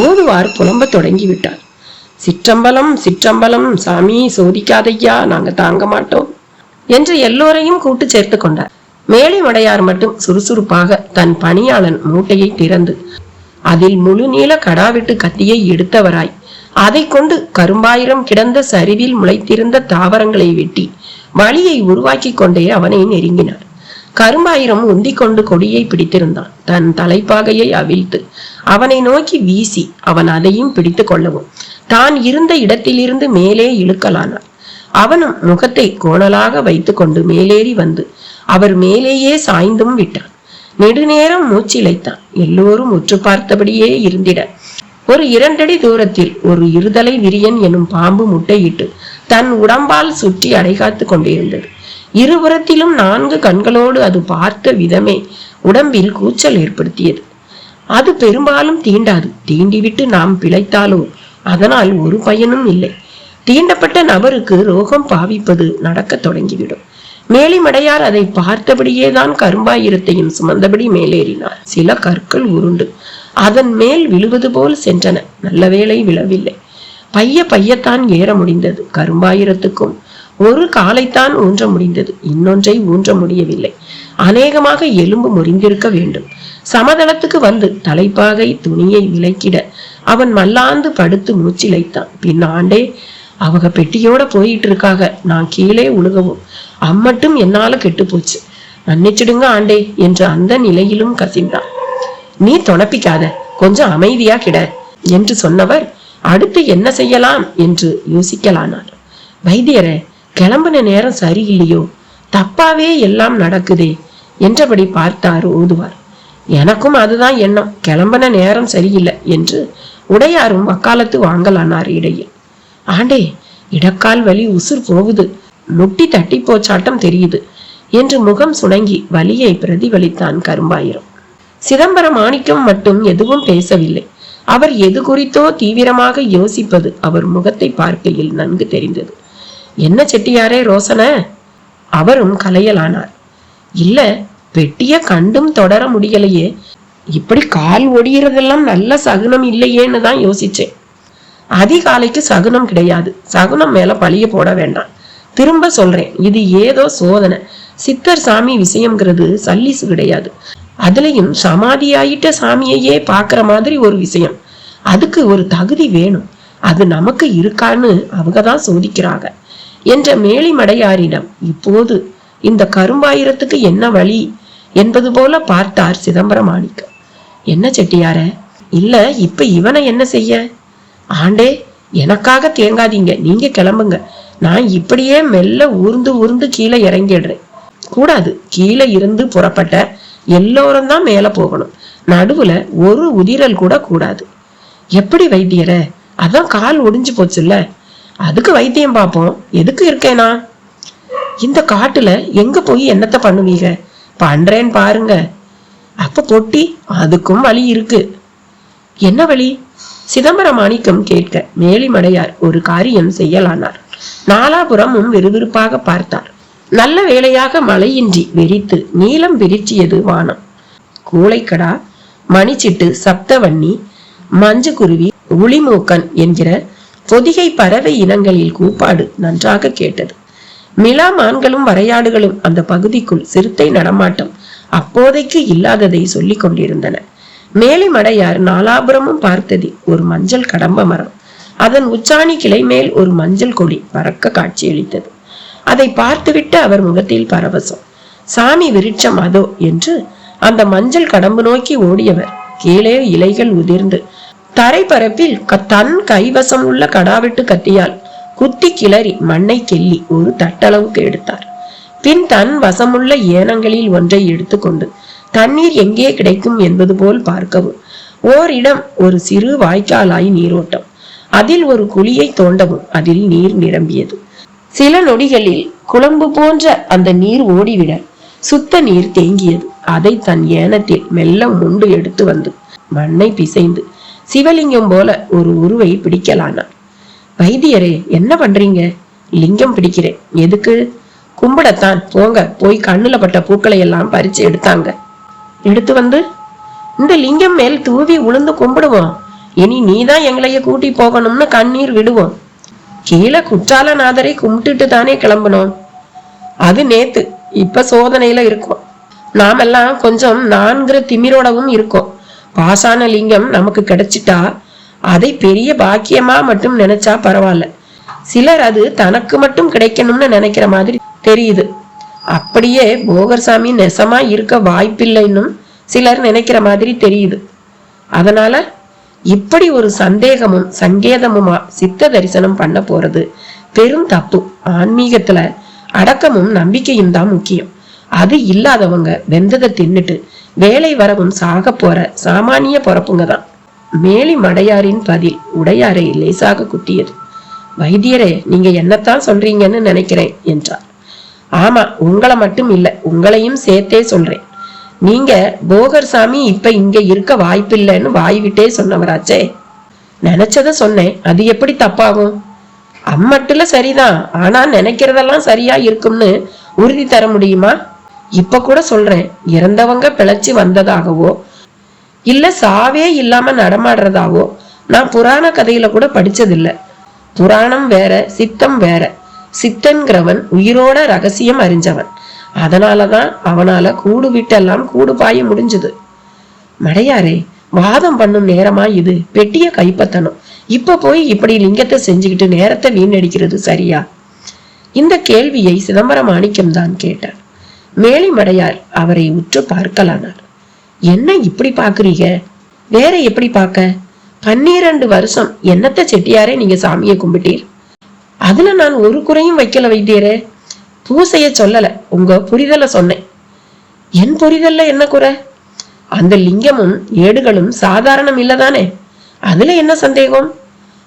ஓதுவார் புலம்ப தொடங்கி விட்டார். சிற்றம்பலம் சிற்றம்பலம், சாமி சோதிக்காதையா, நாங்க தாங்க மாட்டோம் என்று எல்லோரையும் கூட்டு சேர்த்து கொண்டார். மேலிமடையார் மட்டும் சுறுசுறுப்பாக தன் பணியாளன் மூட்டையை திறந்து அதில் முழு நீள கடாவிட்டு கத்தியை எடுத்தவராய் அதை கொண்டு கரும்பாயிரம் கிடந்த சரிவில் முளைத்திருந்த தாவரங்களை வெட்டி வழியை உருவாக்கி கொண்டே அவனை நெருங்கினார். கரும்பாயிரம் உந்திக் கொண்டு கொடியை பிடித்திருந்தான். தன் தலைப்பாகையை அவிழ்த்து அவனை நோக்கி வீசி அவன் அதையும் பிடித்து கொள்ளவும் தான் இருந்த இடத்திலிருந்து மேலே இழுக்கலானான். அவனும் முகத்தை கோணலாக வைத்துக் கொண்டு மேலேறி வந்து அவர் மேலேயே சாய்ந்தும் விட்டான். நெடுநேரம் மூச்சிலைத்தான். எல்லோரும் உற்று பார்த்தபடியே இருந்திட ஒரு 2 அடி தூரத்தில் ஒரு இருதலை விரியன் எனும் பாம்பு முட்டையிட்டு தன் உடம்பால் சுற்றி அடைகாத்து கொண்டிருந்தது. இருபுறத்திலும் 4 கண்களோடு அது பார்த்த விதமே உடம்பில் கூச்சல் ஏற்படுத்தியது. அது பெரும்பாலும் தீண்டாது. தீண்டிவிட்டு நாம் பிழைத்தாலோ அதனால் ஒரு பயனும் இல்லை. தீண்டப்பட்ட நபருக்கு ரோகம் பாவிப்பது நடக்க தொடங்கிவிடும். மேலிமடையார் அதை பார்த்தபடியேதான் கரும்பாயிரத்தையும் சுமந்தபடி மேலேறினார். சில கற்கள் உருண்டு அதன் மேல் விழுவது போல் சென்றன. நல்ல வேளை விழவில்லை. பையத்தான் ஏற முடிந்தது. கரும்பாயிரத்துக்கும் ஒரு காலைத்தான் ஊன்ற முடிந்தது, இன்னொன்றை ஊன்ற முடியவில்லை. அநேகமாக எலும்பு முறிந்திருக்க வேண்டும். சமதளத்துக்கு வந்து தலைப்பாகை துணியை விலக்கிட அவன் மல்லாந்து படுத்து மூச்சிலைத்தான். பின் ஆண்டே, அவங்க பெட்டியோட போயிட்டு இருக்காக, நான் கீழே உழுகவும் அம்மட்டும் என்னால கெட்டு போச்சு, மன்னிச்சிடுங்க ஆண்டே என்று அந்த நிலையிலும் கசிந்தான். நீ தொணப்பிக்காத, கொஞ்சம் அமைதியா கிட என்று சொன்னவர் அடுத்து என்ன செய்யலாம் என்று யோசிக்கலானார். வைத்தியரே, கிளம்பின நேரம் சரியில்லையோ, தப்பாவே எல்லாம் நடக்குதே என்றபடி பார்த்தார் ஓதுவார். எனக்கும் அதுதான் எண்ணம், கிளம்பின நேரம் சரியில்லை என்று உடையாரும் வக்காலத்து வாங்கலானார் இடையில். ஆண்டே, இடக்கால் வலி உசுர் போகுது, முட்டி தட்டி போச்சாட்டம் தெரியுது என்று முகம் சுணங்கி வலியை பிரதிபலித்தான் கரும்பாயிரம். சிதம்பரம் மாணிக்கம் மட்டும் எதுவும் பேசவில்லை. அவர் எது குறித்தோ தீவிரமாக யோசிப்பது அவர் முகத்தை பார்க்கையில் நன்கு தெரிந்தது. என்ன செட்டியாரே ரோசன? அவரும் கலையலானார். இல்ல, பெட்டிய கண்டும் தொடர முடியலையே, இப்படி கால் ஒடிகிறதெல்லாம் நல்ல சகுனம் இல்லையேன்னு தான் யோசிச்சேன். அதிகாலைக்கு சகுனம் கிடையாது. சகுனம் மேல பழிய போட வேண்டாம். திரும்ப சொல்றேன், இது ஏதோ சோதனை. சித்தர் சாமி விஷயம்ங்கிறது சல்லிசு கிடையாது. அதுலயும் சமாதியாயிட்ட சாமியையே பாக்குற மாதிரி ஒரு விஷயம். அதுக்கு ஒரு தகுதி வேணும். அது நமக்கு இருக்கான்னு அவங்கதான் சோதிக்கிறாங்க என்ற மேலிமடையாரிடம் இப்போது இந்த கரும்பாயிரத்துக்கு என்ன வழி என்பது போல பார்த்தார் சிதம்பரம் மாணிக்கம். என்ன செட்டியார? இல்ல, இப்ப இவனை என்ன செய்ய? ஆண்டே, எனக்காக தேங்காதீங்க, நீங்க கிளம்புங்க. நான் இப்படியே மெல்ல ஊர்ந்து கீழே இறங்கிடுறேன். கூடாது, கீழே இருந்து புறப்பட்ட எல்லோரும் தான் மேல போகணும். நடுவுல ஒரு உதிரல் கூட கூடாது. எப்படி வைத்தியர? அதான் கால் ஒடிஞ்சு போச்சுல்ல, அதுக்கு வைத்தியம் பார்ப்போம். எதுக்கு இருக்கேனா? இந்த காட்டுல எங்க போய் என்னத்த பண்ணுவீங்க? பண்றேன்னு பாருங்க. அப்ப பொட்டி, அதுக்கும் வழி இருக்கு. என்ன வழி? சிதம்பரம் மாணிக்கம் கேட்க மேலிமடையார் ஒரு காரியம் செய்யலானார். நாலாபுரமும் விறுவிறுப்பாக பார்த்தார். நல்ல வேளையாக மழையின்றி வெறித்து நீளம் விரிச்சியது வானம். கூளைக்கடா, மணிச்சிட்டு, சப்தவன்னி, மஞ்சு குருவி, உளிமூக்கன் என்கிற பொதிகை பறவை இனங்களில் கூப்பாடு நன்றாக கேட்டது. மிலா மான்களும் வரையாடுகளும் அந்த பகுதிக்குள் சிறுத்தை நடமாட்டம் அப்போதைக்கு இல்லாததை சொல்லிக் கொண்டிருந்தன. மேலிமடையார் நாலாபுரமும் பார்த்தது ஒரு மஞ்சள் கடம்ப மரம். அதன் உச்சாணி கிளை மேல் ஒரு மஞ்சள் கொடி பறக்க காட்சியளித்தது. அதை பார்த்துவிட்டு அவர் முகத்தில் பரவசம். சாமி விருட்சம் அதோ என்று அந்த மஞ்சள் கடம்பு நோக்கி ஓடியவர் கீழே இலைகள் உதிர்ந்து தரைப்பரப்பில் தன் கைவசம் உள்ள கடாவிட்டு கத்தியால் குத்தி கிளறி மண்ணை கெல்லி ஒரு தட்டளவுக்கு எடுத்தார். பின் தன் வசமுள்ள ஏனங்களில் ஒன்றை எடுத்துக்கொண்டு தண்ணீர் எங்கே கிடைக்கும் என்பது போல் பார்க்கவும் ஓரிடம் ஒரு சிறு வாய்க்காலாய் நீரோட்டம். அதில் ஒரு குழியை தோண்டவும் அதில் நீர் நிரம்பியது. சில நொடிகளில் குழம்பு போன்ற அந்த நீர் ஓடிவிட சுத்த நீர் தேங்கியது. அதை தன் ஏனத்தில் மெல்ல முண்டு எடுத்து வந்து மண்ணை பிசைந்து சிவலிங்கம் போல ஒரு உருவை பிடிக்கலானார். வைத்தியரே, என்ன பண்றீங்க? லிங்கம் பிடிக்கிறேன். எதுக்கு? கும்பிடத்தான். போங்க, போய் கண்ணுல பட்ட பூக்களை எல்லாம் பறிச்சு எடுத்தாங்க. எடுத்து வந்து இந்த லிங்கம் மேல் தூவி உளுந்து கும்பிடுவோம். இனி நீதான் எங்களைய கூட்டி போகணும்னு கண்ணீர் விடுவோம். கீழே குற்றாலநாதரை கும்பிட்டுட்டு தானே கிளம்பணும். அது நேத்து, இப்ப சோதனையில இருக்கும். நாமெல்லாம் கொஞ்சம் 4 திமிரோடவும் இருக்கோம். பாசான லிங்கம் நமக்கு கிடைச்சிட்டா அதை பெரிய பாக்கியமா மட்டும் நினைச்சா பரவாயில்ல. சிலர் அது தனக்கு மட்டும் கிடைக்கணும்னு நினைக்கிற மாதிரி தெரியுது. அப்படியே போகர்சாமி நெசமா இருக்க வாய்ப்பில்லைன்னு சிலர் நினைக்கிற மாதிரி தெரியுது. அதனால இப்படி ஒரு சந்தேகமும் சங்கேதமுமா சித்த தரிசனம் பண்ண போறது பெரும் தப்பு. ஆன்மீகத்துல அடக்கமும் நம்பிக்கையும் தான் முக்கியம். அது இல்லாதவங்க வெந்ததை தின்னுட்டு வேலை வரவும் சாக போற சாமானிய பொறப்புங்க தான். மேலி மடையாரின் பதில் உடையாரை லேசாக குத்தியது. வைத்தியரே, நீங்க என்னத்தான் சொல்றீங்கன்னு நினைக்கிறேன் என்றார். ஆமா, உங்களை மட்டும் இல்ல, உங்களையும் சேர்த்தே சொல்றேன். நீங்க போகர்சாமி இப்ப இங்க இருக்க வாய்ப்பில்லைன்னு வாய்விட்டே சொன்னவராச்சே. நினைச்சத சொன்னேன், அது எப்படி தப்பாகும்? அம்மட்டுல சரிதான், ஆனா நினைக்கிறதெல்லாம் சரியா இருக்கும்னு உறுதி தர முடியுமா? இப்ப கூட சொல்றேன், இறந்தவங்க பிழைச்சி வந்ததாகவோ இல்ல சாவே இல்லாம நடமாடுறதாவோ நான் புராண கதையில கூட படிச்சதில்லை. புராணம் வேற, சித்தம் வேற. சித்தன்கிறவன் உயிரோட ரகசியம் அறிஞ்சவன். அதனாலதான் அவனால கூடு விட்டெல்லாம் கூடு பாய முடிஞ்சது. மடையாரே, வாதம் பண்ணும் நேரமா இது? பெட்டிய கைப்பற்றணும். இப்ப போய் இப்படி லிங்கத்தை செஞ்சுக்கிட்டு நேரத்தை வீணடிக்கிறது சரியா? இந்த கேள்வியை சிதம்பரம் மாணிக்கம் தான் கேட்டார். மேலி மடையார் அவரை உற்று பார்க்கலானார். என்ன இப்படி பாக்குறீங்க? வேற எப்படி பார்க்க? 12 வருஷம் என்னத்த செட்டியாரே நீங்க சாமியை கும்பிட்டீர். அதுல நான் ஒரு குறையும் வைக்கல வைத்தியரே. பூசைய சொல்லல, உங்க புரிதல சொன்னேன். என் புரிதல்ல என்ன குறை? அந்த லிங்கமும் ஏடுகளும் சாதாரணம் இல்லதானே? அதுல என்ன சந்தேகம்?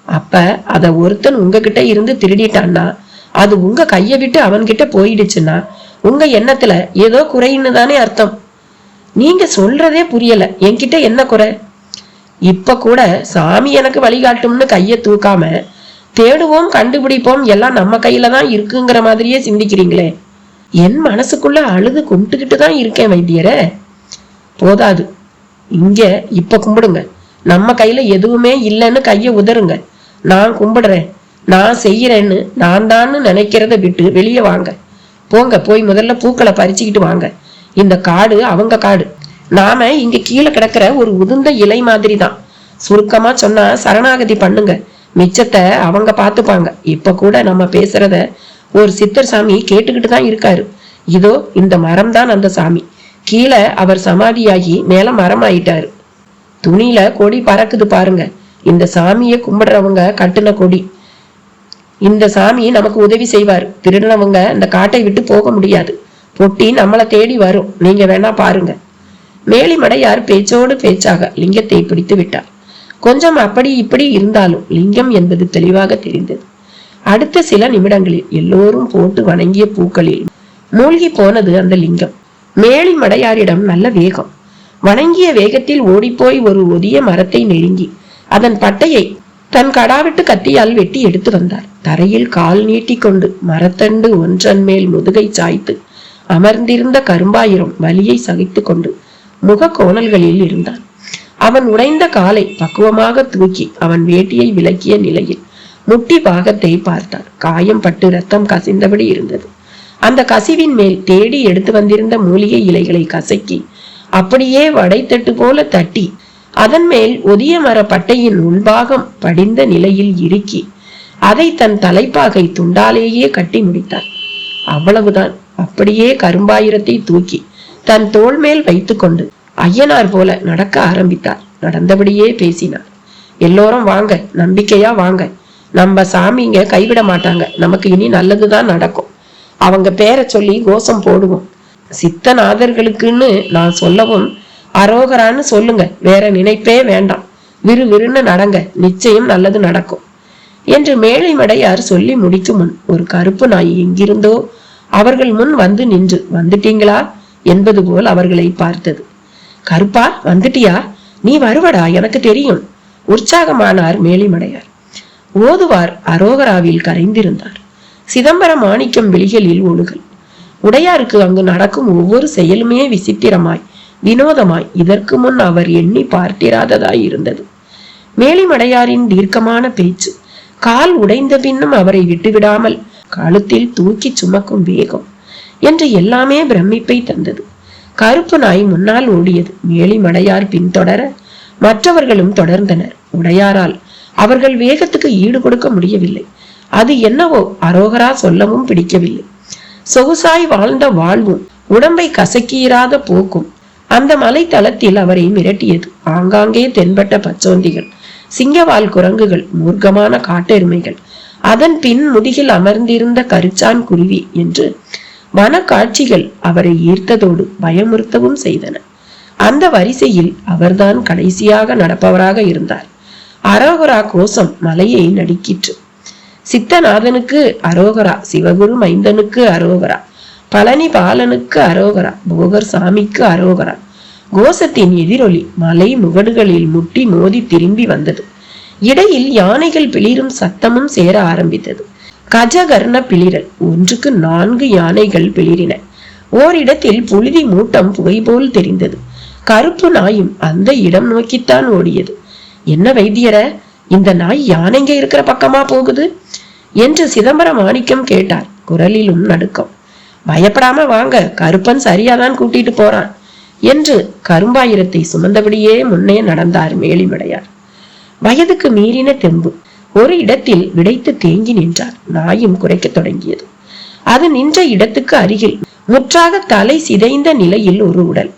அப்ப அத ஒருத்தன் உங்ககிட்ட இருந்து திருடிட்டான்னா அது உங்க கைய விட்டு அவன்கிட்ட போயிடுச்சுன்னா உங்க எண்ணத்துல ஏதோ குறைன்னு தானே அர்த்தம். நீங்க சொல்றதே புரியல. என்கிட்ட என்ன குறை? இப்ப கூட சாமி எனக்கு வழிகாட்டும்னு கைய தூக்காம தேடுவோம் கண்டுபிடிப்போம் எல்லாம் நம்ம கையில தான் இருக்குங்கிற மாதிரியே சிந்திக்கிறீங்களே. என் மனசுக்குள்ள அழுது கும்பிட்டுக்கிட்டு தான் இருக்கேன் வைத்தியரே. போதாது, இங்க இப்ப கும்பிடுங்க. நம்ம கையில எதுவுமே இல்லைன்னு கைய உதறுங்க. நான் கும்பிடுறேன், நான் செய்யறேன்னு நான் தான் நினைக்கிறத விட்டு வெளியே வாங்க. போங்க, போய் முதல்ல பூக்களை பறிச்சுக்கிட்டு வாங்க. இந்த காடு அவங்க காடு. நாம இங்க கீழே கிடக்கிற ஒரு உதிர்ந்த இலை மாதிரி தான். சுருக்கமா சொன்னா சரணாகதி பண்ணுங்க, மிச்சத்தை அவங்க பாத்துப்பாங்க. இப்ப கூட நம்ம பேசுறத ஒரு சித்தர் சாமி கேட்டுக்கிட்டு தான் இருக்காரு. இதோ இந்த மரம் தான் அந்த சாமி. கீழே அவர் சமாதியாகி மேல மரம் ஆயிட்டாரு. துணியில கொடி பறக்குது பாருங்க. இந்த சாமியை கும்பிடுறவங்க கட்டுன கொடி. இந்த சாமி நமக்கு உதவி செய்வார். திருடினவங்க இந்த காட்டை விட்டு போக முடியாது. பொட்டி நம்மளை தேடி வரும். நீங்க வேணா பாருங்க. மேலி மடையார் பேச்சோடு பேச்சாக லிங்கத்தை பிடித்து விட்டார். கொஞ்சம் அப்படி இப்படி இருந்தாலும் லிங்கம் என்பது தெளிவாக தெரிந்தது. அடுத்த சில நிமிடங்களில் எல்லோரும் போட்டு வணங்கிய பூக்களில் மூழ்கி போனது அந்த லிங்கம். மேலி மடையாரிடம் நல்ல வேகம். வணங்கிய வேகத்தில் ஓடிப்போய் ஒரு ஒதிய மரத்தை நெருங்கி அதன் பட்டையை தன் கடாவிட்டு கத்தியால் வெட்டி எடுத்து வந்தார். தரையில் கால் நீட்டி கொண்டு மரத்தண்டு ஒன்றன் மேல் முதுகை சாய்த்து அமர்ந்திருந்த கரும்பாயிரம் வலியை சகித்து கொண்டு முக கோணல்களில் இருந்தான். அவன் உடைந்த காலை பக்குவமாக தூக்கி அவன் வேட்டியை விலக்கிய நிலையில் முட்டி பாகத்தை பார்த்தார். காயம் பட்டு ரத்தம் கசிந்தபடி இருந்தது. அந்த கசிவின் மேல் தேடி எடுத்து வந்திருந்த மூலிகை இலைகளை கசக்கி அப்படியே வடைத்தட்டு போல தட்டி அதன் மேல் ஒதிய மர பட்டையின் உள்பாகம் படிந்த நிலையில் இறுக்கி அதை தன் தலைப்பாகை துண்டாலேயே கட்டி முடித்தார். அவ்வளவுதான். அப்படியே கரும்பாயிரத்தை தூக்கி தன் தோள் மேல் வைத்து கொண்டு ஐயனார் போல நடக்க ஆரம்பித்தார். நடந்தபடியே பேசினார். எல்லோரும் வாங்க, நம்பிக்கையா வாங்க. நம்ம சாமிங்க கைவிட மாட்டாங்க. நமக்கு இனி நல்லதுதான் நடக்கும். அவங்க பேரை சொல்லி கோஷம் போடுவோம். சித்தநாதர்களுக்குன்னு நான் சொல்லவும் அரோகரான்னு சொல்லுங்க. வேற நினைப்பே வேண்டாம். விறுவிறுன்னு நடங்க, நிச்சயம் நல்லது நடக்கும் என்று மேலை மடையார் சொல்லி முடிக்கும் முன் ஒரு கருப்பு நாய் எங்கிருந்தோ அவர்கள் முன் வந்து நின்று வந்துட்டீங்களா என்பது போல் அவர்களை பார்த்தது. கருப்பா, வந்துட்டியா? நீ வருவடா, எனக்கு தெரியும். உற்சாகமானார் மேலிமடையார். ஓதுவார் அரோகராவில் கரைந்திருந்தார். சிதம்பரம் மாணிக்கம் விழிகளில் ஒழுகல். உடையாருக்கு அங்கு நடக்கும் ஒவ்வொரு செயலுமே விசித்திரமாய் வினோதமாய் இதற்கு முன் அவர் எண்ணி பார்த்திராததாய் இருந்தது. மேலிமடையாரின் தீர்க்கமான பேச்சு, கால் உடைந்த பின்னும் அவரை விட்டுவிடாமல் கழுத்தில் தூக்கி சுமக்கும் வேகம் என்று எல்லாமே பிரமிப்பை தந்தது. கருப்பு நாய் முன்னால் ஓடியது. மேலிமடையார் பின்தொடர மற்றவர்களும் தொடர்ந்தனர். உடையாரால் அவர்கள் வேகத்துக்கு ஈடு கொடுக்க முடியவில்லை. அது என்னவோ அரோகரா சொல்லவும் பிடிக்கவில்லை. சொகுசாய் வாழ்ந்த வாழ்வும் உடம்பை கசக்கீராத போக்கும் அந்த மலை தளத்தில் அவரை மிரட்டியது. ஆங்காங்கே தென்பட்ட பச்சோந்திகள், சிங்கவால் குரங்குகள், மூர்க்கமான காட்டெருமைகள், அதன் பின் முதுகில் அமர்ந்திருந்த கருச்சான் குருவி என்று வனக்காட்சிகள் அவரை ஈர்த்ததோடு பயமுறுத்தவும் செய்தன. அந்த வரிசையில் அவர்தான் கடைசியாக நடப்பவராக இருந்தார். அரோகரா கோஷம் மலையை நடுக்கிற்று. சித்தநாதனுக்கு அரோகரா, சிவகுரு மைந்தனுக்கு அரோகரா, பழனி பாலனுக்கு அரோகரா, போகர் சாமிக்கு அரோகரா. கோஷத்தின் எதிரொலி மலை முகடுகளில் முட்டி மோதி திரும்பி வந்தது. இடையில் யானைகள் பிளிரும் சத்தமும் சேர ஆரம்பித்தது. கஜகர்ண பிளிரல். ஒன்றுக்கு 4 யானைகள் பிளிரின. ஓரிடத்தில் புழுதி மூட்டம் புகை போல் தெரிந்தது. கருப்பு நாயும் அந்த இடம் நோக்கித்தான் ஓடியது. என்ன வைத்தியர, இந்த நாய் யானைங்க இருக்கிற பக்கமா போகுது என்று சிதம்பரம் மாணிக்கம் கேட்டார். குரலிலும் நடுக்கம். பயப்படாம வாங்க, கருப்பன் சரியாதான் கூட்டிட்டு போறான் என்று கரும்பாயிரத்தை சுமந்தபடியே முன்னே நடந்தார் மேலிமடையார். வயதுக்கு மீறின தெம்பு. ஒரு இடத்தில் விடைத்து தேங்கி நின்றார். நாயும் குறைக்க தொடங்கியது. அது நின்ற இடத்துக்கு அருகில் முற்றாக தலை சிதைந்த நிலையில் ஒரு உடல்.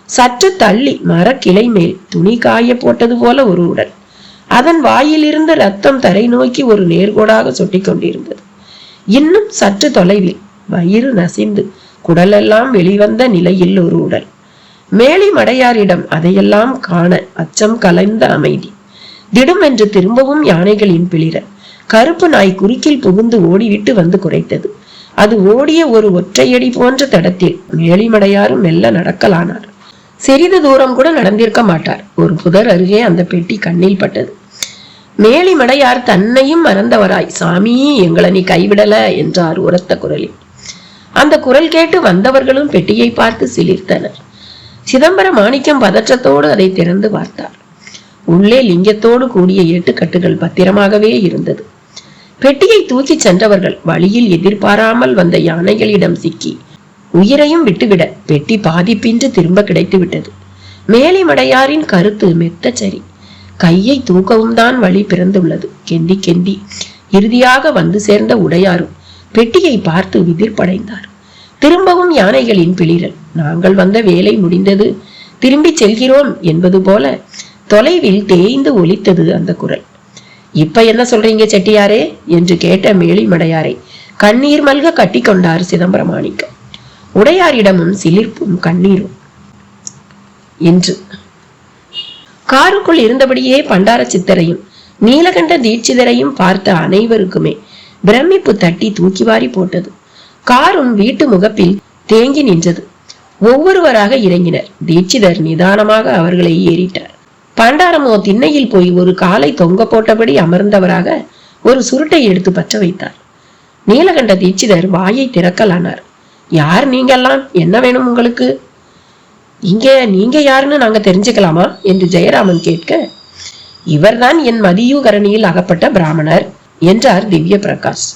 சற்று தள்ளி மரக்கிளை மேல் துணி காய போட்டது போல ஒரு உடல். அதன் வாயிலிருந்து ரத்தம் தரை நோக்கி ஒரு நேர்கோடாக சொட்டி கொண்டிருந்தது. இன்னும் சற்று தொலைவில் வயிறு நசிந்து குடலெல்லாம் வெளிவந்த நிலையில் ஒரு உடல். மேலிமடையாரிடம் அதையெல்லாம் காண அச்சம் கலைந்த அமைதி. திடும் என்று திரும்பவும் யானைகளின் பிளிர. கருப்பு நாய் குறுக்கில் புகுந்து ஓடிவிட்டு வந்து குறைத்தது. அது ஓடிய ஒரு ஒற்றையடி போன்ற தடத்தில் மேலிமடையாரும் மெல்ல நடக்கலானார். சிறிது தூரம் கூட நடந்திருக்க மாட்டார். ஒரு புதர் அருகே அந்த பெட்டி கண்ணில் பட்டது. மேலிமடையார் தன்னையும் மறந்தவராய், சாமி எங்களை நீ கைவிடல என்றார் உரத்த குரலில். அந்த குரல் கேட்டு வந்தவர்களும் பெட்டியை பார்த்து சிலிர்த்தனர். சிதம்பரம் மாணிக்கம் பதற்றத்தோடு அதை திறந்து பார்த்தார். உள்ளே லிங்கத்தோடு கூடிய 8 கட்டுகள் பத்திரமாகவே இருந்தது. பெட்டியை தூக்கி சென்றவர்கள் வழியில் எதிர்பாராமல் வந்த யானைகளிடம் சிக்கி உயிரையும் விட்டுவிட பெட்டி பாதிப்பின்றி திரும்ப கிடைத்து விட்டது. மேலிமடையாரின் கருத்து மெத்த சரி. கையை தூக்கவும் தான் வழி பிறந்துள்ளது. கெண்டி கெண்டி இறுதியாக வந்து சேர்ந்த உடையாரும் பெட்டியை பார்த்து விதிர்ப்படைந்தார். திரும்பவும் யானைகளின் பிளிரல். நாங்கள் வந்த வேலை முடிந்தது, திரும்பி செல்கிறோம் என்பது போல தொலைவில் தேய்ந்து ஒலித்தது அந்த குரல். இப்ப என்ன சொல்றீங்க செட்டியாரே என்று கேட்ட மேலிமடையாரை கண்ணீர் மல்க கட்டி கொண்டார் சிதம்பரம் மாணிக்கம். உடையாரிடமும் சிலிர்ப்பும் கண்ணீரும். என்று காருக்குள் இருந்தபடியே பண்டார சித்தரையும் நீலகண்ட தீட்சிதரையும் பார்த்த அனைவருக்குமே பிரமிப்பு தட்டி தூக்கி வாரி போட்டது. காரும் வீட்டு முகப்பில் தேங்கி நின்றது. ஒவ்வொருவராக இறங்கினர். தீட்சிதர் நிதானமாக அவர்களை ஏறிட்டார். பண்டாரமோ திண்ணையில் போய் ஒரு காலை தொங்க போட்டபடி அமர்ந்தவராக ஒரு சுருட்டை எடுத்து பற்ற வைத்தார். நீலகண்ட தீட்சிதர் வாயை திறக்கலானார். யார் நீங்கெல்லாம்? என்ன வேணும் உங்களுக்கு? இங்க நீங்க யாருன்னு நாங்க தெரிஞ்சுக்கலாமா என்று ஜெயராமன் கேட்க, இவர்தான் என் மதியூகரணியில் அகப்பட்ட பிராமணர் என்றார் திவ்ய பிரகாஷ்.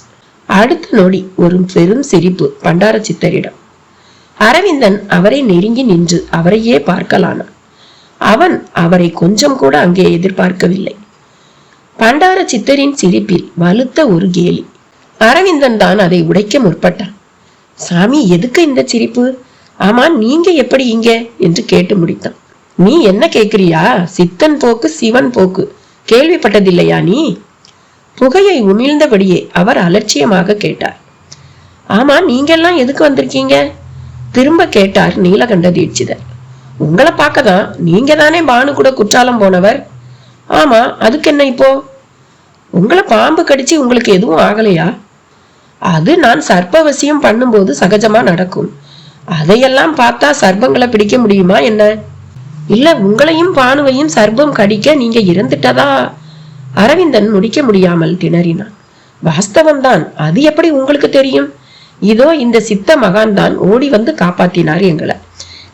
அடுத்த நொடி ஒரு பெரும் சிரிப்பு பண்டார சித்தரிடம். அரவிந்தன் அவரை நெருங்கி நின்று அவரையே பார்க்கலானான். அவன் அவரை கொஞ்சம் கூட அங்கே எதிர்பார்க்கவில்லை. பண்டார சித்தரின் சிரிப்பில் வலுத்த ஒரு கேலி. அரவிந்தன் தான் அதை உடைக்க முற்பட்டான். சாமி, எதுக்கு இந்த சிரிப்பு? ஆமா, நீங்க எப்படி இங்க என்று கேட்டு முடித்தான். நீ என்ன கேக்குறியா? சித்தன் போக்கு சிவன் போக்கு கேள்விப்பட்டதில்லையா நீ? புகையை உமிழ்ந்தபடியே அவர் அலட்சியமாக கேட்டார். ஆமா, நீங்கெல்லாம் எதுக்கு வந்திருக்கீங்க? திரும்ப கேட்டார் நீலகண்ட தீட்சிதர். உங்களை பார்க்கதான். நீங்க தானே பானு கூட குற்றாலம் போனவர். ஆமா, அதுக்கு என்ன இப்போ? உங்களை பாம்பு கடிச்சு உங்களுக்கு எதுவும் ஆகலையா? அது நான் சர்ப்பவசியம் பண்ணும்போது சகஜமா நடக்கும். அதையெல்லாம் பார்த்தா சர்ப்பங்களை பிடிக்க முடியுமா என்ன? இல்ல, உங்களையும் பானுவையும் சர்ப்பம் கடிக்க நீங்க இறந்துட்டதா? அரவிந்தன் முடிக்க முடியாமல் திணறினான். வாஸ்தவம்தான். அது எப்படி உங்களுக்கு தெரியும்? இதோ இந்த சித்த மகான் தான் ஓடி வந்து காப்பாத்தினார் எங்களை.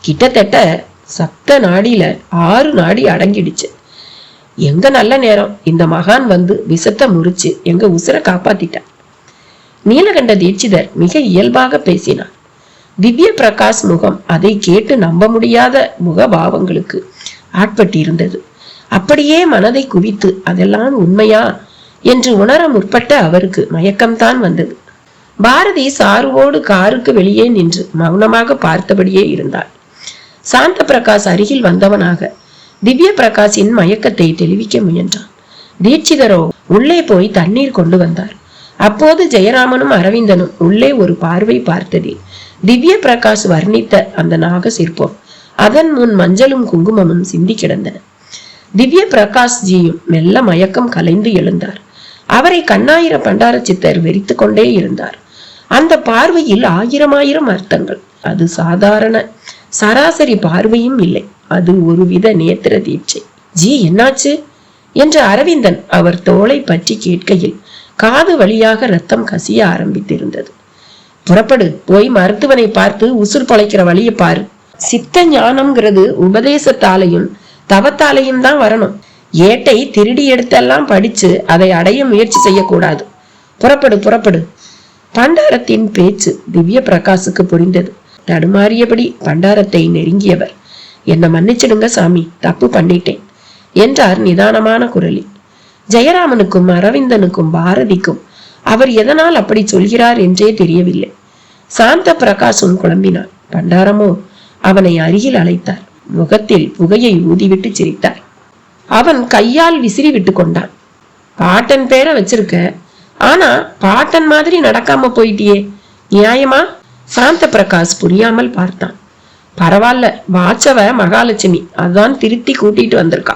கிட்டத்தட்ட சப்த நாடியில 6 நாடி அடங்கிடுச்சு. எங்க நல்ல நேரம் இந்த மகான் வந்து விஷத்தை முறிச்சு எங்க உசுரை காப்பாத்திட்டார். நீலகண்ட தீட்சிதர் மிக இயல்பாக பேசினார். திவ்ய பிரகாஷ் முகம் அதை கேட்டு நம்ப முடியாத முகபாவங்களுக்கு ஆட்பட்டிருந்தது. அப்படியே மனதை குவித்து அதெல்லாம் உண்மையா என்று உணர முற்பட்ட அவருக்கு மயக்கம்தான் வந்தது. பாரதி சாருவோடு காருக்கு வெளியே நின்று மௌனமாக பார்த்தபடியே இருந்தாள். சாந்த பிரகாஷ் அருகில் வந்தவனாக திவ்ய பிரகாஷின் மயக்கத்தை தெளிவிக்க முயன்றான். தீட்சிதரோ உள்ளே போய் தண்ணீர் கொண்டு வந்தார். அப்போது ஜெயராமனும் அரவிந்தனும் உள்ளே ஒரு பார்வை பார்த்ததில் திவ்ய பிரகாஷ் வர்ணித்த அந்த நாக சிற்பம், அதன் முன் மஞ்சளும் குங்குமமும் சிந்தி கிடந்தன. திவ்ய பிரகாஷ் ஜியும் மெல்ல மயக்கம் கலைந்து எழுந்தார். அவரை கண்ணாயிர பண்டார சித்தர் வெறித்து கொண்டே இருந்தார். அந்த பார்வையில் ஆயிரம் அர்த்தங்கள். அது சாதாரண சராசரி பார்வையும் இல்லை, அது ஒருவித நேத்திர தீட்சை. ஜி என்னாச்சு என்று அரவிந்தன் அவர் தோளை பற்றி கேட்கையில் காது வழியாக ரத்தம் கசிய ஆரம்பித்திருந்தது. புறப்படு, போய் மருத்துவனை பார்த்து உசுர் பொழைக்கிற வழியை பாரு. சித்த ஞானம்ங்கிறது உபதேசத்தாலையும் தவத்தாலையும் தான் வரணும். ஏட்டை திருடி எடுத்தெல்லாம் படிச்சு அதை அடைய முயற்சி செய்யக்கூடாது. புறப்படு புறப்படு. பண்டாரத்தின் பேச்சு திவ்ய பிரகாசுக்கு புரிந்தது. தடுமாறியபடி பண்டாரத்தை நெருங்கியவர், என்ன மன்னிச்சிடுங்க சாமி, தப்பு பண்ணிட்டேன் என்றார் நிதானமான குரலில். ஜெயராமனுக்கும் அரவிந்தனுக்கும் பாரதிக்கும் அவர் எதனால் அப்படி சொல்கிறார் என்றே தெரியவில்லை. சாந்த பிரகாசும் குழம்பினான். பண்டாரமோ அவனை அருகில் அழைத்தார். முகத்தில் புகையை ஊதிவிட்டு சிரித்தார். அவன் கையால் விசிறி விட்டு கொண்டான். பாட்டன் பேரை வச்சிருக்க, ஆனா பாட்டன் மாதிரி நடக்காம போயிட்டியே, நியாயமா? சாந்த பிரகாஷ் புரியாமல் பார்த்தான். பரவாயில்ல, வாச்சவ மகாலட்சுமி, அதான் திருத்தி கூட்டிட்டு வந்திருக்கா.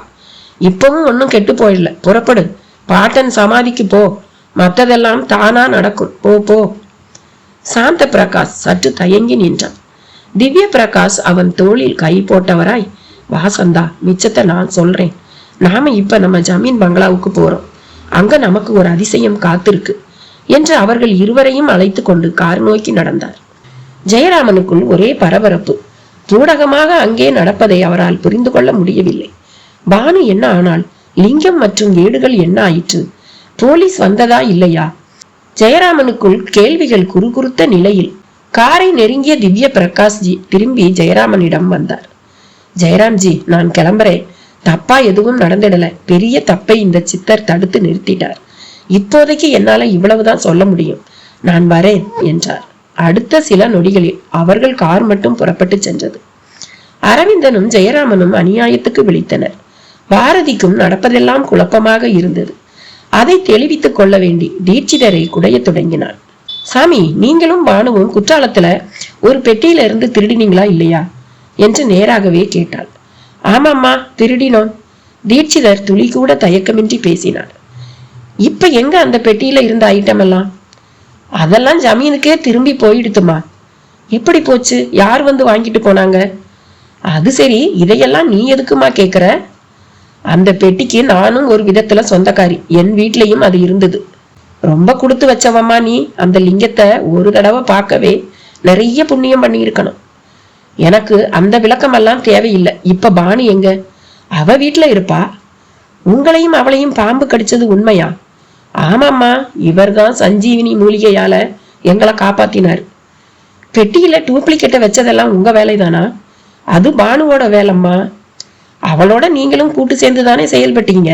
இப்பவும் ஒன்னும் கெட்டு போயிடல. புறப்படு, பாட்டன் சமாதிக்கு போ, மற்றதெல்லாம் தானா நடக்கும். போ போ. சாந்த பிரகாஷ் சற்று தயங்கி நின்றான். திவ்ய பிரகாஷ் அவன் தோளில் கை போட்டவராய், வாசந்தா, மிச்சத்தை நான் சொல்றேன். நாம இப்ப நம்ம ஜமீன் பங்களாவுக்கு போறோம். அங்க நமக்கு ஒரு அதிசயம் காத்திருக்கு என்று அவர்கள் இருவரையும் அழைத்து கொண்டு கார் நோக்கி நடந்தார். ஜெயராமனுக்குள் ஒரே பரபரப்பு. ஊடகமாக அங்கே நடப்பதை அவரால் புரிந்து கொள்ள முடியவில்லை. பானு என்ன ஆனால், லிங்கம் மற்றும் வீடுகள் என்ன ஆயிற்று? போலீஸ் வந்ததா இல்லையா? ஜெயராமனுக்குள் கேள்விகள் குறுகுறுத்த நிலையில் காரை நெருங்கிய திவ்ய பிரகாஷ் ஜி திரும்பி ஜெயராமனிடம் வந்தார். ஜெயராம்ஜி, நான் கிளம்புறேன். தப்பா எதுவும் நடந்துடல. பெரிய தப்பை இந்த சித்தர் தடுத்து நிறுத்திட்டார். இப்போதைக்கு என்னால இவ்வளவுதான் சொல்ல முடியும். நான் வரேன் என்றார். அடுத்த சில நொடிகளில் அவர்கள் கார் மட்டும் புறப்பட்டு சென்றது. அரவிந்தனும் ஜெயராமனும் அநியாயத்துக்கு விழித்தனர். பாரதிக்கும் நடப்பதெல்லாம் குழப்பமாக இருந்தது. அதை தெளிவித்துக் கொள்ள வேண்டி தீட்சிதரை குடைய தொடங்கினான். சாமி, நீங்களும் பானுவும் குற்றாலத்துல ஒரு பெட்டியில இருந்து திருடினீங்களா இல்லையா என்று நேராகவே கேட்டாள். ஆமாம்மா, திருடினோம். தீட்சிதர் துளி கூட தயக்கமின்றி பேசினார். இப்ப எங்க அந்த பெட்டியில இருந்த ஐட்டம் எல்லாம்? அதெல்லாம் ஜமீனுக்கே திரும்பி போயிடுத்துமா. எப்படி போச்சு? யார் வந்து வாங்கிட்டு போனாங்க? அது சரி, இதையெல்லாம் நீ எதுக்குமா கேக்குற? அந்த பெட்டிக்கு நானும் ஒரு விதத்துல சொந்தக்காரி. என் வீட்லயும் அது இருந்தது. ரொம்ப கொடுத்து வச்சவம்மா நீ. அந்த லிங்கத்தை ஒரு தடவை பார்க்கவே நிறைய புண்ணியம் பண்ணி இருக்கணும். எனக்கு அந்த விளக்கம் எல்லாம் தேவையில்லை. இப்ப பானு எங்க? அவ வீட்டுல இருப்பா. உங்களையும் அவளையும் பாம்பு கடிச்சது உண்மையா? ஆமாம்மா, இவர்தான் சஞ்சீவினி மூலிகையால எங்களை காப்பாத்தினார். பெட்டியில டூப்ளிகேட்டை வச்சதெல்லாம் உங்க வேலைதானா? அது பானுவோட வேலைம்மா. அவளோட நீங்களும் கூட்டு சேர்ந்துதானே செயல்பட்டீங்க?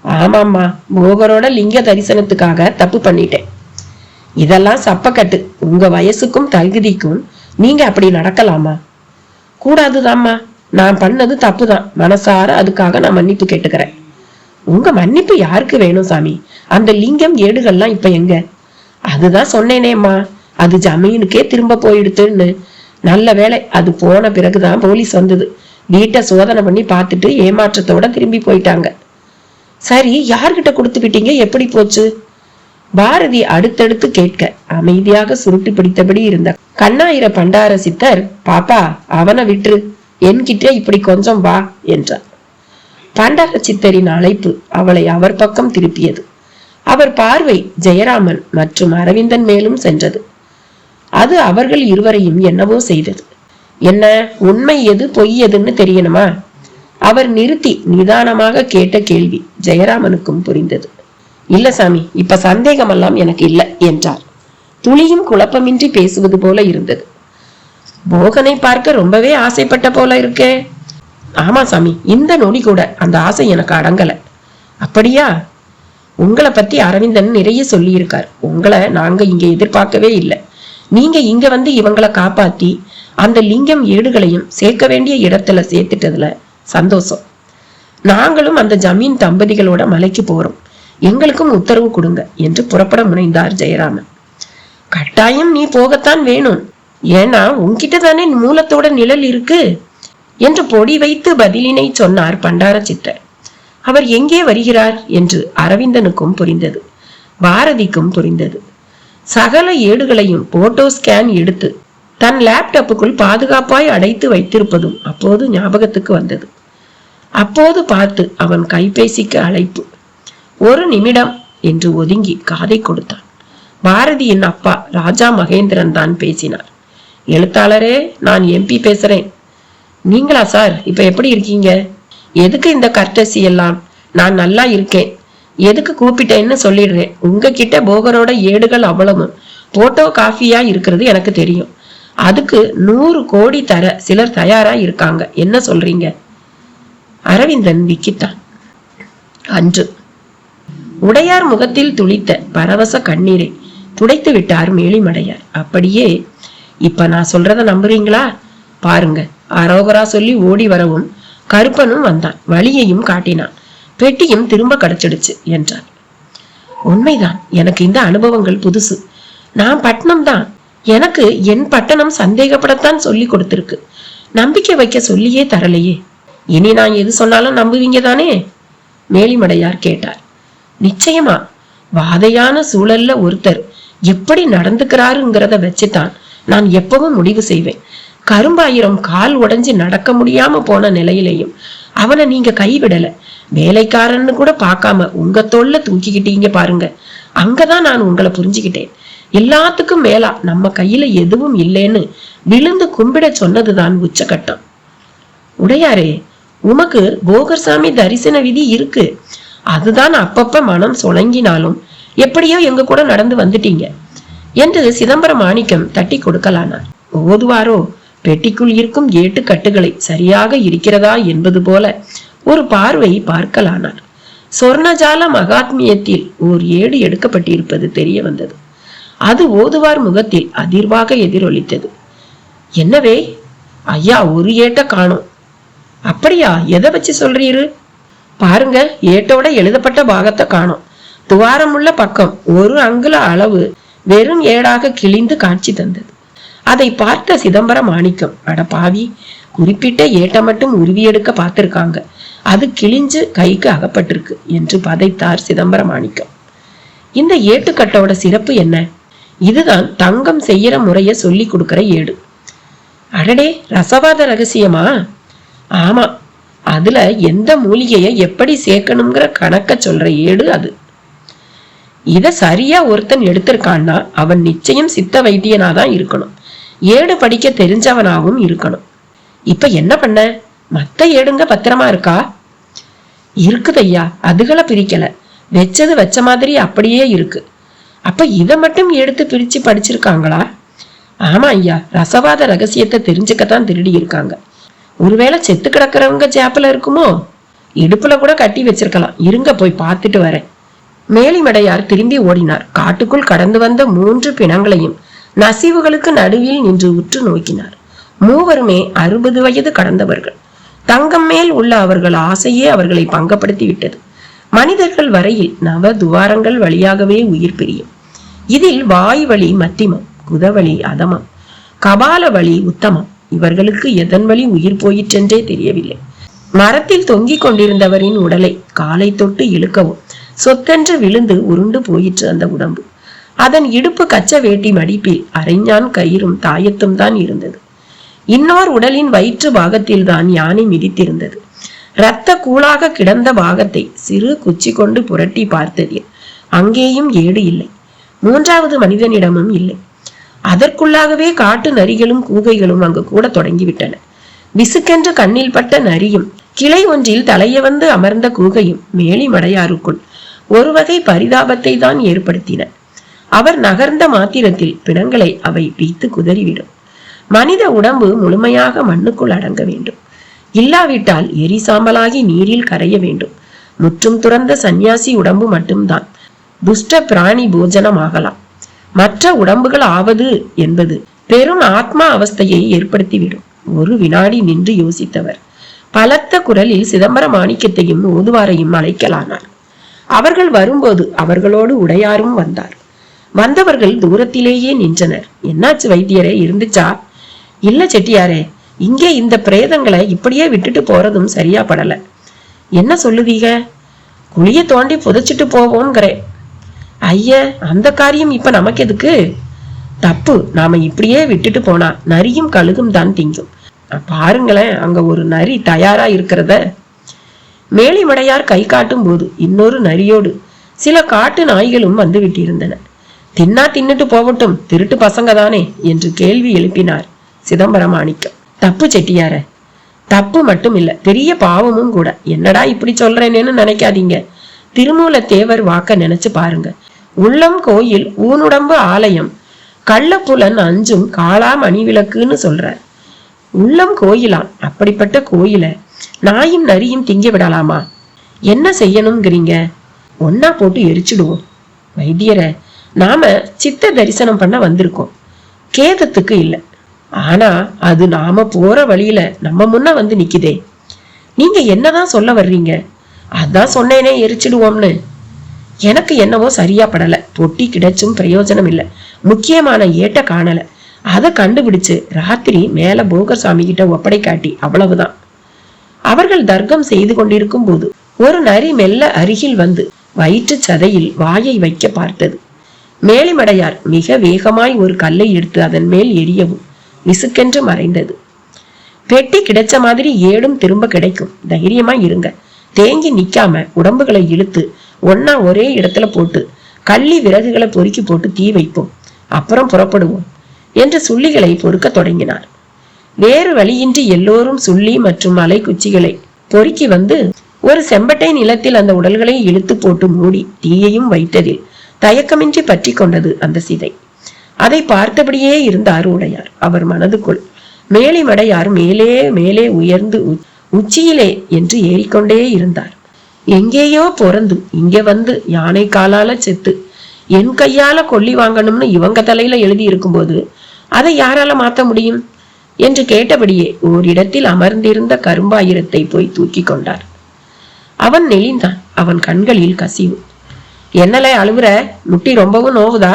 ஆமாம்மா, போகரோட லிங்க தரிசனத்துக்காக தப்பு பண்ணிட்டேன். இதெல்லாம் சப்பக்கட்டு. உங்க வயசுக்கும் தகுதிக்கும் நீங்க அப்படி நடக்கலாமா? கூடாதுதாம்மா. நான் பண்ணது தப்புதான். மனசார அதுக்காக நான் மன்னிப்பு கேட்டுக்கிறேன். உங்க மன்னிப்பு யாருக்கு வேணும் சாமி? அந்த லிங்கம் ஏடுகள்லாம் இப்ப எங்க? அதுதான் சொன்னேனேம்மா, அது ஜமீனுக்கே திரும்ப போயிடுத்துன்னு. நல்ல வேலை, அது போன பிறகுதான் போலீஸ் வந்தது. வீட்டை சோதனை பண்ணி பார்த்துட்டு ஏமாற்றத்தோட திரும்பி போயிட்டாங்க. சரி, யார்கிட்ட கொடுத்து விட்டீங்க? எப்படி போச்சு? பாரதி அடுத்தடுத்து கேட்க அமைதியாக சுருட்டி பிடித்தபடி இருந்த கண்ணாயிர பண்டார சித்தர், பாப்பா அவனை விட்டுரு, என்கிட்ட இப்படி கொஞ்சம் வா என்றார். பண்டார சித்தரின் அழைப்பு அவளை அவர் பக்கம் திருப்பியது. அவர் பார்வை ஜெயராமன் மற்றும் அரவிந்தன் மேலும் சென்றது. அது அவர்கள் இருவரையும் என்னவோ செய்தது. என்ன, உண்மை எது பொய் எதுன்னு தெரியணுமா? அவர் நிறுத்தி நிதானமாக கேட்ட கேள்வி ஜெயராமனுக்கும் புரிந்தது. இல்ல சாமி, இப்ப சந்தேகம் எல்லாம் எனக்கு இல்லை என்றார். துளியும் குழப்பமின்றி பேசுவது போல இருந்தது. போகனை பார்க்க ரொம்பவே ஆசைப்பட்ட போல இருக்கே. ஆமா சாமி, இந்த நொடி கூட அந்த ஆசை எனக்கு அடங்கல. அப்படியா? உங்களை பத்தி அரவிந்தன் நிறைய சொல்லியிருக்கார். உங்களை நாங்க இங்க எதிர்பார்க்கவே இல்லை. நீங்க இங்க வந்து இவங்களை காப்பாத்தி அந்த லிங்கம் ஏடுகளையும் சேர்க்க வேண்டிய இடத்துல சேர்த்துட்டதுல சந்தோஷம். நாங்களும் அந்த ஜமீன் தம்பதிகளோட மலைக்கு போறோம். எங்களுக்கும் உத்தரவு கொடுங்க என்று புறப்பட முனைந்தார் ஜெயராமன். கட்டாயம் நீ போகத்தான் வேணும். ஏன்னா உன்கிட்ட தானே மூலத்தோட நிழல் இருக்கு என்று பொடி வைத்து பதிலினை சொன்னார் பண்டார சித்தர். அவர் எங்கே வருகிறார் என்று அரவிந்தனுக்கும் புரிந்தது, பாரதிக்கும் புரிந்தது. சகல ஏடுகளையும் போட்டோ ஸ்கேன் எடுத்து தன் லேப்டாப்புக்குள் பாதுகாப்பாய் அடைத்து வைத்திருப்பதும் அப்போது ஞாபகத்துக்கு வந்தது. அப்போது பார்த்து அவன் கைபேசிக்கு அழைப்பு. ஒரு நிமிடம் என்று ஒதுங்கி காதை கொடுத்தான். பாரதியின் அப்பா ராஜா மகேந்திரன் தான் பேசினார். எழுத்தாளரே, நான் MP பேசுறேன். நீங்களா சார்? இப்ப எப்படி இருக்கீங்க? எதுக்கு இந்த கர்டசி எல்லாம்? நான் நல்லா இருக்கேன். எதுக்கு கூப்பிட்டேன்னு சொல்லிடுறேன். உங்ககிட்ட போகரோட ஏடுகள் அவ்வளவும் போட்டோ காஃபியா இருக்கிறது எனக்கு தெரியும். அதுக்கு 100 கோடி தர சிலர் தயாரா இருக்காங்க. என்ன சொல்றீங்க? அரவிந்தன் விக்கிட்டான். அன்று உடையார் முகத்தில் துளித்த பரவச கண்ணீரை துடைத்து விட்டார் மேலிமடையார். அப்படியே, இப்ப நான் சொல்றத நம்புறீங்களா? பாருங்க, அரோகரா சொல்லி ஓடி வரவும் கருப்பனும் வந்தான், வழியையும் காட்டினான், பெட்டியும் திரும்ப கிடைச்சிடுச்சு என்றார். உண்மைதான், எனக்கு இந்த அனுபவங்கள் புதுசு. நான் பட்டணம் தான். எனக்கு என் பட்டணம் சந்தேகப்படத்தான் சொல்லி கொடுத்திருக்கு. நம்பிக்கை வைக்க சொல்லியே தரலையே. இனி நான் எது சொன்னாலும் நம்புவீங்க தானே? மேலிமடையார் கேட்டார். நிச்சயமா. வாதையான சூழல்ல ஒருத்தர் எப்படி நடந்துக்கிறாருங்கிறத வச்சுதான் நான் எப்பவும் முடிவு செய்வேன். கரும்பாயிரம் கால் உடைஞ்சு நடக்க முடியாம போன நிலையிலையும் அவனை நீங்க கைவிடல. வேலைக்காரன்னு கூட பார்க்காம உங்க தோல்ல தூக்கிக்கிட்டீங்க பாருங்க. அங்கதான் நான் உங்களை புரிஞ்சுக்கிட்டேன். எல்லாத்துக்கும் மேலா நம்ம கையில எதுவும் இல்லைன்னு விழுந்து கும்பிட சொன்னதுதான் உச்சகட்டம். உடையாரே, உமக்கு போகர்சாமி தரிசன விதி இருக்கு. அதுதான் அப்பப்ப மனம் சொலங்கினாலும் எப்படியோ எங்க கூட நடந்து வந்துட்டீங்க என்று சிதம்பர மாணிக்கம் தட்டி கொடுக்கலானார். ஓதுவாரோ பெட்டிக்குள் இருக்கும் ஏட்டு கட்டுகளை சரியாக இருக்கிறதா என்பது போல ஒரு பார்வை பார்க்கலானார். சொர்ணஜால மகாத்மியத்தில் ஓர் ஏடு எடுக்கப்பட்டிருப்பது தெரிய வந்தது. அது ஓதுவார் முகத்தில் அதிர்வாக எதிரொலித்தது. என்னவே ஐயா, ஒரு ஏட்ட காணோம். அப்படியா? எதை வச்சு சொல்றீரு? பாருங்க, ஏட்டோட எழுதப்பட்ட பாகத்தை காணோம். துவாரமுள்ள பக்கம் ஒரு அங்குல அளவு வெறும் ஏடாக கிழிந்து காட்சி தந்தது. அதை பார்த்த சிதம்பர மாணிக்கம், அட பாவி, குறிப்பிட்ட ஏட்டை மட்டும் உருவி எடுக்க பார்த்திருக்காங்க, அது கிழிஞ்சு கைக்கு அகப்பட்டிருக்கு என்று பதைத்தார் சிதம்பர மாணிக்கம். இந்த ஏட்டுக்கட்டோட சிறப்பு என்ன? இதுதான் தங்கம் செய்யற முறைய சொல்லி கொடுக்கிற ஏடு. அடடே, ரசவாத ரகசியமா? ஆமா, அதுல எந்த மூலிகைய எப்படி சேர்க்கணுங்கிற கணக்க சொல்ற ஏடு அது. இத சரியா ஒருத்தன் எடுத்திருக்கான்னா அவன் நிச்சயம் சித்த வைத்தியனாதான் இருக்கணும். ஏடு படிக்க தெரிஞ்சவனாகவும் இருக்கணும். இப்ப என்ன பண்ண? மத்த ஏடுங்க பத்திரமா இருக்கா? இருக்குதையா, அதுகளை பிரிக்கல. வச்சது வச்ச மாதிரி அப்படியே இருக்கு. அப்ப இதை மட்டும் எடுத்து பிரிச்சு படிச்சிருக்காங்களா? ஆமா ஐயா, ரசவாத ரகசியத்தை தெரிஞ்சுக்கத்தான் திருடி இருக்காங்க. ஒருவேளை செத்து கிடக்கிறவங்க ஜாப்பில் இருக்குமோ? இடுப்புல கூட கட்டி வச்சிருக்கலாம். இருங்க, போய் பார்த்துட்டு வரேன். மேலிமடையார் திரும்பி ஓடினார். காட்டுக்குள் கடந்து வந்த 3 பிணங்களையும் நசிவுகளுக்கு நடுவில் நின்று உற்று நோக்கினார். மூவருமே 60 வயது கடந்தவர்கள். தங்கம் மேல் உள்ள அவர்கள் ஆசையே அவர்களை பங்கப்படுத்தி விட்டது. மனிதர்கள் வரையில் நவ துவாரங்கள் வழியாகவே உயிர் பிரியும். இதில் வாய் வழி மத்திமம், குதவழி அதமம், கபால வழி உத்தமம். இவர்களுக்கு எதன் வழி உயிர் போயிற்றென்றே தெரியவில்லை. மரத்தில் தொங்கிக் கொண்டிருந்தவரின் உடலை காலை தொட்டு இழுக்கவும் சொத்தென்று விழுந்து உருண்டு போயிற்று அந்த உடம்பு. அதன் இடுப்பு கச்ச வேட்டி மடிப்பில் அரைஞான் கயிறும் தாயத்தும் தான் இருந்தது. இன்னொரு உடலின் வயிற்று பாகத்தில் தான் யானை மிதித்திருந்தது. இரத்த கூழாக கிடந்த பாகத்தை சிறு குச்சி கொண்டு புரட்டி பார்த்தது. அங்கேயும் ஏடு இல்லை. 3வது மனிதனிடமும் இல்லை. அதற்குள்ளாகவே காட்டு நரிகளும் கூகைகளும் அங்கு கூட தொடங்கிவிட்டன. விசுக்கென்று கண்ணில் பட்ட நரியும் கிளை ஒன்றில் தலைய வந்து அமர்ந்த கூகையும் மேலிமடையாருக்குள் ஒரு வகை பரிதாபத்தை தான் ஏற்படுத்தின. அவர் நகர்ந்த மாத்திரத்தில் பிணங்களை அவை வீத்து குதறிவிடும். மனித உடம்பு முழுமையாக மண்ணுக்குள் அடங்க வேண்டும். இல்லாவிட்டால் எரிசாம்பலாகி நீரில் கரைய வேண்டும். முற்றும் துறந்த சந்நியாசி உடம்பு மட்டும்தான் துஷ்ட பிராணி போஜனம் ஆகலாம். மற்ற உடம்புகள் ஆவது என்பது பெரும் ஆத்மா அவஸ்தையை ஏற்படுத்திவிடும். ஒரு வினாடி நின்று யோசித்தவர் பலத்த குரலில் சிதம்பர மாணிக்கத்தையும் ஓதுவாரையும் அழைக்கலானார். அவர்கள் வரும்போது அவர்களோடு உடையாரும் வந்தார். வந்தவர்கள் தூரத்திலேயே நின்றனர். என்னாச்சு வைத்தியரே, இருந்துச்சா? இல்ல செட்டியாரே, இங்கே இந்த பிரேதங்களை இப்படியே விட்டுட்டு போறதும் சரியா படல. என்ன சொல்லுதீங்க? குழிய தோண்டி புதைச்சிட்டு போவோங்கிறேன். ஐய, அந்த காரியம் இப்ப நமக்கு எதுக்கு? தப்பு. நாம இப்படியே விட்டுட்டு போனா நரியும் கழுகும் தான் திங்கும். பாருங்களேன், அங்க ஒரு நரி தயாரா இருக்கிறத. மேலிமடையார் கை காட்டும் போது இன்னொரு நரியோடு சில காட்டு நாய்களும் வந்து விட்டிருந்தன. தின்னா தின்னுட்டு போகட்டும், திருட்டு பசங்க தானே என்று கேள்வி எழுப்பினார் சிதம்பர மாணிக்கம். தப்பு செட்டியார, தப்பு மட்டும் இல்ல, பெரிய பாவமும் கூட. என்னடா இப்படி சொல்றேன்னு நினைக்காதீங்க. திருமூல தேவர் வாக்க நினைச்சு பாருங்க. உள்ளம் கோயில், ஊனுடம்பு ஆலயம், கள்ளப்புலன் அஞ்சும் காளா மணிவிளக்குன்னு சொல்றார். உள்ளம் கோயிலாம். அப்படிப்பட்ட கோயில நாயும் நரியும் திங்க விடலாமா? என்ன செய்யணும்ங்கிறீங்க? ஒன்னா போட்டு எரிச்சிடுவோம். வைத்தியர, நாம சித்த தரிசனம் பண்ண வந்திருக்கோம், கேதத்துக்கு இல்ல. ஆனா அது நாம போற வழியில நம்ம முன்ன வந்து நிக்குதே. நீங்க என்னதான் சொல்ல வர்றீங்க? அதான் சொன்னேனே, எரிச்சிடுவோம்னு. எனக்கு என்னவோ சரியா படல. பொட்டி கிடைச்சும் பிரயோஜனம் இல்ல. முக்கியமான ஏட்ட காணல. அதை கண்டுபிடிச்சு ராத்திரி மேல போகர்சாமி கிட்ட ஒப்படை காட்டி, அவ்வளவுதான். அவர்கள் தர்க்கம் செய்து கொண்டிருக்கும் போது ஒரு நரி மெல்ல அருகில் வந்து வயிற்று சதையில் வாயை வைக்க பார்த்தது. மேலிமடையார் மிக வேகமாய் ஒரு கல்லை எடுத்து அதன் மேல் எரியவும் விசுக்கென்று மறைந்தது. பெட்டி கிடைச்ச மாதிரி ஏடும் திரும்ப கிடைக்கும், தைரியமா இருங்க. தேங்கி நிக்காம உடம்புகளை இழுத்து ஒன்னா ஒரே இடத்துல போட்டு கள்ளி விறகுகளை பொறுக்கி போட்டு தீ வைப்போம், அப்புறம் புறப்படுவோம் என்று சுள்ளிகளை பொறுக்க தொடங்கினார். வேறு வழியின்றி எல்லோரும் சுள்ளி மற்றும் மலை குச்சிகளை பொறுக்கி வந்து ஒரு செம்பட்டை நிலத்தில் அந்த உடல்களை இழுத்து போட்டு மூடி தீயையும் வைத்ததில் தயக்கமின்றி பற்றி கொண்டது அந்த சிதை. அதை பார்த்தபடியே இருந்தார் உடையார். அவர் மனதுக்குள் மேலிமடையார் மேலே மேலே உயர்ந்து உச்சியிலே என்று ஏறிக்கொண்டே இருந்தார். எங்கேயோ பிறந்து இங்க வந்து யானை காலால செத்து என் கையால கொல்லி வாங்கணும்னு இவங்க தலையில எழுதி இருக்கும்போது அதை யாரால மாத்த முடியும் என்று கேட்டபடியே ஓரிடத்தில் அமர்ந்திருந்த கரும்பாயிரத்தை போய் தூக்கி கொண்டார். அவன் நெளிந்தான். அவன் கண்களில் கசிவு. என்னல அழுவுற? முட்டி ரொம்பவும் நோவுதா?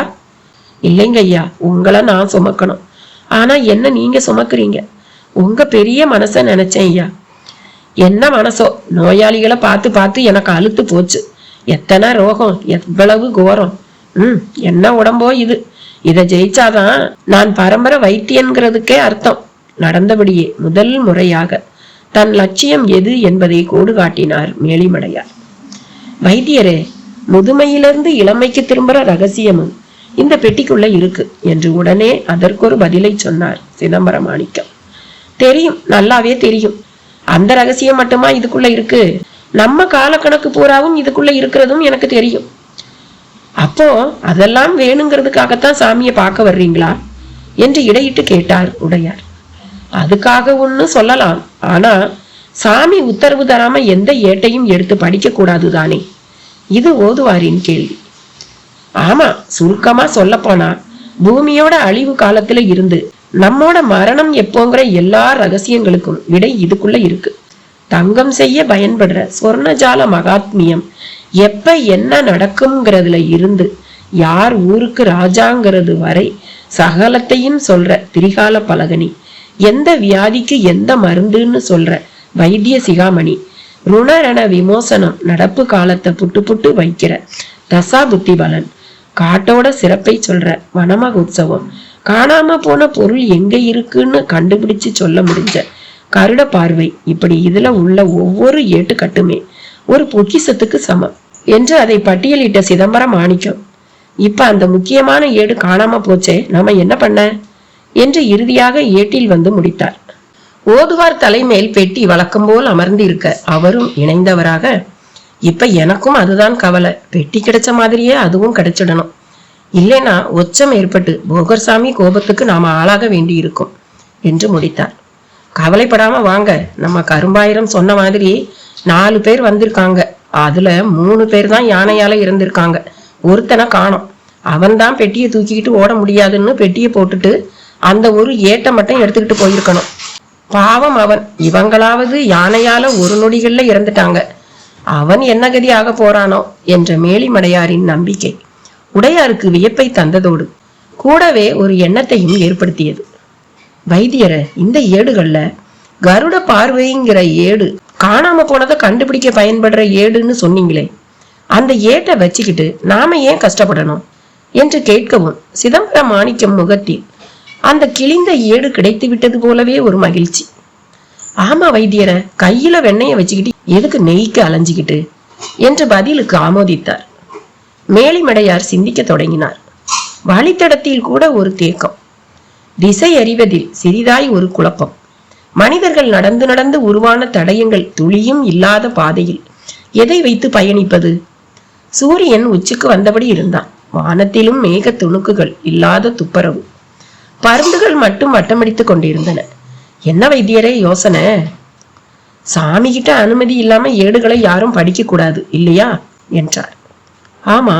இல்லைங்க ஐயா, உங்களை நான் சுமக்கணும். ஆனா என்ன நீங்க சுமக்குறீங்க? உங்க பெரிய மனச நினைச்சேன் ஐயா. என்ன மனசோ, நோயாளிகளை பார்த்து பார்த்து எனக்கு அழுத்து போச்சு. எத்தனை ரோகம், எவ்வளவு கோரம். என்ன உடம்போ இது. இதை ஜெயிச்சாதான் நான் பரம்பரை வைத்தியன்கிறதுக்கே அர்த்தம். நடந்தபடியே முதல் முறையாக தன் லட்சியம் எது என்பதை கோடு காட்டினார் மேலிமடையார். வைத்தியரே, முதுமையிலிருந்து இளமைக்கு திரும்புற ரகசியமும் இந்த பெட்டிக்குள்ள இருக்கு என்று உடனே அதற்கொரு பதிலை சொன்னார் சிதம்பர மாணிக்கம். தெரியும், நல்லாவே தெரியும். அந்த ரகசியம் மட்டுமா இதுக்குள்ள இருக்கு? நம்ம காலக்கணக்கு பூராவும் இதுக்குள்ள இருக்கிறதும் எனக்கு தெரியும். அப்போ அதெல்லாம் வேணுங்கிறதுக்காகத்தான் சாமியை பார்க்க வர்றீங்களா என்று இடையிட்டு கேட்டார் உடையார். அதுக்காக ஒண்ணு சொல்லலாம். ஆனா சாமி உத்தரவு தராம எந்த ஏட்டையும் எடுத்து படிக்க கூடாது தானே? இது ஓதுவாரின் கேள்வி. ஆமா, சுருக்கமா சொல்ல போனா பூமியோட அழிவு காலத்துல இருந்து நம்மோட மரணம் எப்போங்கிற எல்லா ரகசியங்களுக்கும் விடை இதுக்குள்ள இருக்கு. தங்கம் செய்ய பயன்படுற சொர்ணஜால மகாத்மியம் எப்ப என்ன நடக்கும்ங்கிறதுல இருந்து யார் ஊருக்கு ராஜாங்கிறது வரை சகலத்தையும் சொல்ற திரிகால பலகனி, எந்த வியாதிக்கு எந்த மருந்துன்னு சொல்ற வைத்திய சிகாமணி, ருணரண விமோசனம் நடப்பு காலத்தை புட்டு புட்டு வைக்கிற தசா புத்தி பலன், காட்டோட சிறப்பை சொல்ற வனமகோத்சவம், காணாம போன பொருள் எங்க இருக்குன்னு கண்டுபிடிச்சு சொல்ல முடிஞ்ச கருட பார்வை, இப்படி இதுல உள்ள ஒவ்வொரு ஏட்டுக்கட்டுமே ஒரு பொக்கிஷத்துக்கு சமம் என்று அதை பட்டியலிட்ட சிதம்பர மாணிக்கம், இப்ப அந்த முக்கியமான ஏடு காணாம போச்சே, நாம என்ன பண்ண என்று இறுதியாக ஏட்டில் வந்து முடித்தார். ஓதுவார் தலைமேல் பெட்டி வழக்கம் போல் அமர்ந்து இருக்க அவரும் இணைந்தவராக, இப்ப எனக்கும் அதுதான் கவலை. பெட்டி கிடைச்ச மாதிரியே அதுவும் கிடைச்சிடணும். இல்லைன்னா ஒச்சம் ஏற்பட்டு போகர்சாமி கோபத்துக்கு நாம ஆளாக வேண்டி இருக்கும் என்று முடித்தார். கவலைப்படாம வாங்க, நம்ம கரும்பாயிரம் சொன்ன மாதிரி 4 பேர் வந்திருக்காங்க. அதுல 3 பேர் தான் யானையால இருந்திருக்காங்க. ஒருத்தனை காணோம். அவன் தான் பெட்டியை தூக்கிக்கிட்டு ஓட முடியாதுன்னு பெட்டியை போட்டுட்டு அந்த ஒரு ஏட்டை மட்டும் எடுத்துக்கிட்டு போயிருக்கணும். பாவம் அவன். இவங்களாவது யானையால ஒரு நொடிகள்ல இறந்துட்டாங்க. அவன் என்ன கதி ஆக போறானோ என்ற மேலிமடையாரின் நம்பிக்கை உடையாருக்கு வியப்பை தந்ததோடு கூடவே ஒரு எண்ணத்தையும் ஏற்படுத்தியது. வைத்தியர, இந்த ஏடுகள்ல கருட பார்வைங்கிற ஏடு காணாம போனதை கண்டுபிடிக்க பயன்படுற ஏடுன்னு சொன்னீங்களே, அந்த ஏட்டை வச்சுக்கிட்டு நாம ஏன் கஷ்டப்படணும் என்று கேட்கவும் சிதம்பர மாணிக்கம் முகத்தில் அந்த கிழிந்த ஏடு கிடைத்து விட்டது போலவே ஒரு மகிழ்ச்சி. ஆமா வைத்தியர, கையில வெண்ணைய வச்சுக்கிட்டு எதுக்கு நெய்க்கு அலைஞ்சிக்கிட்டு என்று பதிலுக்கு ஆமோதித்தார். மேலிமடையார் சிந்திக்க தொடங்கினார். வழித்தடத்தில் கூட ஒரு தேக்கம், திசை அறிவதில் சிறிதாய் ஒரு குழப்பம். மனிதர்கள் நடந்து நடந்து உருவான தடயங்கள் துளியும் இல்லாத பாதையில் எதை வைத்து பயணிப்பது? சூரியன் உச்சிக்கு வந்தபடி இருந்தான். வானத்திலும் மேக துணுக்குகள் இல்லாத துப்பரவு. பருந்துகள் மட்டும் வட்டமடித்துக் கொண்டிருந்தன. என்ன வைத்தியரே யோசனை? சாமி கிட்ட அனுமதி இல்லாம ஏடுகளை யாரும் படிக்க கூடாது இல்லையா என்றார். ஆமா,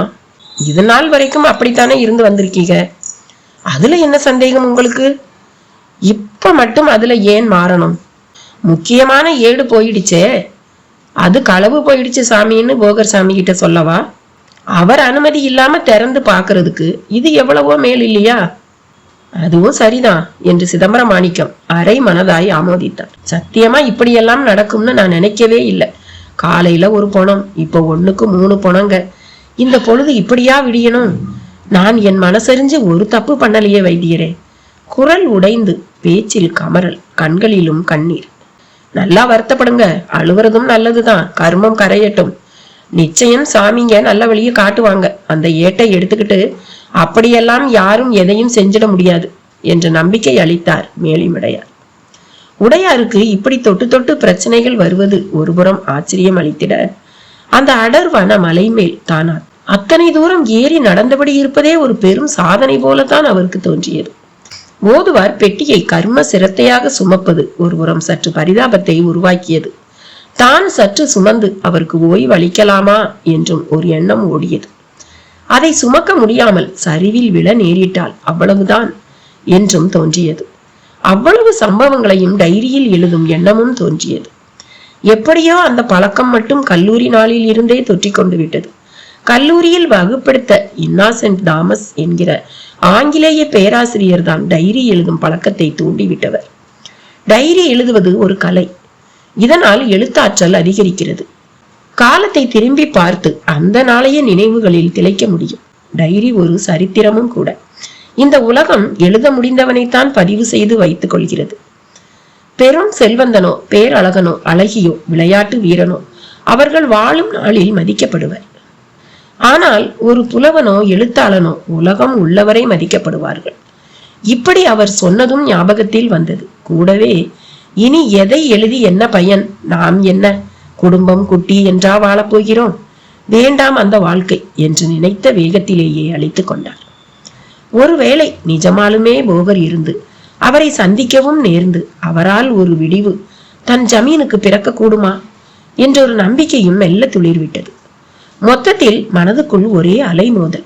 இது நாள் வரைக்கும் அப்படித்தானே இருந்து வந்திருக்கீங்க. அதுல என்ன சந்தேகம் உங்களுக்கு? இப்ப மட்டும் அதுல ஏன் மாறணும்? முக்கியமான ஏடு போயிடுச்சே, அது களவு போயிடுச்சு சாமின்னு போகர் சாமி கிட்ட சொல்லவா? அவர் அனுமதி இல்லாம திறந்து பாக்குறதுக்கு இது எவ்வளவோ மேல் இல்லையா? அதுவும் சரிதான் என்று சிதம்பர மாணிக்கம் அரை மனதாய் ஆமோதித்தார். சத்தியமா இப்படியெல்லாம் நடக்கும்னு நான் நினைக்கவே இல்லை. காலையில ஒரு பொணம், இப்ப 1க்கு 3 பொணங்க. இந்த பொழுது இப்படியா விடியணும்? நான் என் மனசறிஞ்சு ஒரு தப்பு பண்ணலையே வைத்தியரே. குரல் உடைந்து பேச்சில் கமரல், கண்களிலும் கண்ணீர். நல்லா வருத்தப்படுங்க, அழுவுறதும் நல்லதுதான். கர்மம் கரையட்டும். நிச்சயம் சாமிங்க நல்ல வழியை காட்டுவாங்க. அந்த ஏட்டை எடுத்துக்கிட்டு அப்படியெல்லாம் யாரும் எதையும் செஞ்சிட முடியாது என்ற நம்பிக்கை அளித்தார் மேலிமடையார். உடையாருக்கு இப்படி தொட்டு தொட்டு பிரச்சனைகள் வருவது ஒருபுறம் ஆச்சரியம் அளித்திட, அந்த அடர்வான மலை மேல் தானார் அத்தனை தூரம் ஏறி நடந்தபடி இருப்பதே ஒரு பெரும் சாதனை போலத்தான் அவருக்கு தோன்றியது. ஓதுவார் பெட்டியை கர்ம சிரத்தையாக சுமப்பது ஒருபுறம் சற்று பரிதாபத்தை உருவாக்கியது. தான் சற்று சுமந்து அவருக்கு ஓய்வு அளிக்கலாமா என்றும் ஒரு எண்ணம் ஓடியது. அதை சுமக்க முடியாமல் சரிவில் விழ நேரிட்டால் அவ்வளவுதான் என்றும் தோன்றியது. அவ்வளவு சம்பவங்களையும் டைரியில் எழுதும் எண்ணமும் தோன்றியது. எப்படியோ அந்த பழக்கம் மட்டும் கல்லூரி நாளில் இருந்தே தொற்றிக்கொண்டு விட்டது. கல்லூரியில் வகுப்படுத்த இன்னசென்ட் தாமஸ் என்கிற ஆங்கிலேய பேராசிரியர் தான் டைரி எழுதும் பழக்கத்தை தூண்டிவிட்டவர். டைரி எழுதுவது ஒரு கலை. இதனால் எழுத்தாற்றல் அதிகரிக்கிறது. காலத்தை திரும்பி பார்த்து அந்த நாளைய நினைவுகளில் திளைக்க முடியும். டைரி ஒரு சரித்திரமும் கூட. இந்த உலகம் எழுத முடிந்தவனைத்தான் பதிவு செய்து வைத்துக் கொள்கிறது. பெரும் செல்வந்தனோ, பேரழகனோ, அழகியோ, விளையாட்டு வீரனோ அவர்கள் வாழும் நாளில் மதிக்கப்படுவர். ஆனால் ஒரு புலவனோ எழுத்தாளனோ உலகம் உள்ளவரை மதிக்கப்படுவார்கள். இப்படி அவர் சொன்னதும் ஞாபகத்தில் வந்தது. கூடவே இனி எதை எழுதி என்ன பயன்? நாம் என்ன குடும்பம் குட்டி என்றா வாழப்போகிறோம்? வேண்டாம் அந்த வாழ்க்கை என்று நினைத்த வேகத்திலேயே அழித்துக் கொண்டார். ஒருவேளை நிஜமாலுமே போகர் இருந்து அவரை சந்திக்கவும் நேர்ந்து அவரால் ஒரு விடிவு தன் ஜமீனுக்கு பிறக்க கூடுமா என்றொரு நம்பிக்கையும் மெல்ல துளிர்விட்டது. மொத்தத்தில் மனதுக்குள் ஒரே அலைமோதல்.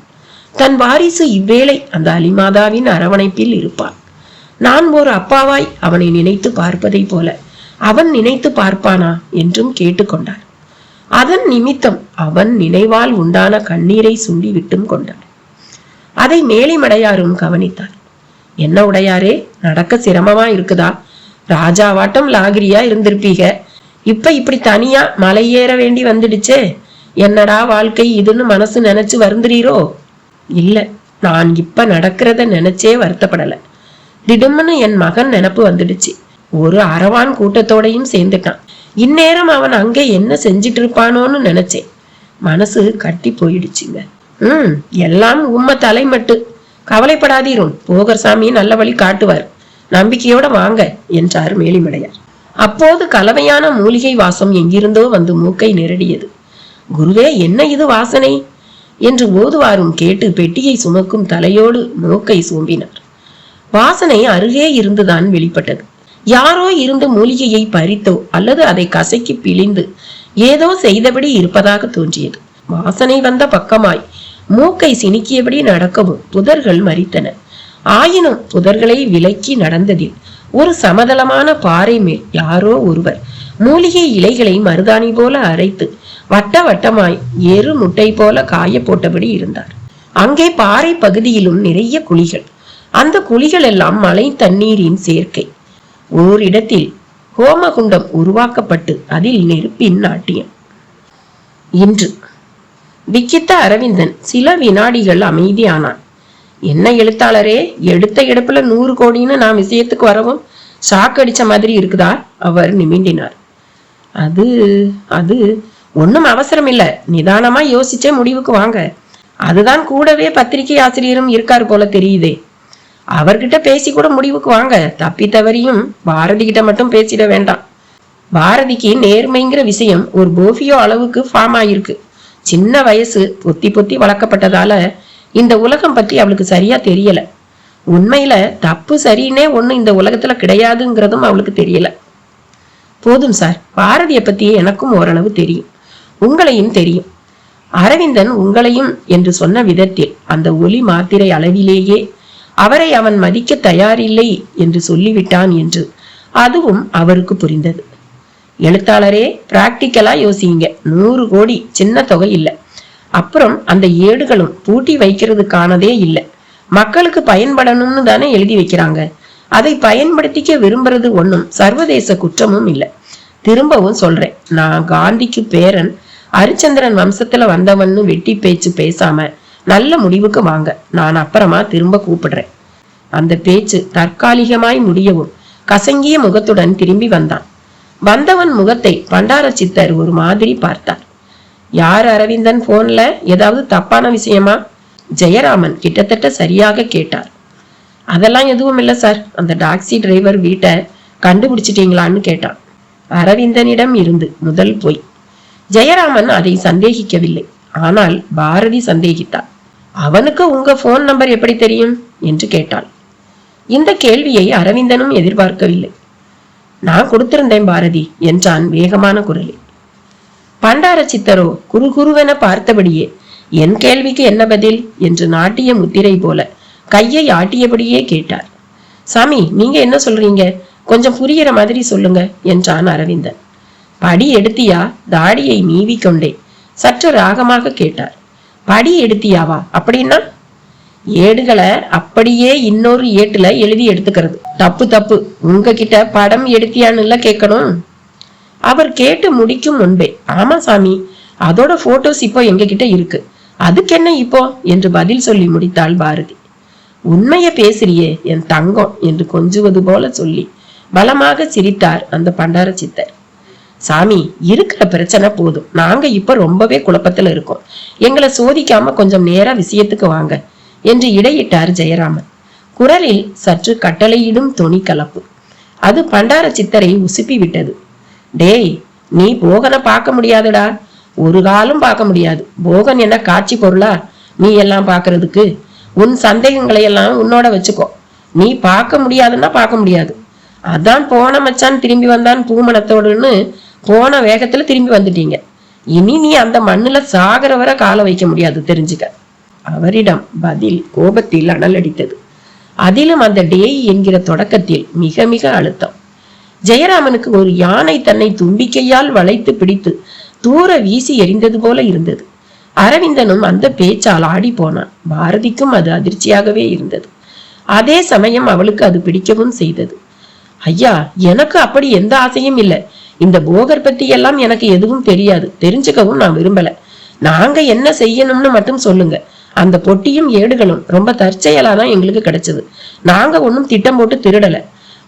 தன் வாரிசு இவ்வேளை அந்த அலிமாதாவின் அரவணைப்பில் இருப்பான். நான் ஒரு அப்பாவாய் அவனை நினைத்து பார்ப்பதை போல அவன் நினைத்து பார்ப்பானா என்றும் கேட்டுக்கொண்டார். அதன் நிமித்தம் அவன் நினைவால் உண்டான கண்ணீரை சுண்டி விட்டும் கொண்டார். அதை மேலிமடையாரும் கவனித்தார். என்ன உடையாரே, நடக்க சிரமமா இருக்குதா? ராஜாவாட்டம் லாகிரியா இருந்திருப்பீங்க. இப்ப இப்படி தனியா மலை ஏற வேண்டி வந்துடுச்சே, என்னடா வாழ்க்கை இதுன்னு மனசு நினைச்சு வருந்துறீரோ? இல்ல, நான் இப்ப நடக்கிறத நினைச்சே வருத்தப்படல. திடும்னு என் மகன் நினப்பு வந்துடுச்சு. ஒரு அரவான் கூட்டத்தோடையும் சேர்ந்துட்டான். இந்நேரம் அவன் அங்க என்ன செஞ்சிட்டு இருப்பானோன்னு நினைச்சேன். மனசு கட்டி போயிடுச்சுங்க. எல்லாம் உம்ம தலைமட்டு. கவலைப்படாதீரும், போகர் சாமி நல்ல வழி காட்டுவார். நம்பிக்கையோட வாங்க என்றார் மேலிமடையார். அப்போது கலவையான மூலிகை வாசம் எங்கிருந்தோ வந்து மூக்கை நெருடியது. குருவே, என்ன இது வாசனை என்று ஓதுவாரும் கேட்டு பெட்டியை சுமக்கும் தலையோடு மூக்கை சூம்பினார். வாசனை அருகே இருந்துதான் வெளிப்பட்டது. யாரோ இருந்து மூலிகையை பறித்தோ அல்லது அதை கசக்கி பிழிந்து ஏதோ செய்தபடி இருப்பதாக தோன்றியது. வாசனை வந்த பக்கமாய் மூக்கை சினிக்கியபடி நடக்கவும் புதர்கள் மறித்தன. ஆயினும் புதர்களை விலக்கி நடந்ததில் ஒரு சமதளமான பாறை மேல் யாரோ ஒருவர் மூலிகை இலைகளை மருதாணி போல அரைத்து வட்ட வட்டமாய் எரு முட்டை போல காய போட்டபடி இருந்தார். அங்கே பாறை பகுதியிலும் நிறைய குழிகள். அந்த குழிகள் எல்லாம் மழை தண்ணீரின் சேர்க்கை. ஓரிடத்தில் ஹோமகுண்டம் உருவாக்கப்பட்டு அதில் நெருப்பின் நாட்டியம். இன்று விக்கித்த அரவிந்தன் சில வினாடிகள் அமைதியானான். என்ன எழுத்தாளரே, எடுத்த எடுப்புல 100 கோடின்னு நான் விஷயத்துக்கு வரவும் ஷாக் மாதிரி இருக்குதா? அவர் நிமிண்டினார். அது அது ஒன்னும் அவசரம் இல்ல, நிதானமா யோசிச்சே முடிவுக்கு வாங்க. அதுதான் கூடவே பத்திரிகை ஆசிரியரும் இருக்காரு போல தெரியுதே. அவர்கிட்ட பேசி கூட முடிவுக்கு வாங்க. தப்பி தவறியும் பாரதி கிட்ட மட்டும் பேசிட வேண்டாம். பாரதிக்கு நேர்மைங்கிற விஷயம் ஒரு போஃபியோ அளவுக்கு ஃபார்ம் ஆயிருக்கு. சின்ன வயசு, பொத்தி பொத்தி வளர்க்கப்பட்டதால இந்த உலகம் பத்தி அவளுக்கு சரியா தெரியல. உண்மையில தப்பு சரின்னே ஒண்ணு இந்த உலகத்துல கிடையாதுங்கிறதும் அவளுக்கு தெரியல. போதும் சார், பாரதிய பத்தி எனக்கும் ஓரளவு தெரியும், உங்களையும் தெரியும். அரவிந்தன் உங்களையும் என்று சொன்ன விதத்தில் அந்த ஒலி மாத்திரை அளவிலேயே அவரை அவன் மதிக்க தயாரில்லை என்று சொல்லிவிட்டான் என்று அதுவும் அவருக்கு புரிந்தது. எழுத்தாளரே, பிராக்டிக்கலா யோசிங்க. 100 கோடி சின்ன தொகை இல்லை. அப்புறம் அந்த ஏடுகளும் பூட்டி வைக்கிறதுக்கானதே இல்லை. மக்களுக்கு பயன்படணும்னு தானே எழுதி வைக்கிறாங்க. அதை பயன்படுத்திக்க விரும்புறது ஒன்றும் சர்வதேச குற்றமும் இல்லை. திரும்பவும் சொல்றேன், நான் காந்திக்கு பேரன், ஹரிச்சந்திரன் வம்சத்துல வந்தவன்னு வெட்டி பேச்சு பேசாம நல்ல முடிவுக்கு வாங்க. நான் அப்புறமா திரும்ப கூப்பிடுறேன். அந்த பேச்சு தற்காலிகமாய் முடியவும் கசங்கிய முகத்துடன் திரும்பி வந்தான். வந்தவன் முகத்தை பண்டார சித்தர் ஒரு மாதிரி பார்த்தார். யார் அரவிந்தன் போன்ல? ஏதாவது தப்பான விஷயமா? ஜெயராமன் கிட்டத்தட்ட சரியாக கேட்டார். அதெல்லாம் எதுவும் இல்லை சார். அந்த டாக்ஸி டிரைவர் வீட்டை கண்டுபிடிச்சிட்டீங்களான்னு கேட்டான். அரவிந்தனிடம் இருந்து முதல் போய். ஜெயராமன் அதை சந்தேகிக்கவில்லை. ஆனால் பாரதி சந்தேகித்தார். அவனுக்கு உங்க போன் நம்பர் எப்படி தெரியும் என்று கேட்டாள். இந்த கேள்வியை அரவிந்தனும் எதிர்பார்க்கவில்லை. நான் கொடுத்திருந்தேன் பாரதி என்றான் வேகமான குரலில். பண்டார சித்தரோ குறுகுருவென பார்த்தபடியே என் கேள்விக்கு என்ன பதில் என்று நாட்டிய முத்திரை போல கையை ஆட்டியபடியே கேட்டார். சாமி, நீங்க என்ன சொல்றீங்க? கொஞ்சம் புரிகிற மாதிரி சொல்லுங்க என்றான் அரவிந்தன். படி எடுத்தியா? தாடியை நீவிக்கொண்டே சற்று ராகமாக கேட்டார். படி எடுத்தியாவா? அப்படின்னா ஏடுகளை அப்படியே இன்னொரு ஏட்டுல எழுதி எடுத்துக்கிறது. தப்பு தப்பு. உங்ககிட்ட படம் எடுத்தியான்னு கேட்கணும். அவர் கேட்டு முடிக்கும் முன்பே, ஆமா சாமி, அதோட போட்டோஸ் இப்போ எங்க கிட்ட இருக்கு, அதுக்கு என்ன இப்போ என்று பதில் சொல்லி முடித்தாள் பாரதி. உண்மைய பேசுறியே என் தங்கம் என்று கொஞ்சுவது போல சொல்லி பலமாக சிரித்தார் அந்த பண்டார சித்தர். சாமி, இருக்கிற பிரச்சனை போதும். நாங்க இப்ப ரொம்பவே குழப்பத்துல இருக்கோம். எங்களை சோதிக்காம கொஞ்சம் நேரா விஷயத்துக்கு வாங்க என்று இடையிட்டார் ஜெயராமன். குரலில் சற்று கட்டளையிடும் தொனி கலப்பு. அது பண்டார சித்தரை உசுப்பி விட்டது. டேய், நீ போகனை பார்க்க முடியாதுடா. ஒரு காலம் பார்க்க முடியாது. போகன் என்ன காட்சி பொருளா நீ எல்லாம் பாக்குறதுக்கு? உன் சந்தேகங்களை எல்லாம் உன்னோட வச்சுக்கோ. நீ பார்க்க முடியாதுன்னா பார்க்க முடியாது. அதான் போன மச்சான் திரும்பி வந்தான் பூமணத்தோடுன்னு போன வேகத்துல திரும்பி வந்துட்டீங்க. இனி நீ அந்த மண்ணுல சாகர வர கால வைக்க முடியாது, தெரிஞ்சுக்க. அவரிடம் பதில் கோபத்தில் அனலடித்தது. அதிலும் அந்த டேய் என்கிற தொடக்கத்தில் மிக மிக அழுத்தம். ஜெயராமனுக்கு ஒரு யானை தன்னை தும்பிக்கையால் வளைத்து பிடித்து தூர வீசி எறிந்தது போல இருந்தது. அரவிந்தனும் அந்த பேச்சால் ஆடி போனான். பாரதிக்கும் அது அதிர்ச்சியாகவே இருந்தது. அதே சமயம் அவளுக்கு அது பிடிக்கவும் செய்தது. ஐயா, எனக்கு அப்படி எந்த ஆசையும் இல்லை. இந்த போகர் பத்தி எல்லாம் எனக்கு எதுவும் தெரியாது, தெரிஞ்சுக்கவும் நான் விரும்பல. நாங்க என்ன செய்யணும்னு மட்டும் சொல்லுங்க. அந்த பொட்டியும் ஏடுகளும் ரொம்ப தற்செயலா தான் எங்களுக்கு கிடைச்சது. நாங்க ஒன்னும் திட்டம் போட்டு திருடல.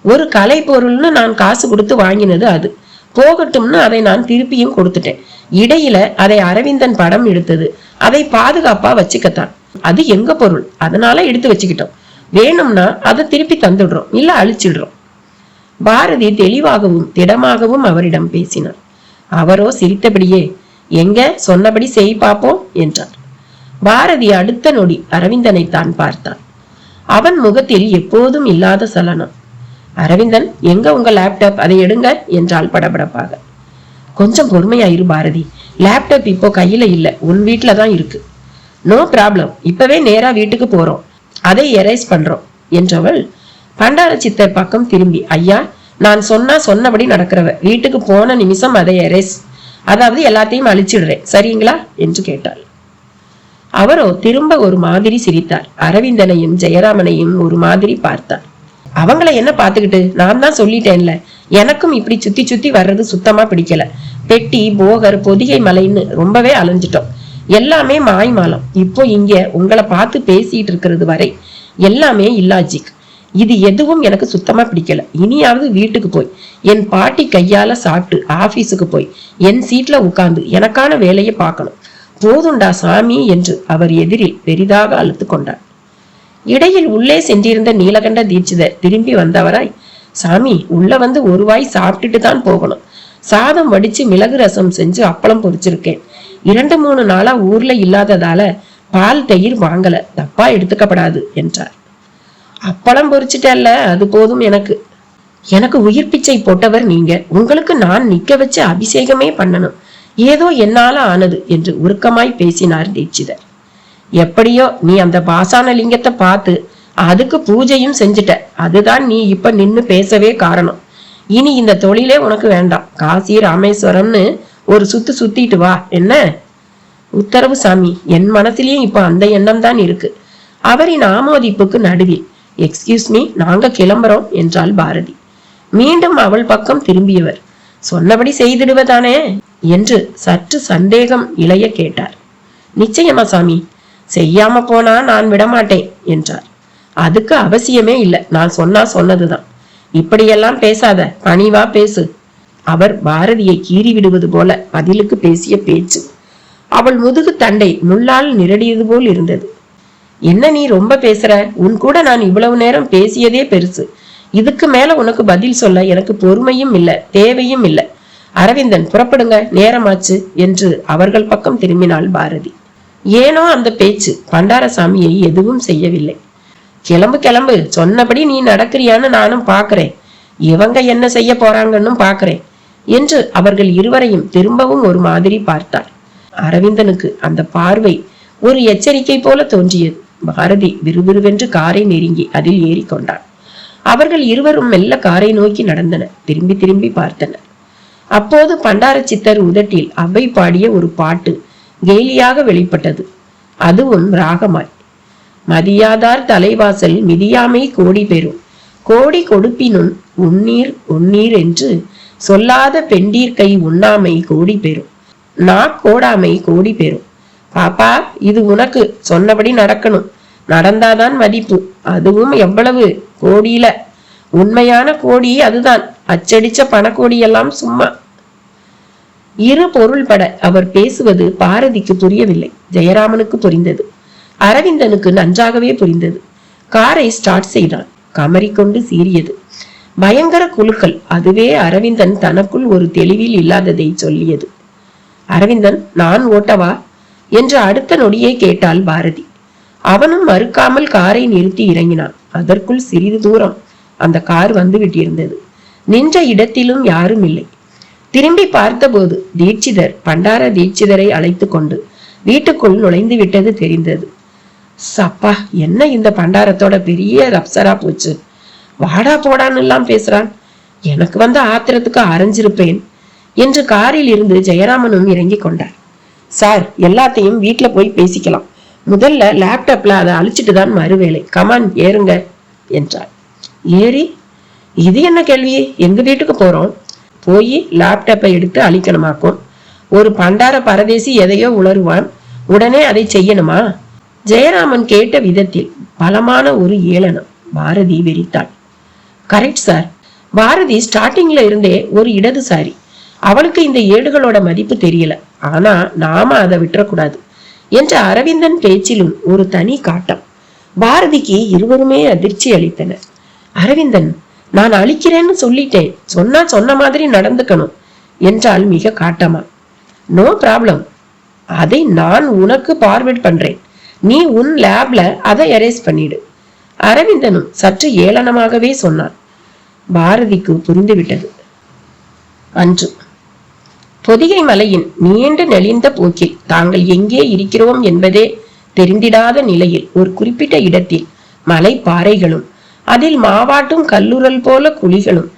ஒரு கலை பொருள்னு நான் காசு கொடுத்து வாங்கினது. அது போகட்டும்னு அதை நான் திருப்பியும் கொடுத்துட்டேன். இடையில அதை அரவிந்தன் படம் எடுத்தது. அதை பாதுகாப்பா வச்சுக்கத்தான். அது எங்க பொருள், அதனால எடுத்து வச்சுக்கிட்டோம். வேணும்னா அதை திருப்பி தந்துடுறோம், இல்ல அழிச்சிடுறோம். பாரதி தெளிவாகவும் திடமாகவும் அவரிடம் பேசினார். அவரோ சிரித்தபடியே, எங்க சொன்னபடி செய் பார்ப்போம் என்றார். பாரதி அடுத்த நொடி அரவிந்தனை தான் பார்த்தான். அவன் முகத்தில் எப்போதும் இல்லாத சலனம். அரவிந்தன், எங்க உங்க லேப்டாப், அதை எடுங்க என்றாள் படபடப்பாக. கொஞ்சம் பொறுமையாயிரு பாரதி, லேப்டாப் இப்போ கையில இல்ல, உன் வீட்டுல தான் இருக்கு. நோ ப்ராப்ளம், இப்பவே நேரா வீட்டுக்கு போறோம், அதை எரேஸ் பண்றோம் என்றவள் பண்டார சித்தர் பக்கம் திரும்பி, ஐயா, நான் சொன்னபடி நடக்கிறவ, வீட்டுக்கு போன நிமிஷம் அதை எரேஸ், அதாவது எல்லாத்தையும் அழிச்சிடுறேன், சரிங்களா என்று கேட்டாள். அவரோ திரும்ப ஒரு மாதிரி சிரித்தார். அரவிந்தனையும் ஜெயராமனையும் ஒரு மாதிரி பார்த்தார். அவங்கள என்ன பாத்துக்கிட்டு, நான் தான் சொல்லிட்டேன்ல, எனக்கும் இப்படி சுத்தி சுத்தி வர்றது சுத்தமா பிடிக்கல. பெட்டி, போகர், பொதிகை மலைன்னு ரொம்பவே அலைஞ்சிட்டோம். எல்லாமே மாய்மாலம். இப்போ இங்க உங்களை பார்த்து பேசிட்டு இருக்கிறது வரை எல்லாமே இல்லாஜிக். இது எதுவும் எனக்கு சுத்தமா பிடிக்கல. இனியாவது வீட்டுக்கு போய் என் பாட்டி கையால சாப்பிட்டு ஆபீஸுக்கு போய் என் சீட்ல உட்கார்ந்து எனக்கான வேலையை பார்க்கணும். போதுண்டா சாமி என்று அவர் எதிரில் பெரிதாக அழுத்து கொண்டார். இடையில் உள்ளே சென்றிருந்த நீலகண்ட தீட்சிதர் திரும்பி வந்தவராய், சாமி, உள்ள வந்து ஒரு வாய் சாப்பிட்டுட்டு தான் போகணும். சாதம் வடிச்சு மிளகு ரசம் செஞ்சு அப்பளம் பொரிச்சிருக்கேன். 2-3 நாளா ஊர்ல இல்லாததால பால் தயிர் வாங்கல, தப்பா எடுத்துக்கப்படாது என்றார். அப்பளம் பொரிச்சிட்டல்ல, அது போதும் எனக்கு. எனக்கு உயிர் பிச்சை போட்டவர் நீங்க, உங்களுக்கு நான் நிக்க வச்சு அபிஷேகமே பண்ணணும். ஏதோ என்னால ஆனது என்று உருக்கமாய் பேசினார் தீட்சிதர். எப்படியோ நீ அந்த பாசான லிங்கத்தை பார்த்து அதுக்கு பூஜையும் செஞ்சுட்ட, அதுதான் நீ இப்ப நின்னு பேசவே காரணம். இனி இந்த தொழிலே உனக்கு வேண்டாம். காசி ராமேஸ்வரம்னு ஒரு சுத்திட்டு வா, என்ன? உத்தரவு சாமி. என் மனசிலேயும் இப்ப அந்த எண்ணம் தான் இருக்கு. அவரின் ஆமோதிப்புக்கு நடுவில், எக்ஸ்கியூஸ் மீ, நாங்க கிளம்புறோம் என்றாள் பாரதி. மீண்டும் அவள் பக்கம் திரும்பியவர், சொன்னபடி செய்திடுவதானே என்று சற்று சந்தேகம் இளைய கேட்டார். நிச்சயமா சாமி, செய்யாம போனா நான் விடமாட்டேன் என்றார். அதுக்கு அவசியமே இல்லை, நான் சொன்னதுதான். இப்படியெல்லாம் பேசாத, பணிவா பேசு. அவர் பாரதியை கீறி விடுவது போல பதிலுக்கு பேசிய பேச்சு அவள் முதுகு தண்டை முள்ளால் நிரடியது போல் இருந்தது. என்ன நீ ரொம்ப பேசுற? உன் கூட நான் இவ்வளவு நேரம் பேசியதே பெருசு. இதுக்கு மேல உனக்கு பதில் சொல்ல எனக்கு பொறுமையும் இல்லை, தேவையும் இல்லை. அரவிந்தன், புறப்படுங்க, நேரமாச்சு என்று அவர்கள் பக்கம் திரும்பினாள் பாரதி. ஏனோ அந்த பேச்சு பண்டாரசாமியை எதுவும் செய்யவில்லை. கிளம்பு கிளம்பு, சொன்னபடி நீ நடக்கிறியான்னு நானும் பாக்குறேன், இவங்க என்ன செய்ய போறாங்கன்னு பாக்குறேன் என்று அவர்கள் இருவரையும் திரும்பவும் ஒரு மாதிரி பார்த்தார். அரவிந்தனுக்கு அந்த பார்வை ஒரு எச்சரிக்கை போல தோன்றியது. பாரதி விறுவிறுவென்று காரை நெருங்கி அதில் ஏறிக்கொண்டார். அவர்கள் இருவரும் மெல்ல காரை நோக்கி நடந்தனர். திரும்பி திரும்பி பார்த்தனர். அப்போது பண்டார சித்தர் உதட்டில் அவ்வை பாடிய ஒரு பாட்டு கேலியாக வெளிப்பட்டது. அதுவும் ராகமாய். மதியாதார் தலைவாசல் மிதியாமை கோடி பெறும், கோடி கொடுப்பினும் உன்னீர் உன்னீர் என்று சொல்லாத பெண்டீர் கை உண்ணாமை கோடி பெறும், கோடாமை கோடி பெறும். பாப்பா, இது உனக்கு சொன்னபடி நடக்கணும். நடந்தாதான் மதிப்பு, அதுவும் எவ்வளவு கோடியில. உண்மையான கோடி அதுதான், அச்சடிச்ச பணக்கோடி எல்லாம் சும்மா. இரு பொருள்பட அவர் பேசுவது பாரதிக்கு புரியவில்லை. ஜெயராமனுக்கு புரிந்தது. அரவிந்தனுக்கு நன்றாகவே புரிந்தது. காரை ஸ்டார்ட் செய்தான். கமறிக்கொண்டு சீறியது. பயங்கர குலுக்கல். அதுவே அரவிந்தன் தனக்குள் ஒரு தெளிவில் இல்லாததை சொல்லியது. அரவிந்தன், நான் ஓட்டவா என்று அடுத்த நொடியே கேட்டாள் பாரதி. அவனும் மறுக்காமல் காரை நிறுத்தி இறங்கினான். அதற்குள் சிறிது தூரம் அந்த கார் வந்து விட்டிருந்தது. நின்ற இடத்திலும் யாரும் இல்லை. திரும்பி பார்த்தபோது தீட்சிதர் பண்டார தீட்சிதரை அழைத்து கொண்டு வீட்டுக்குள் நுழைந்து விட்டது தெரிந்தது. சப்பா, என்ன இந்த பண்டாரத்தோட பெரிய ரப்சரா போச்சு. வாடா போடான்னு எல்லாம் பேசுறான். எனக்கு வந்த ஆத்திரத்துக்கு அரைஞ்சிருப்பேன் என்று காரில் இருந்து ஜெயராமனும் இறங்கி கொண்டார். சார், எல்லாத்தையும் வீட்டுல போய் பேசிக்கலாம். முதல்ல லேப்டாப்ல அதை அழிச்சிட்டு தான் மறுவேளை. கமான், ஏறுங்க என்றார். ஏறி? இது என்ன கேள்வி? எங்க வீட்டுக்கு போறோம், போய் லேப்டாப்பை எடுத்து அழிக்கணுமாக்கும். ஒரு பண்டார பரதேசி எதையோ உளறுவான், உடனே அதை செய்யணுமா? ஜெயராமன் கேட்ட விதத்தில் பலமான ஒரு ஏளனம். பாரதி வெறித்தாள். Correct sir. பாரதி ஸ்டார்டிங்ல இருந்தே ஒரு இடதுசாரி. அவளுக்கு இந்த ஏடுகளோட மதிப்பு தெரியல. ஆனா நாம அதை விட்டுறக்கூடாது என்ற அரவிந்தன் பேச்சிலும் ஒரு தனி காட்டம். பாரதிக்கு இருவருமே அதிர்ச்சி அளித்தனர். அரவிந்தன், நான் அழிக்கிறேன்னு சொல்லிட்டேன், சொன்ன மாதிரி நடந்துக்கணும் என்றால் மிக காட்டமா. நோ ப்ராப்ளம், அதை நான் உனக்கு பார்வர்ட் பண்றேன், நீ உன் லேப்ல அதை எரேஸ் பண்ணிடு. அரவிந்தனும் சற்று ஏளனமாகவே சொன்னான். பாரதிக்கு புரிந்துவிட்டது. அன்று பொதிகை மலையின் நீண்டு நெளிந்த போக்கில் தாங்கள் எங்கே இருக்கிறோம் என்பதே தெரிந்திடாத நிலையில் ஒரு குறிப்பிட்ட இடத்தில் மலை பாறைகளும் அதில் மாவாட்டும் கல்லுரல் போல குழிகளும்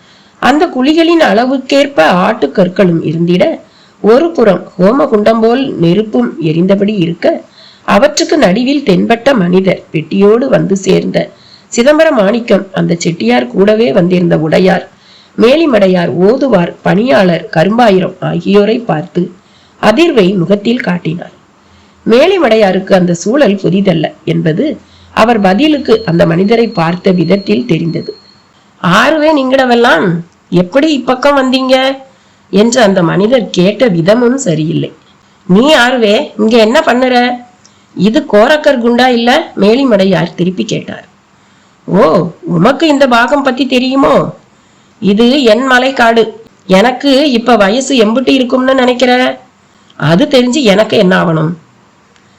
அந்த குழிகளின் அளவுக்கேற்ப ஆட்டுக்கற்களும் இருந்திட ஒரு புறம் ஹோமகுண்டம் போல் நெருப்பும் எரிந்தபடி இருக்க அவற்றுக்கு நடுவில் தென்பட்ட மனிதர் பெட்டியோடு வந்து சேர்ந்த சிதம்பர மாணிக்கம், அந்த செட்டியார் கூடவே வந்திருந்த உடையார், மேலிமடையார், ஓதுவார், பணியாளர், கரும்பாயிரம் ஆகியோரை பார்த்து அதிர்வை முகத்தில் காட்டினார். மேலிமடையாருக்கு அந்த சூழல் புதிதல்ல என்பது அவர் பதிலுக்கு அந்த மனிதரை பார்த்த விதத்தில் தெரிந்தது. ஆறுவே நீங்கடவெல்லாம் எப்படி இப்பக்கம் வந்தீங்க என்று அந்த மனிதர் கேட்ட விதமும் சரியில்லை. நீ ஆறுவே இங்க என்ன பண்ணுற? இது கோரக்கர் குண்டா இல்ல? மேலிமடையார் திருப்பி கேட்டார். ஓ, உமக்கு இந்த பாகம் பத்தி தெரியுமோ? இது என் மலைக்காடு. எனக்கு இப்ப வயசு எம்பிட்டு இருக்கும்னு நினைக்கிற? அது தெரிஞ்சு எனக்கு என்ன ஆகணும்?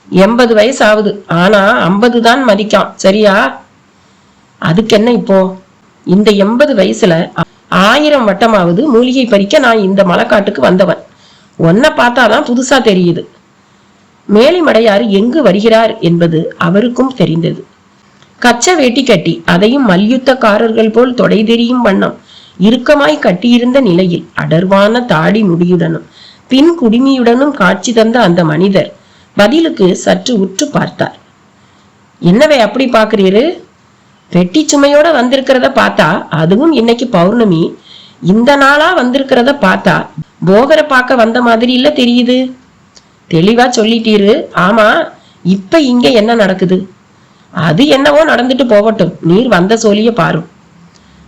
80 வயசு ஆகுது. ஆனா 50 தான் மதிக்கான், சரியா? அதுக்கு என்ன இப்போ? இந்த 80 வயசுல 1000 வட்டமாவது மூலிகை பறிக்க நான் இந்த மலைக்காட்டுக்கு வந்தவன். ஒன்ன பார்த்தாதான் புதுசா தெரியுது. மேலிமடையாறு எங்கு வருகிறார் என்பது அவருக்கும் தெரிந்தது. கச்ச வேட்டி கட்டி அதையும் மல்யுத்தக்காரர்கள் போல் தொடை தெரியும் வண்ணம் இறுக்கமாய் கட்டியிருந்த நிலையில் அடர்வான தாடி முடியுடனும் பின் குடுமியுடனும் காட்சி தந்த அந்த மனிதர் பதிலுக்கு சற்று உற்று பார்த்தார். என்னவே அப்படி பாக்குறீரு? வெட்டி சுமையோட வந்திருக்கிறத பார்த்தா, அதுவும் இன்னைக்கு பௌர்ணமி, இந்த நாளா வந்திருக்கிறத பார்த்தா போகரை பார்க்க வந்த மாதிரி இல்ல தெரியுது. தெளிவா சொல்லிட்டீரு. ஆமா, இப்ப இங்க என்ன நடக்குது? அது என்னவோ நடந்துட்டு போகட்டும், நீர் வந்த சோழிய பாரு.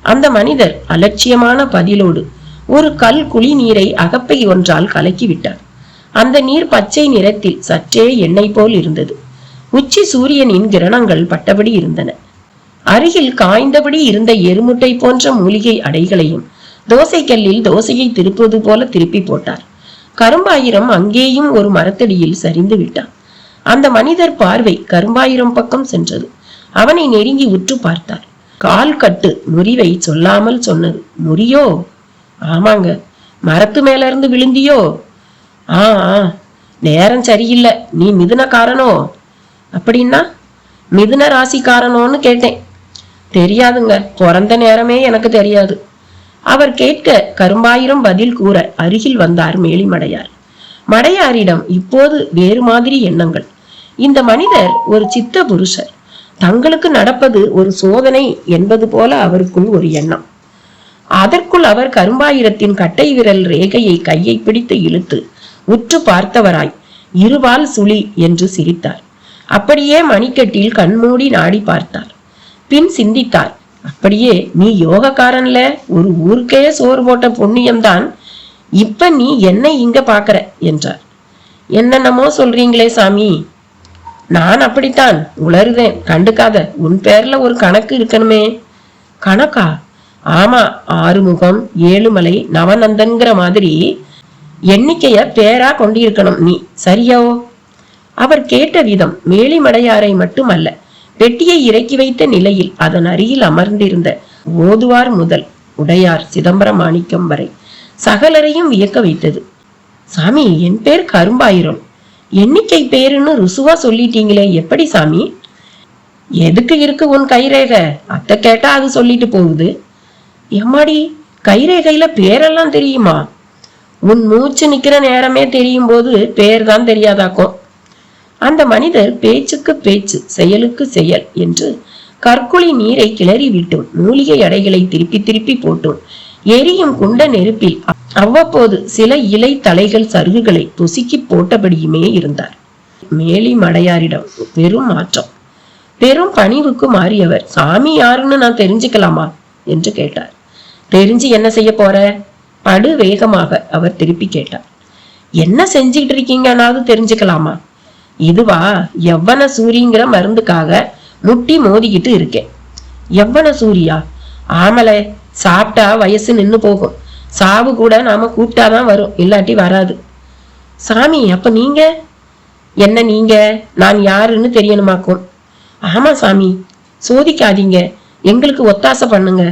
அந்த மனிதர் அலட்சியமான பதிலோடு ஒரு கல் குழி நீரை அகப்பை ஒன்றால் கலக்கி விட்டார். அந்த நீர் பச்சை நிறத்தில் சற்றே எண்ணெய் போல் இருந்தது. உச்சி சூரியனின் கிரணங்கள் பட்டபடி இருந்தன. அருகில் காய்ந்தபடி இருந்த எருமுட்டை போன்ற மூலிகை அடைகளையும் தோசைக்கல்லில் தோசையை திருப்புவது போல திருப்பி போட்டார். கரும்பாயிரம் அங்கேயும் ஒரு மரத்தடியில் சரிந்து விட்டான். அந்த மனிதர் பார்வை கரும்பாயிரம் பக்கம் சென்றது. அவனை நெருங்கி உற்று பார்த்தார். கால் கட்டு முறிவை சொல்லாமல் சொன்னது. முறியோ? ஆமாங்க. மரத்து மேல இருந்து விழுந்தியோ? ஆ, நேரம் சரியில்லை. நீ மிதுனக்காரனோ? அப்படின்னா மிதுன ராசிக்காரனோன்னு கேட்டேன். தெரியாதுங்க, பிறந்த நேரமே எனக்கு தெரியாது. அவர் கேட்க கரும்பாயிரம் பதில் கூற அருகில் வந்தார் மேலிமடையார். மடையாரிடம் இப்போது வேறு மாதிரி எண்ணங்கள். இந்த மனிதர் ஒரு சித்த புருஷர், தங்களுக்கு நடப்பது ஒரு சோதனை என்பது போல அவருக்குள் ஒரு எண்ணம். அதற்குள் அவர் கரும்பாயிரத்தின் கட்டை விரல் ரேகையை கையை பிடித்து இழுத்து உற்று பார்த்தவராய் இருவால் சுழி என்று சிரித்தார். அப்படியே மணிக்கட்டில் கண்மூடி நாடி பார்த்தார். பின் சிந்தித்தார். அப்படியே நீ யோகக்காரன்ல, ஒரு ஊருக்கே சோறு போட்ட புண்ணியம்தான். இப்ப நீ என்னை இங்க பாக்குற என்றார். என்னென்னமோ சொல்றீங்களே சாமி. நான் அப்படித்தான் உளறுவேன், கண்டுக்காத. உன் பேர்ல ஒரு கணக்கு இருக்கணுமே. கணக்கா? ஆமா, ஆறுமுகம், ஏழுமலை, நவநந்தன்கிற மாதிரி எண்ணிக்கைய பேரா கொண்டிருக்கணும் நீ, சரியோ? அவர் கேட்ட விதம் மேலிமடையாரை மட்டுமல்ல, பெட்டியை இறக்கி வைத்த நிலையில் அதன் அருகில் அமர்ந்திருந்த ஓதுவார் முதல் உடையார் சிதம்பர மாணிக்கம் வரை சகலரையும் வியக்க வைத்தது. சாமி, என் பேர் கரும்பாயிரம். எண்ணிக்கை பேருன்னு ருசுவா சொல்லிட்டீங்களே, எப்படி சாமி? எதுக்கு இருக்கு உன் கைரேக? அத்தை கேட்டா அது சொல்லிட்டு போகுது. எம்மாடி, கைரேகையில பேரெல்லாம் தெரியுமா? உன் மூச்சு நிக்கிற நேரமே தெரியும் போது பேர் தான் தெரியாதாக்கும். அந்த மனிதர் பேச்சுக்கு பேச்சு, செயலுக்கு செயல் என்று கற்குழி நீரை கிளறி விட்டும் மூலிகை அடைகளை திருப்பி திருப்பி போட்டும் எரியும் குண்ட நெருப்பில் அவ்வப்போது சில இலை தலைகள் சருகுகளை பொசுக்கி போட்டபடியுமே இருந்தார். மேலிமடையாரிடம் பெரும் மாற்றம். பெரும் பணிவுக்கு மாறியவர், சாமி யாருன்னு நான் தெரிஞ்சுக்கலாமா என்று கேட்டார். தெரிஞ்சு என்ன செய்ய போற? படு வேகமாக அவர் திருப்பி கேட்டார். என்ன செஞ்சுக்கிட்டு இருக்கீங்கன்னாவது தெரிஞ்சுக்கலாமா? இதுவா, எவ்வன சூரிங்கிற மருந்துக்காக முட்டி மோதிக்கிட்டு இருக்கேன். எவ்வன சூரியா? ஆமலை, சாப்பிட்டா வயசு நின்னு போகும். சாவு கூட நாம கூப்பிட்டாதான் வரும், இல்லாட்டி வராது. சாமி, அப்ப நீங்க என்ன? நீங்க நான் யாருன்னு தெரியணுமாக்கும். ஆமா சாமி, சோதிக்காதீங்க, எங்களுக்கு ஒத்தாசை பண்ணுங்க.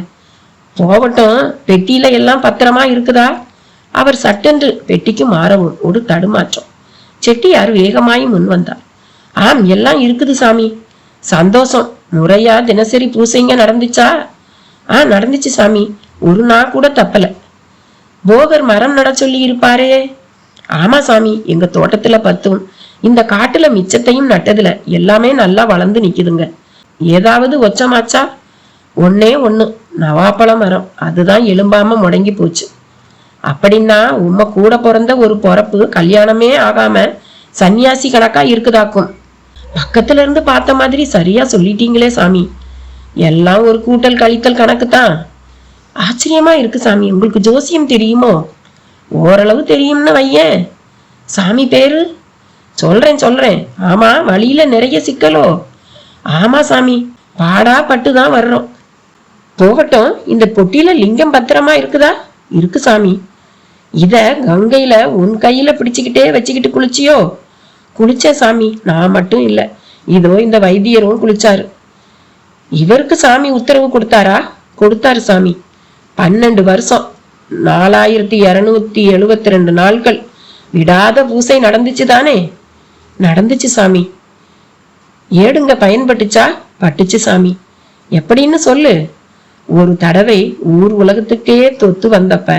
போகட்டும், பெட்டியில எல்லாம் பத்திரமா இருக்குதா? அவர் சட்டென்று பெட்டிக்கு மாறவும் ஒரு தடுமாற்றம். செட்டியார் வேகமாய் முன் வந்தார். ஆம், எல்லாம் இருக்குது சாமி. சந்தோஷம். முறையா தினசரி பூசைங்க நடந்துச்சா? நடந்துச்சு சாமி. ஒரு நாள் கூட தப்பல. போகர் மரம் நட சொல்லி இருப்பாரே? ஆமா சாமி, எங்க தோட்டத்துல 10, இந்த காட்டுல மிச்சத்தையும் நட்டதுல எல்லாமே நல்லா வளர்ந்து நிக்குதுங்க. ஏதாவது ஒச்சமாச்சா? ஒன்னே ஒண்ணு, நவாப்பழ மரம். அதுதான் எலும்பாம முடங்கி போச்சு. அப்படின்னா உம்ம கூட பிறந்த ஒரு பொறப்பு கல்யாணமே ஆகாம சன்னியாசி கணக்கா இருக்குதாக்கும். பக்கத்துல இருந்து பார்த்த மாதிரி சரியா சொல்லிட்டீங்களே சாமி. எல்லாம் ஒரு கூட்டல் கழித்தல் கணக்கு தான். ஆச்சரியமா இருக்கு சாமி. உங்களுக்கு ஜோசியம் தெரியுமோ? ஓரளவு தெரியும்னு வையேன். சாமி பேரு? சொல்றேன். ஆமா, வழியில நிறைய சிக்கலோ? ஆமா சாமி, பாடா பட்டுதான் வர்றோம். போகட்டும், இந்த பொட்டியில லிங்கம் பத்திரமா இருக்குதா? இருக்கு சாமி. இத கங்கையில உன் கையில பிடிச்சுக்கிட்டே வச்சுக்கிட்டு குளிச்சியோ? குளிச்ச சாமி. நான் மட்டும் இல்ல, இதோ இந்த வைத்தியரும் குளிச்சாரு. இவருக்கு சாமி உத்தரவு கொடுத்தாரா? கொடுத்தாரு சாமி. 12 வருஷம் 4272 நாட்கள் விடாத பூசை நடந்துச்சு தானே? நடந்துச்சு சாமி. ஏடுங்க பயன்பட்டுச்சா? பட்டுச்சு சாமி. எப்படின்னு சொல்லு. ஒரு தடவை ஊர் உலகத்துக்கே தொத்து வந்தப்ப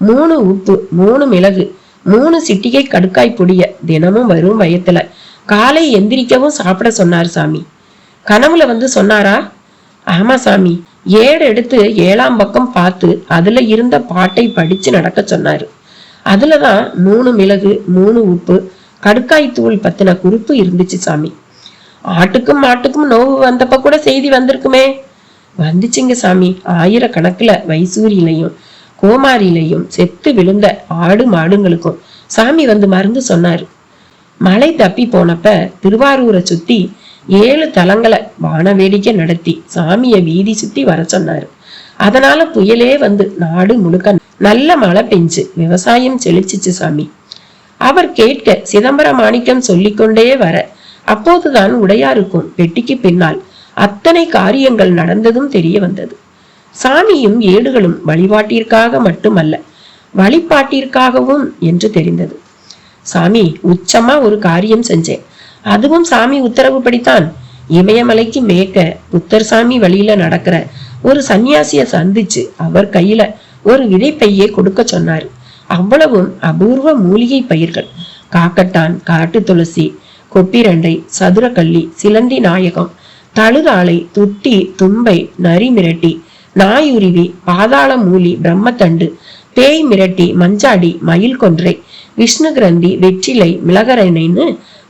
3 உப்பு, 3 மிளகு, 3 சிட்டிகை கடுக்காய் பொடிய தினமும் வரும் வயத்துல காலை எந்திரிக்கவும் சாப்பிட சொன்னார் சாமி. கனவுல வந்து சொன்னாரா? ஆமா சாமி. ஏடு எடுத்து 7ஆம் பக்கம் பார்த்து அதுல இருந்த பாட்டை படிச்சு நடக்க சொன்னாரு. அதுலதான் 3 மிளகு, 3 உப்பு, கடுக்காய் தூள் பத்தின குறிப்பு இருந்துச்சு சாமி. ஆட்டுக்கும் மாட்டுக்கும் நோவு வந்தப்ப கூட செய்தி வந்திருக்குமே? வந்துச்சுங்க சாமி. 1000கணக்குல வைசூரியிலையும் கோமாரியிலையும் செத்து விழுந்த ஆடு மாடுங்களுக்கும் சாமி வந்து மருந்து சொன்னாரு. மழை தப்பி போனப்ப திருவாரூரை சுத்தி 7 தலங்களை வான வேடிக்கை நடத்தி சாமிய வீதி சுத்தி வர சொன்னாரு. அதனால புயலே வந்து நாடு முழுக்க நல்ல மழை பெஞ்சு விவசாயம் செழிச்சிச்சு சாமி. அவர் கேட்க சிதம்பர மாணிக்கம் சொல்லிக்கொண்டே வர அப்போதுதான் உடையாருக்கும் பெட்டிக்கு பின்னால் அத்தனை காரியங்கள் நடந்ததும் தெரிய வந்தது. சாமியும் ஏடுகளும் வழிபாட்டிற்காக மட்டுமல்ல, வழிபாட்டிற்காகவும் என்று தெரிந்தது. சாமி, உச்சமா ஒரு காரியம் செஞ்சேன். அதுவும் சாமி உத்தரவு படித்தான். இமயமலைக்கு மேற்க புத்தர் சாமி வழியில நடக்கிற ஒரு சன்னியாசிய சந்திச்சு அவர் கையில ஒரு விதைப்பையே கொடுக்க சொன்னாரு. அவ்வளவும் அபூர்வ மூலிகை பயிர்கள். காக்கட்டான், காட்டு துளசி, கொப்பிரண்டை, சதுரக்கள்ளி, சிலந்தி நாயகம், தழுதாளை, துட்டி, தும்பை, நரி மிரட்டி, நாயுருவி, பாதாள மூலி, பிரம்மத்தண்டு, பேய் மிரட்டி, மஞ்சாடி, மயில் கொன்றை, விஷ்ணு கிரந்தி, வெற்றிலை, மிளகரணைன்னு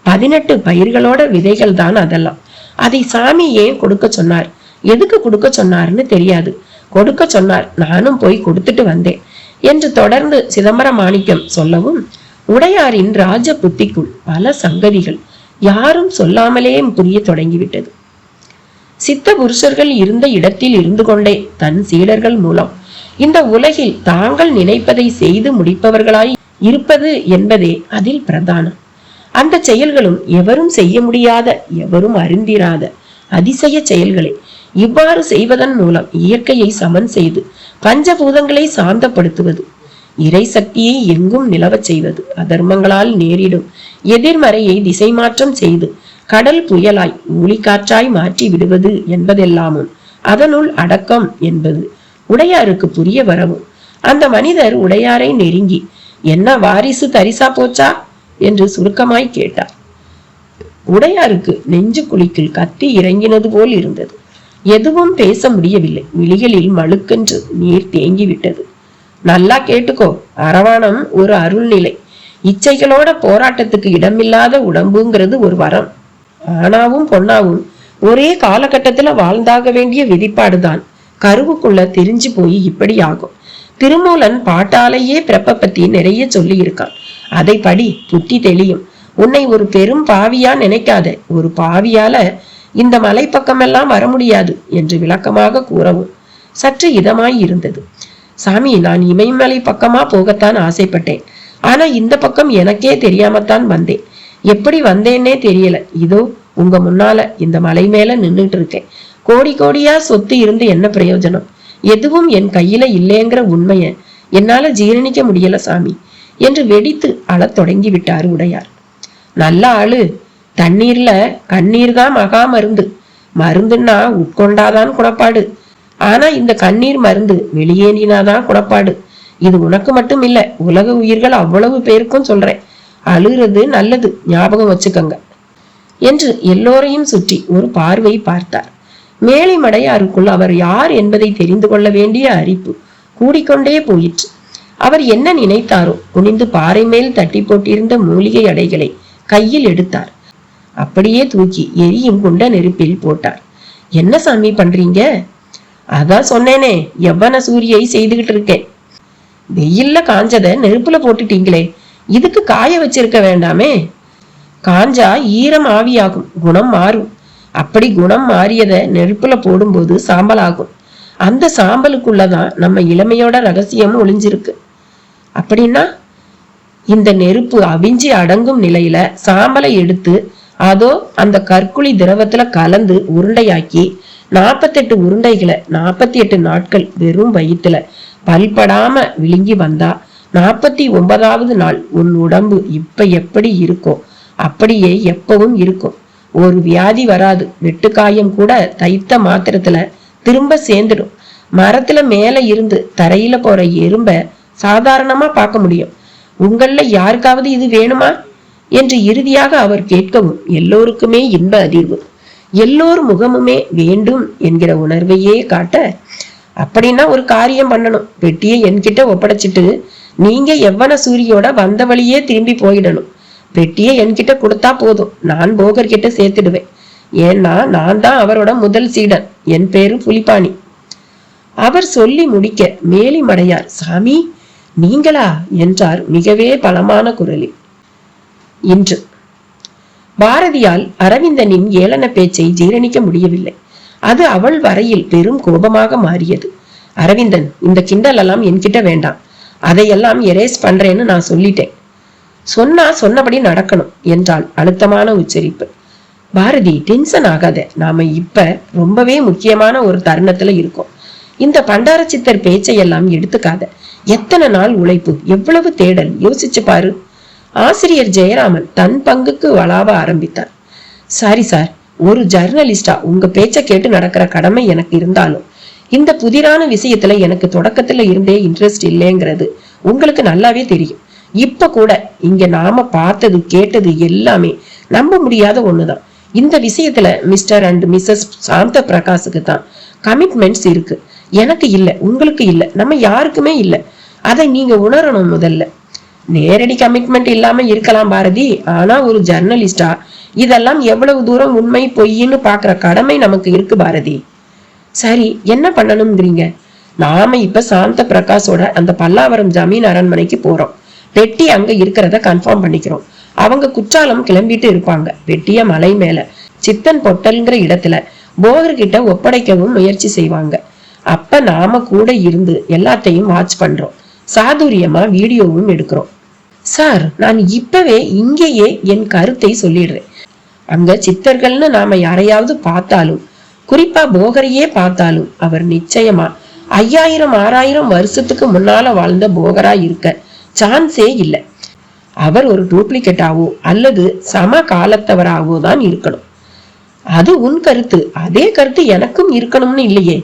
18 பயிர்களோட விதைகள் தான் அதெல்லாம். அதை சாமி ஏன் கொடுக்க சொன்னார், எதுக்கு கொடுக்க சொன்னார்னு தெரியாது. கொடுக்க சொன்னார், நானும் போய் கொடுத்துட்டு வந்தேன் என்று தொடர்ந்து சிதம்பர மாணிக்கம் சொல்லவும் உடையாரின் ராஜ புத்திக்குள் பல சங்கதிகள் யாரும் சொல்லாமலே புரிய தொடங்கிவிட்டது. சித்த புருஷர்கள் இருந்த இடத்தில் இருந்து கொண்டே தன் சீடர்கள் மூலம் இந்த உலகில் தாங்கள் நினைப்பதை செய்து முடிப்பவர்களாய் இருப்பது என்பதே அதில் பிரதானம். அந்த செயல்களும் எவரும் செய்ய முடியாத, எவரும் அறிந்திராத அதிசய செயல்களை இவ்வாறு செய்வதன் மூலம் இயற்கையை சமன் செய்து பஞ்சபூதங்களை சாந்தப்படுத்துவது, இறை சக்தியை எங்கும் நிலவச் செய்வது, அதர்மங்களால் நேரிடும் எதிர்மறையை திசை மாற்றம் செய்து கடல் புயலாய் ஊழிக்காற்றாய் மாற்றி விடுவது என்பதெல்லாமும் அதனுள் அடக்கம் என்பது உடையாருக்கு புரிய வரவும் அந்த மனிதர் உடையாரை நெருங்கி, என்ன வாரிசு தரிசா போச்சா என்று சுருக்கமாய் கேட்டார். உடையாருக்கு நெஞ்சு குழிக்குள் கத்தி இறங்கினது போல் இருந்தது. எதுவும் பேச முடியவில்லை. விழிகளில் மழுக்கென்று நீர் தேங்கிவிட்டது. நல்லா கேட்டுக்கோ, அரவாணம் ஒரு அருள்நிலை. இச்சைகளோட போராட்டத்துக்கு இடமில்லாத உடம்புங்கிறது ஒரு வரம். ஆனாவும் பொண்ணாவும் ஒரே காலகட்டத்துல வாழ்ந்தாக வேண்டிய விதிப்பாடுதான் கருவுக்குள்ள தெரிஞ்சு போய் இப்படி ஆகும். திருமூலன் பாட்டாலேயே பிறப்ப பத்தி நிறைய சொல்லி இருக்கான். அதை படி, புத்தி தெளியும். உன்னை ஒரு பெரும் பாவியா நினைக்காத. ஒரு பாவியால இந்த மலை பக்கமெல்லாம் வர முடியாது என்று விளக்கமாக கூறவும் சற்று இதமாய் இருந்தது. சாமி, நான் இமயமலை பக்கமா போகத்தான் ஆசைப்பட்டேன். ஆனா இந்த பக்கம் எனக்கே தெரியாமத்தான் வந்தேன். எப்படி வந்தேன்னே தெரியல. இதோ உங்க முன்னால இந்த மலை மேல நின்றுட்டு இருக்கேன். கோடி கோடியா சொத்து இருந்து என்ன பிரயோஜனம்? எதுவும் என் கையில இல்லைங்கிற உண்மைய என்னால ஜீரணிக்க முடியல சாமி என்று வெடித்து அழத் தொடங்கி விட்டார் உடையார். நல்ல ஆளு, தண்ணீர்ல கண்ணீர் தான் மகா மருந்து. மருந்துன்னா உட்கொண்டாதான் குணப்பாடு. ஆனா இந்த கண்ணீர் மருந்து வெளியேறினாதான் குணப்பாடு. இது உனக்கு மட்டும் இல்ல, உலக உயிர்கள் அவ்வளவு பேருக்கும் சொல்றேன். அழுகிறது நல்லது, ஞாபகம் வச்சுக்கங்க என்று எல்லோரையும் சுற்றி ஒரு பார்வை பார்த்தார். மேலை மடையாருக்குள் அவர் யார் என்பதை தெரிந்து கொள்ள வேண்டிய அரிப்பு கூடிக்கொண்டே போயிற்று. அவர் என்ன நினைத்தாரோ குனிந்து பாறை மேல் தட்டி போட்டிருந்த மூலிகை அடைகளை கையில் எடுத்தார். அப்படியே தூக்கி எரியும் குண்ட நெருப்பில் போட்டார். என்ன சாமி பண்றீங்க? அதான் சொன்னேனே, எவ்வன சூரியை செய்துகிட்டு இருக்கேன். வெயில்ல காஞ்சத நெருப்புல போட்டுட்டீங்களே, இதுக்கு காய வச்சிருக்க வேண்டாமே? காஞ்சா ஈரம் ஆவியாகும், குணம் மாறும். அப்படி குணம் மாறியத நெருப்புல போடும்போது சாம்பல் ஆகும். அந்த சாம்பலுக்குள்ளதான் நம்ம இளமையோட ரகசியமும் ஒளிஞ்சிருக்கு. அப்படின்னா இந்த நெருப்பு அவிஞ்சி அடங்கும் நிலையில சாம்பலை எடுத்து அதோ அந்த கற்குழி திரவத்துல கலந்து உருண்டையாக்கி 48 உருண்டைகளை 48 நாட்கள் வெறும் வயிற்றுல பல்படாம விழுங்கி வந்தா 49வது நாள் உன் உடம்பு இப்ப எப்படி இருக்கோ அப்படியே எப்பவும் இருக்கும். ஒரு வியாதி வராது. வெட்டுக்காயம் கூட தைத்த மாத்திரத்துல திரும்ப சேர்ந்துடும். மரத்துல மேல இருந்து தரையில போற எறும்ப சாதாரணமா பார்க்க முடியும். உங்கள யாருக்காவது இது வேணுமா என்று இறுதியாக அவர் கேட்கவும் எல்லோருக்குமே இன்ப அதிர்வு. எல்லோர் முகமுமே வேண்டும் என்கிற உணர்வையே காட்ட, அப்படின்னா ஒரு காரியம் பண்ணணும். பெட்டியை என்கிட்ட ஒப்படைச்சிட்டு நீங்க எவ்வன சூரியோட வந்த வழியே திரும்பி போயிடணும். பெட்டியை என்கிட்ட கொடுத்தா போதும், நான் போகர் கிட்ட சேர்த்துடுவேன். ஏன்னா நான் தான் அவரோட முதல் சீடன். என் பேரு புலிப்பாணி. அவர் சொல்லி முடிக்க மேலி மடையார், சாமி நீங்களா என்றார் மிகவே பலமான குரலில். இன்று பாரதியால் அரவிந்தனின் ஏளன பேச்சை ஜீரணிக்க முடியவில்லை. அது அவள் வரையில் பெரும் கோபமாக மாறியது. அரவிந்தன், இந்த கிண்டல் எல்லாம் என்கிட்ட வேண்டாம். அதையெல்லாம் எரேஸ் பண்றேன்னு நான் சொல்லிட்டேன். சொன்னா சொன்னபடி நடக்கணும் என்றால் அழுத்தமான உச்சரிப்பு. பாரதி, டென்ஷன் ஆகாத. நாம இப்ப ரொம்பவே முக்கியமான ஒரு தருணத்துல இருக்கோம். இந்த பண்டார சித்தர் பேச்சையெல்லாம் எடுத்துக்காத. எத்தனை நாள் உழைப்பு, எவ்வளவு தேடல், யோசிச்சு பாரு. ஆசிரியர் ஜெயராமன் தன் பங்குக்கு வளாவ ஆரம்பித்தார். சாரி சார், ஒரு ஜர்னலிஸ்டா உங்க பேச்ச கேட்டு நடக்கிற கடமை எனக்கு இருந்தாலும் இந்த புதிரான விஷயத்துல எனக்கு தொடக்கத்துல இருந்தே இன்ட்ரெஸ்ட் இல்லைங்கிறது உங்களுக்கு நல்லாவே தெரியும். இப்ப கூட இங்க நாம பார்த்தது கேட்டது எல்லாமே நம்ப முடியாத ஒண்ணுதான். இந்த விஷயத்துல மிஸ்டர் அண்ட் மிஸ்ஸஸ் சாந்த பிரகாஷுக்கு தான் கமிட்மெண்ட்ஸ் இருக்கு. எனக்கு இல்ல, உங்களுக்கு இல்ல, நம்ம யாருக்குமே இல்ல. அதை நீங்க உணரணும். முதல்ல நேரடி கமிட்மெண்ட் இல்லாம இருக்கலாம் பாரதி, ஆனா ஒரு ஜர்னலிஸ்டா இதெல்லாம் எவ்வளவு தூரம் உண்மை பொய்ன்னு பாக்குற கடமை நமக்கு இருக்கு பாரதி. சரி, என்ன பண்ணணும்ங்கிறீங்க? நாம இப்ப சாந்த பிரகாஷோட அந்த பல்லாவரம் ஜமீன் அரண்மனைக்கு போறோம். பெட்டி அங்க இருக்கிறத கன்ஃபார்ம் பண்ணிக்கிறோம். அவங்க குற்றாலம் கிளம்பிட்டு இருப்பாங்க. பெட்டிய மலை மேல சித்தன் பொட்டல்ங்கிற இடத்துல போகர்கிட்ட ஒப்படைக்கவும் முயற்சி செய்வாங்க. அப்ப நாம கூட இருந்து எல்லாத்தையும் வாட்ச் பண்றோம். சாதுரியமா வீடியோவும் எடுக்கிறோம். சார், நான் இப்பவே இங்கேயே என் கருத்தை சொல்லிடுறேன். அங்க சித்தர்கள்னு நாம யாரையாவது பார்த்தாலும், குறிப்பா போகரையே பார்த்தாலும், அவர் நிச்சயமா 5000 6000 வருஷத்துக்கு முன்னால வாழ்ந்த போகரா இருக்க சான்ஸே இல்லை. அவர் ஒரு டூப்ளிகேட்டாவோ அல்லது சம காலத்தவராகவோ தான் இருக்கணும். அது உன் கருத்து. அதே கருத்து எனக்கும் இருக்கணும்னு இல்லையே.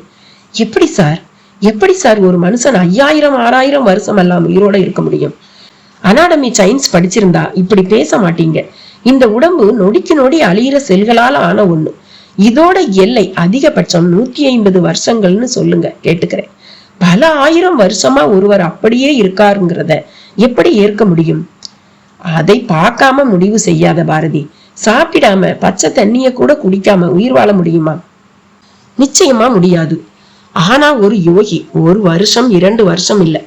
எப்படி சார், எப்படி சார் ஒரு மனுஷன் 5000 6000 வருஷம் எல்லாம் உயிரோட இருக்க முடியும்? அனாடமி சயின்ஸ் படிச்சிருந்தா இப்படி பேச மாட்டீங்க. இந்த உடம்பு நொடிக்கு நொடி அழியிற செல்களால ஆன ஒண்ணு. இதோட எல்லை அதிகபட்சம் 150 வருஷங்கள்னு சொல்லுங்க, கேட்டுக்கிறேன். பல 1000 வருஷமா ஒருவர் அப்படியே இருக்காருங்கிறத எப்படி ஏற்க முடியும்? அதை பார்க்காம முடிவு செய்யாத பாரதி. சாப்பிடாம பச்சை தண்ணிய கூட குடிக்காம உயிர் வாழ முடியுமா? நிச்சயமா முடியாது. ஆனா ஒரு யோகி 1 வருஷம் 2 வருஷம் இல்ல,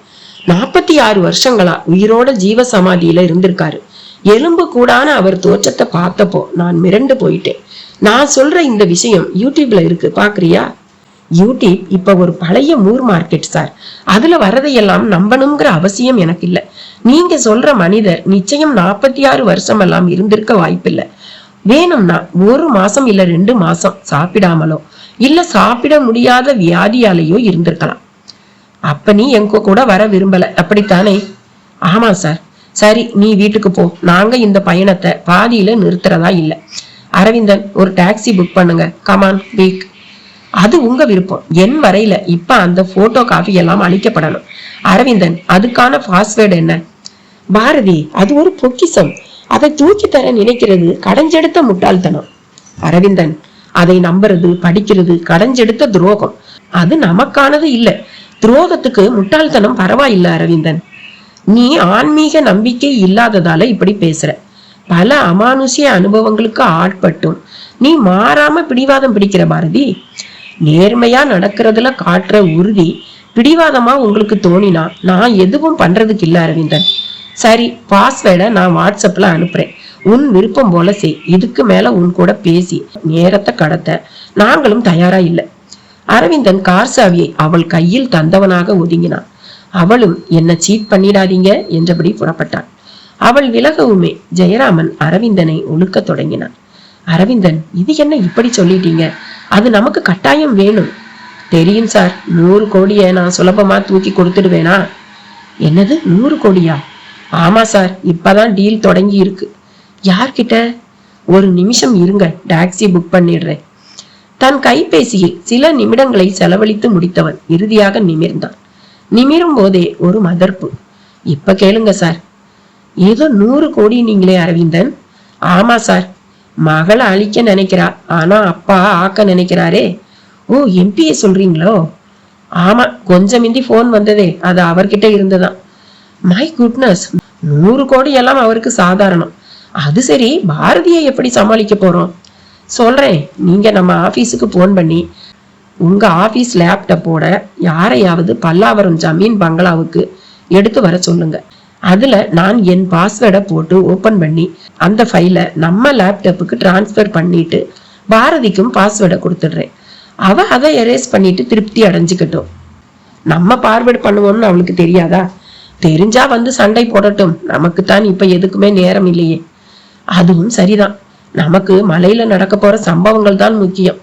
46 வருஷங்களா உயிரோட ஜீவ சமாதியில இருந்திருக்காரு. எலும்பு கூடான அவர் தோற்றத்தை பார்த்தப்போ நான் மிரண்டு போயிட்டேன். நான் சொல்ற இந்த விஷயம் யூடியூப்ல இருக்கு, பாக்குறியா? யூடியூப் இப்ப ஒரு பழைய மூர் மார்க்கெட் சார். அதுல வரதையெல்லாம் நம்பணுங்கிற அவசியம் எனக்கு இல்ல. நீங்க சொல்ற மனிதர் நிச்சயம் 46 வருஷம் எல்லாம் இருந்திருக்க வாய்ப்பில்லை. வேணும்னா 1 மாசம் இல்ல 2 மாசம் சாப்பிடாமலோ இல்ல சாப்பிட முடியாத வியாதியாலேயோ இருந்திருக்கலாம். அப்ப நீ எங்க கூட வர விரும்பல, அப்படித்தானே? ஆமா சார். சரி, நீ வீட்டுக்கு போ. நாங்க இந்த பயணத்தை பாதியில நிறுத்துறதா இல்ல. அரவிந்தன், ஒரு டாக்ஸி புக் பண்ணுங்க. Come on week. அது உங்க விருப்பம். என் வரையில இப்ப அந்த போட்டோ காப்பி எல்லாம் அழிக்கப்படணும். அரவிந்தன், அதுக்கான பாஸ்வேர்டு என்ன? பாரதி, அது ஒரு பொக்கிசம். அதை தூக்கி தர நினைக்கிறது கடைஞ்செடுத்த முட்டாள்தனம். அரவிந்தன், அதை நம்புறது, படிக்கிறது கடைஞ்செடுத்த துரோகம். அது நமக்கானது இல்ல. துரோகத்துக்கு முட்டாள்தனம் பரவாயில்ல அரவிந்தன். நீ ஆன்மீக நம்பிக்கை இல்லாததால இப்படி பேசுற. பல அமானுஷ்ய அனுபவங்களுக்கு ஆட்பட்டும் நீ மாறாம பிடிவாதம் பிடிக்கிற பாரதி. நேர்மையா நடக்கிறதுல காட்டுற உறுதி பிடிவாதமா உங்களுக்கு தோணினா நான் எதுவும் பண்றதுக்கு இல்ல அரவிந்தன். சரி, பாஸ்வேர்டை நான் வாட்ஸ்அப்ல அனுப்புறேன். உன் விருப்பம் போல செய். இதுக்கு மேல உன் கூட பேசி நேரத்தை கடத்த நாங்களும் தயாரா இல்ல. அரவிந்தன் கார் சாவியை அவள் கையில் தந்தவனாக ஒதுங்கினான். அவளும் என்ன சீட் பண்ணிடாதீங்க என்றபடி புறப்பட்டாள். அவள் விலகவுமே ஜெயராமன் அரவிந்தனை ஒழுக்க தொடங்கினான். அரவிந்தன், இது என்ன இப்படி சொல்லிட்டீங்க? அது நமக்கு கட்டாயம் வேணும். தெரியும் சார், 100 கோடியை நான் சுலபமா தூக்கி கொடுத்துடுவேனா? என்னது 100 கோடியா? ஆமா சார், இப்பதான் டீல் தொடங்கி இருக்கு. யார்கிட்ட? ஒரு நிமிஷம் இருங்க, டாக்ஸி புக் பண்ணிடுறேன். தன் கைபேசியில் சில நிமிடங்களை செலவழித்து முடித்தவன் இறுதியாக நிமிர்ந்தான். நிமிரும் போதே ஒரு மதர்ப்பு. இப்ப கேளுங்க சார். ஏதோ 100 கோடி நீங்களே அரவிந்தன்? ஆமா சார். மகளை அழிக்க நினைக்கிறா, ஆனா அப்பா ஆக்க நினைக்கிறாரே. ஓ, எம்பிஏ சொல்றீங்களோ? ஆமா, கொஞ்சம் மிந்தி போன் வந்ததே, அது அவர்கிட்ட இருந்துதான். மை குட்னஸ், 100 கோடி எல்லாம் அவருக்கு சாதாரணம். அது சரி, பாரதியை எப்படி சமாளிக்க போறோம்? சொல்றேன். நீங்க நம்ம ஆபீஸுக்கு போன் பண்ணி உங்க ஆபீஸ் லேப்டாப்போட யாரையாவது பல்லாவரம் ஜமீன் பங்களாவுக்கு எடுத்து வர சொல்லுங்க. அதுல நான் என் பாஸ்வேர்டை போட்டு ஓபன் பண்ணி அந்த ஃபைலை நம்ம லேப்டாப்புக்கு டிரான்ஸ்பர் பண்ணிட்டு பாரதிக்கும் பாஸ்வேர்டை கொடுத்துடுறேன். அவ அதை எரேஸ் பண்ணிட்டு திருப்தி அடைஞ்சுக்கட்டும். நம்ம பார்வேர்டு பண்ணுவோம்னு அவளுக்கு தெரியாதா? தெரிஞ்சா வந்து சண்டை போடட்டும். நமக்குத்தான் இப்ப எதுக்குமே நேரம் இல்லையே. அதுவும் சரிதான். நமக்கு மலையில நடக்க போற சம்பவங்கள் தான் முக்கியம்.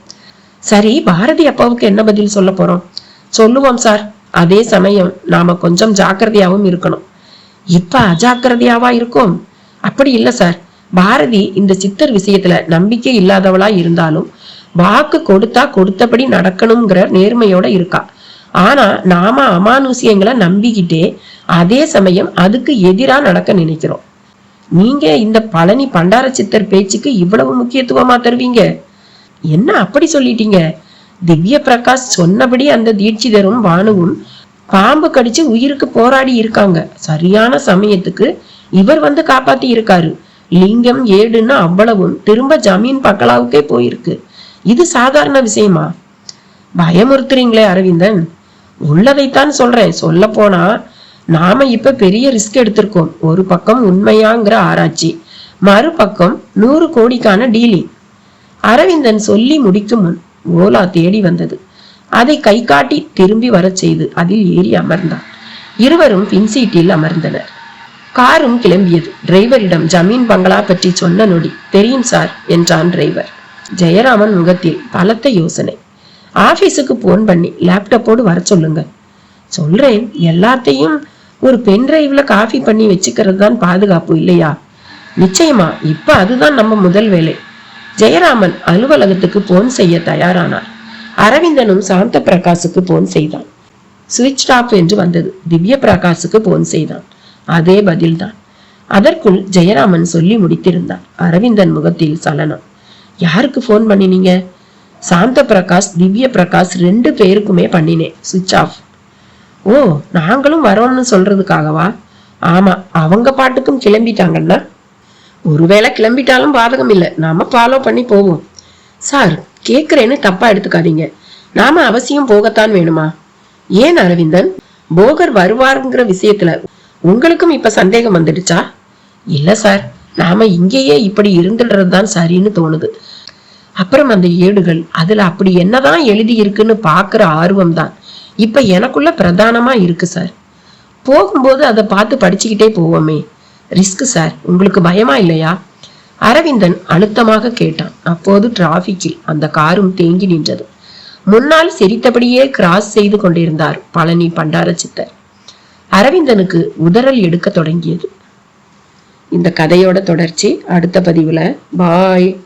சரி, பாரதி அப்பாவுக்கு என்ன பதில் சொல்ல போறோம்? சொல்லுவோம் சார். அதே சமயம் நாம கொஞ்சம் ஜாக்கிரதையாவும் இருக்கணும். இப்ப அஜாக்கிரதையாவா இருக்கும்? அப்படி இல்ல சார். பாரதி இந்த சித்தர் விஷயத்துல நம்பிக்கை இல்லாதவளா இருந்தாலும் வாக்கு கொடுத்தா கொடுத்தபடி நடக்கணுங்கிற நேர்மையோட இருக்கா. ஆனா நாம அமானுஷ்யங்களை நம்பிக்கிட்டே அதே சமயம் அதுக்கு எதிரா நடக்க நினைக்கிறோம். நீங்க இந்த பழனி பண்டார சித்தர் பேச்சுக்கு இவ்வளவு முக்கியத்துவமா தருவீங்க? என்ன அப்படி சொல்லிட்டீங்க? திவ்ய பிரகாஷ் சொன்னபடி அந்த தீட்சிதரும் வானுவும் பாம்பு கடிச்சு உயிருக்கு போராடி இருக்காங்க. சரியான சமயத்துக்கு இவர் வந்து காப்பாத்தி இருக்காரு. லிங்கம் ஏடுன்னு அவ்வளவும் திரும்ப ஜமீன் பங்களாவுக்கே போயிருக்கு. இது சாதாரண விஷயமா? பயமுறுத்துறீங்களே அரவிந்தன். உள்ளதைத்தான் சொல்றேன். சொல்ல போனா நாம இப்ப பெரிய ரிஸ்க் எடுத்திருக்கோம். ஒரு பக்கம் உண்மையாங்கிற ஆராய்ச்சி, மறுபக்கம் 100 கோடிக்கான டீலிங். அரவிந்தன் சொல்லி முடிக்கும் முன் ஓலா தேடி வந்தது. அதை கை காட்டி திரும்பி வர செய்து அதில் ஏறி அமர்ந்தான். இருவரும் பின்சீட்டில் அமர்ந்தனர். காரும் கிளம்பியது. டிரைவரிடம் ஜமீன் பங்களா பற்றி சொன்ன நொடி, தெரியும் சார் என்றான் டிரைவர். ஜெயராமன் முகத்தில் பலத்த யோசனை. ஆபீஸுக்கு போன் பண்ணி லேப்டாப்போடு வர சொல்லுங்க. சொல்றேன். எல்லாத்தையும் ஒரு பென் டிரைவ்ல காபி பண்ணி வச்சுக்கிறது தான் பாதுகாப்பு இல்லையா? நிச்சயமா. இப்ப அதுதான் நம்ம முதல் வேலை. ஜெயராமன் அலுவலகத்துக்கு போன் செய்ய தயாரானார். அரவிந்தனும் சாந்த பிரகாசுக்கு போன் செய்தான். சுவிட்ச் ஆஃப் என்று வந்தது. திவ்ய பிரகாசுக்கு போன் செய்தான். அதே பதில்தான். அதற்குள் ஜெயராமன் சொல்லி முடித்திருந்தார். அரவிந்தன் முகத்தில் சலனம். யாருக்கு போன் பண்ணினீங்க? சாந்த பிரகாஷ், திவ்ய பிரகாஷ் 2 பேருக்குமே பண்ணினேன். சுவிட்ச் ஆஃப். ஓ, நாங்களும் வரோம்னு சொல்றதுக்காகவா? ஆமா, அவங்க பாட்டுக்கும் கிளம்பிட்டாங்கன்னா. ஒருவேளை கிளம்பிட்டாலும் பாதகம் இல்லை, நாம ஃபாலோ பண்ணி போவோம். சார், கேக்குறேன்னு தப்பா எடுத்துக்காதீங்க. நாம அவசியம் போகத்தான் வேணுமா? ஏன் அரவிந்தன்? போகர் வருவாருங்கிற விஷயத்துல உங்களுக்கும் இப்ப சந்தேகம் வந்துடுச்சா? இல்ல சார், நாம இங்கேயே இப்படி இருந்துடுறதுதான் சரின்னு தோணுது. அப்புறம் அந்த ஏடுகள், அதுல அப்படி என்னதான் எழுதி இருக்குன்னு பாக்குற ஆர்வம் தான் இப்ப எனக்குள்ள பிரதானமா இருக்கு சார். போகும்போது அதை பார்த்து படிச்சுக்கிட்டே போவோமே. ரிஸ்க் சார், உங்களுக்கு பயமா இல்லையா? அரவிந்தன் அழுத்தமாக கேட்டான். அப்போது டிராபிக்கில் அந்த காரும் தேங்கி நின்றது. முன்னால் சிரித்தபடியே கிராஸ் செய்து கொண்டிருந்தார் பழனி பண்டார சித்தர். அரவிந்தனுக்கு உதறல் எடுக்க தொடங்கியது. இந்த கதையோட தொடர்ச்சி அடுத்த பதிவுல. பாய்.